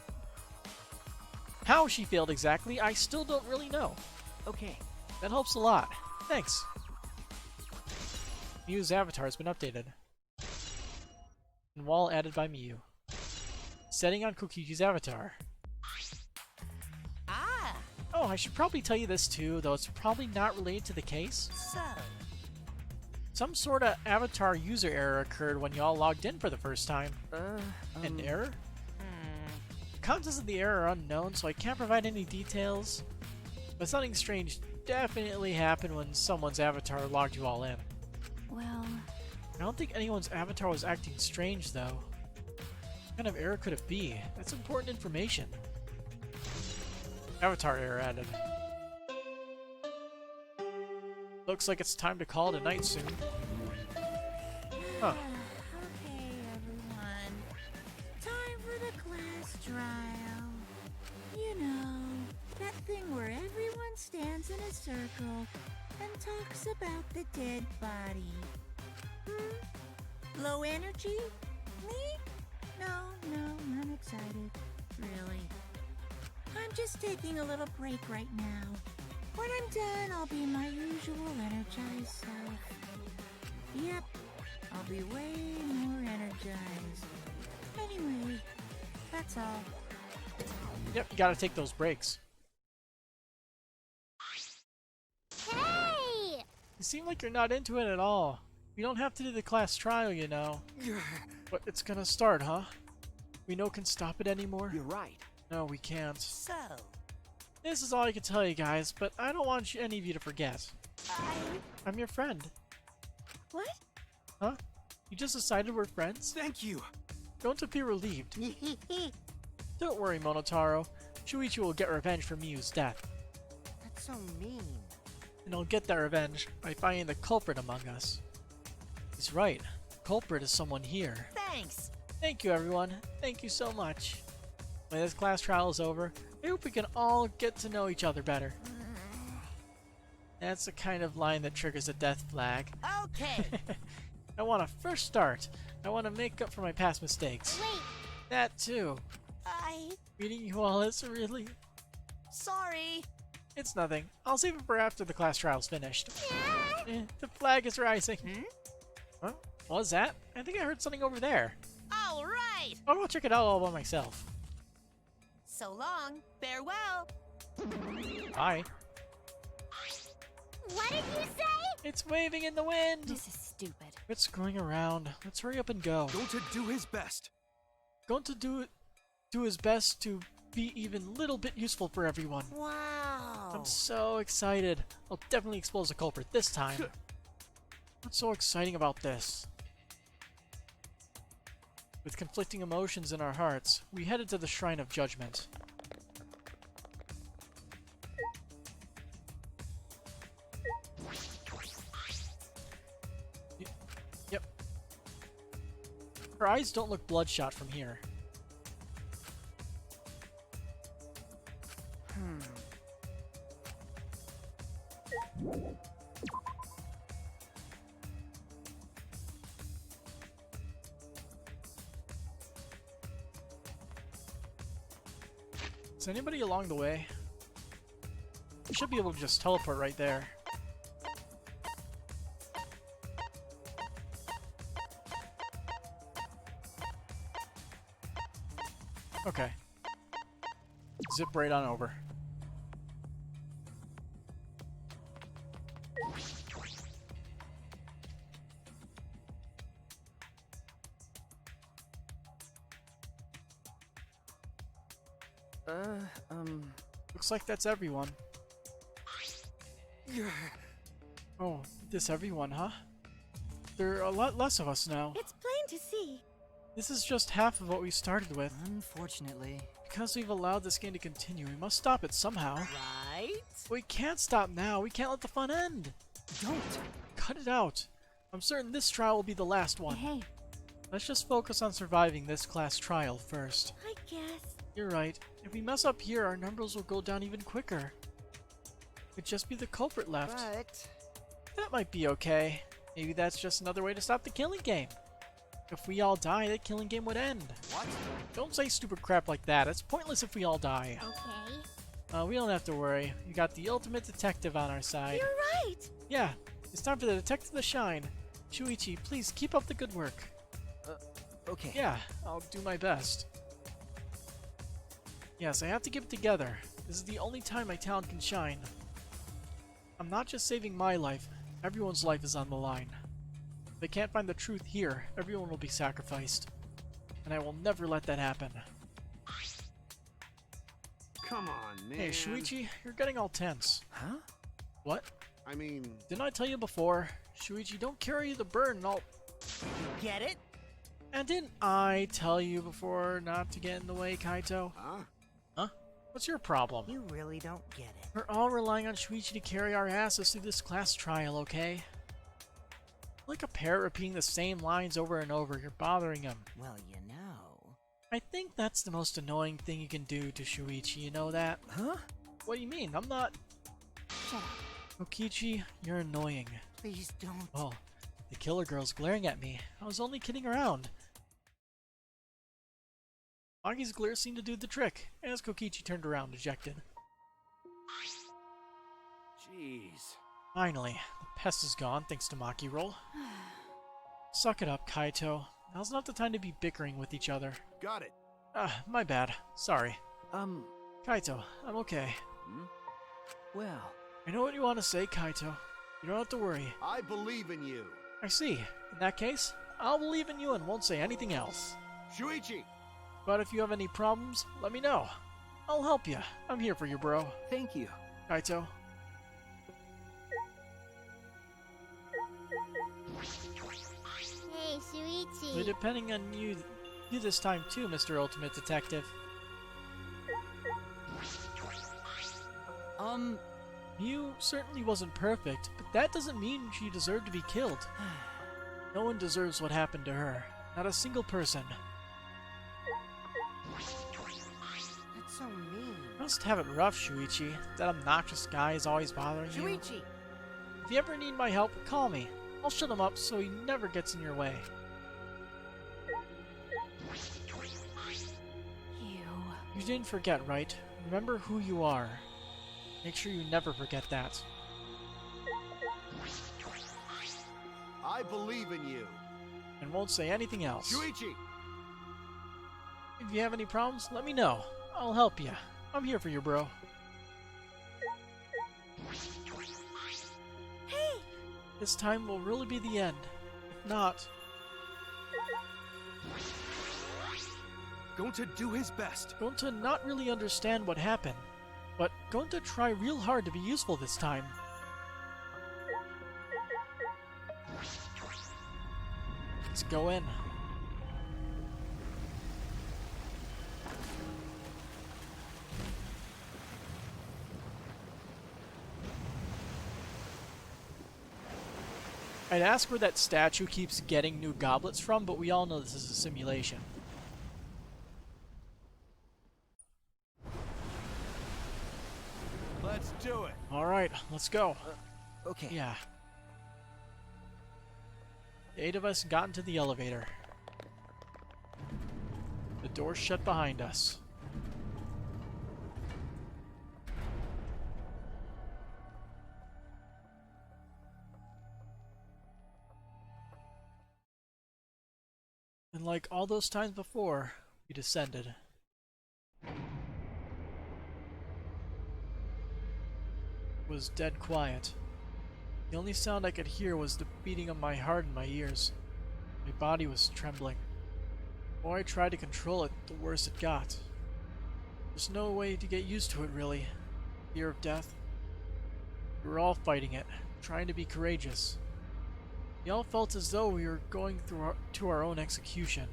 How she failed exactly, I still don't really know. Okay. That helps a lot. Thanks. Miu's avatar has been updated. And wall added by Miu. Setting on Kokichi's avatar. Ah. Oh, I should probably tell you this too, though it's probably not related to the case. So. Some sort of avatar user error occurred when y'all logged in for the first time. An error? The contents of the error are unknown, so I can't provide any details. But something strange definitely happened when someone's avatar logged you all in. well, I don't think anyone's avatar was acting strange, though. What kind of error could it be? That's important information. Avatar error added. Looks like it's time to call it a night soon. Huh. Okay, everyone. Time for the class trial. You know, that thing where everyone stands in a circle and talks about the dead body. Low energy? Me? No, not excited. Really. I'm just taking a little break right now. When I'm done, I'll be my usual energized self. Yep, I'll be way more energized. Anyway, that's all. Yep, you gotta take those breaks. Hey! You seem like you're not into it at all. We don't have to do the class trial, you know. But it's gonna start, huh? We no can stop it anymore? You're right. No, we can't. So, This is all I can tell you guys, but I don't want any of you to forget. I'm your friend. What? Huh? You just decided we're friends? Thank you. Don't appear relieved. Don't worry, Monotaro. Shuichi will get revenge for Miyu's death. That's so mean. And he'll get that revenge by finding the culprit among us. He's right. The culprit is someone here. thanks. Thank you, everyone. Thank you so much. When this class trial is over, I hope we can all get to know each other better. That's the kind of line that triggers a death flag. Okay. I want a fresh start. I want to make up for my past mistakes. Wait, That too. Meeting you all is really... Sorry. It's nothing. I'll save it for after the class trial's finished. The flag is rising. Huh? What was that? I think I heard something over there. All right. I'll go check it out all by myself. So long. Farewell. Bye. what did you say? It's waving in the wind. This is stupid. It's screwing around. Let's hurry up and go. Going to do his best. Going to do his best to be even a little bit useful for everyone. Wow. I'm so excited. I'll definitely expose the culprit this time. What's so exciting about this? With conflicting emotions in our hearts, we headed to the Shrine of Judgment. Yep. Her eyes don't look bloodshot from here. Is anybody along the way? We should be able to just teleport right there. Okay. Zip right on over. Looks like that's everyone. Oh, this everyone, huh? There are a lot less of us now. It's plain to see. This is just half of what we started with. Unfortunately. Because we've allowed this game to continue, we must stop it somehow. Right? We can't stop now. We can't let the fun end. Don't. Cut it out. I'm certain this trial will be the last one. Hey, Let's just focus on surviving this class trial first. I guess. You're right. If we mess up here, our numbers will go down even quicker. It'd just be the culprit left. But That might be okay. Maybe that's just another way to stop the killing game. If we all die, the killing game would end. What? Don't say stupid crap like that. It's pointless if we all die. Okay. We don't have to worry. We got the ultimate detective on our side. You're right. Yeah, it's time for the detective to shine. Shuichi, please keep up the good work. Okay. Yeah, I'll do my best. Yes, I have to keep it together. This is the only time my talent can shine. I'm not just saving my life, everyone's life is on the line. If they can't find the truth here, everyone will be sacrificed. And I will never let that happen. Come on, man. Hey, Shuichi, you're getting all tense. Huh? What? I mean, Didn't I tell you before? Shuichi, don't carry the burden, get it? And didn't I tell you before not to get in the way, Kaito? huh? Huh? What's your problem? You really don't get it. We're all relying on Shuichi to carry our asses through this class trial, okay? Like a parrot repeating the same lines over and over, you're bothering him. Well, you know. I think that's the most annoying thing you can do to Shuichi, you know that? Huh? What do you mean? I'm not... shut up. Okichi, you're annoying. Please don't. Oh, the killer girl's glaring at me. I was only kidding around. Magi's glare seemed to do the trick, as Kokichi turned around dejected. Jeez. Finally, the pest is gone thanks to Maki Roll. Suck it up, Kaito. Now's not the time to be bickering with each other. Got it. My bad. Sorry. Um, Kaito, I'm okay. well, I know what you want to say, Kaito. You don't have to worry. I believe in you. I see. In that case, I'll believe in you and won't say anything else. Shuichi! But if you have any problems, let me know. I'll help you. I'm here for you, bro. Thank you. Kaito. Hey, Shuichi. We're depending on you this time too, Mr. Ultimate Detective. Mew certainly wasn't perfect, but that doesn't mean she deserved to be killed. No one deserves what happened to her. Not a single person. That's so mean. You must have it rough, Shuichi. That obnoxious guy is always bothering you. Shuichi! If you ever need my help, call me. I'll shut him up so he never gets in your way. You didn't forget, right? Remember who you are. Make sure you never forget that. I believe in you. And won't say anything else. Shuichi! If you have any problems, let me know. I'll help you. I'm here for you, bro. Hey! This time will really be the end. If not, Going to do his best. going to not really understand what happened, but going to try real hard to be useful this time. Let's go in. I'd ask where that statue keeps getting new goblets from, but we all know this is a simulation. Let's do it. Alright, let's go. Okay. Yeah. The 8 of us got into the elevator. The door shut behind us. And like all those times before, we descended. It was dead quiet. The only sound I could hear was the beating of my heart in my ears. My body was trembling. The more I tried to control it, the worse it got. There's no way to get used to it, really. Fear of death. We were all fighting it, trying to be courageous. We all felt as though we were going to our own execution.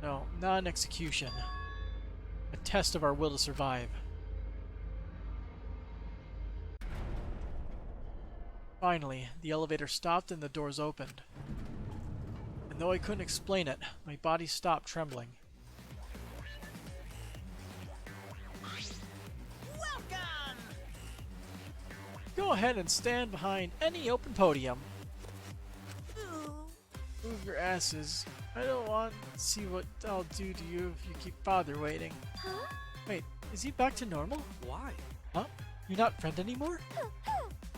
No, not an execution. A test of our will to survive. Finally, the elevator stopped and the doors opened. And though I couldn't explain it, my body stopped trembling. Welcome! Go ahead and stand behind any open podium. Ooh. Move your asses. I don't want to see what I'll do to you if you keep bother waiting. Huh? Wait, is he back to normal? Why? Huh? You're not friend anymore?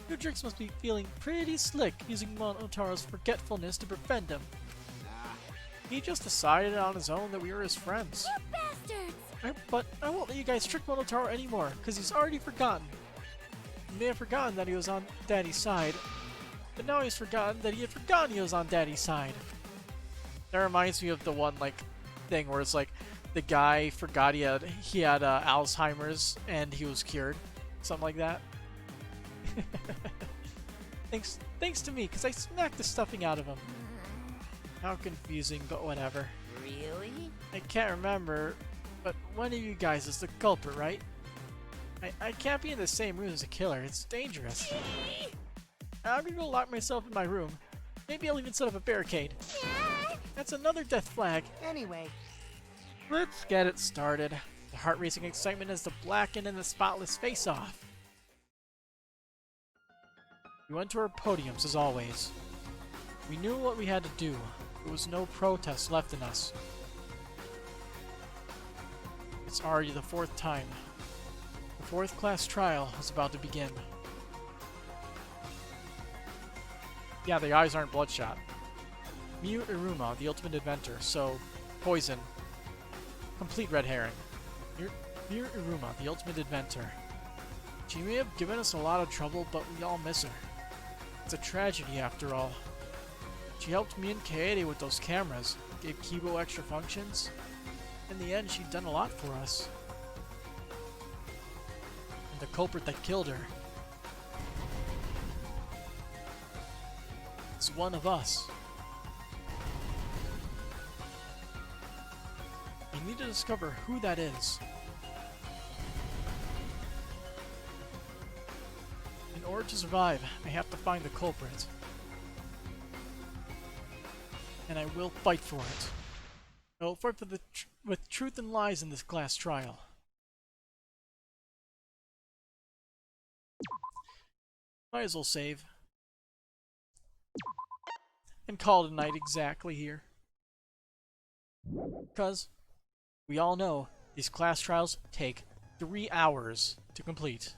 You jerks must be feeling pretty slick using Monotaro's forgetfulness to befriend him. He just decided on his own that we were his friends. You bastards! But I won't let you guys trick Monotaro anymore, because he's already forgotten. He may have forgotten that he was on Daddy's side, but now he's forgotten that he had forgotten he was on Daddy's side. That reminds me of the one, like, thing where it's like, the guy forgot he had Alzheimer's and he was cured. Something like that. Thanks to me, because I smacked the stuffing out of him. How confusing, but whatever. Really? I can't remember, but one of you guys is the culprit, right? I can't be in the same room as a killer. It's dangerous. I'm gonna go lock myself in my room. Maybe I'll even set up a barricade. That's another death flag. Anyway, Let's get it started. The heart-racing excitement is the blackened and the spotless face-off. We went to our podiums as always. We knew what we had to do. There was no protest left in us. It's already the 4th time. The 4th class trial is about to begin. Yeah, the eyes aren't bloodshot. Miyu Iruma, the ultimate inventor, so poison. Complete red herring. Miyu Iruma, the ultimate inventor. She may have given us a lot of trouble, but we all miss her. It's a tragedy after all. She helped me and Kaede with those cameras, gave Kibo extra functions. In the end, she'd done a lot for us. And the culprit that killed her is one of us. We need to discover who that is. In order to survive, I have to find the culprit. And I will fight for it. I will fight for with truth and lies in this class trial. Might as well save. And call it a night exactly here. Because we all know these class trials take 3 hours to complete.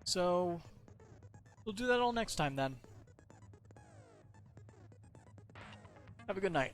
So, we'll do that all next time then. Have a good night.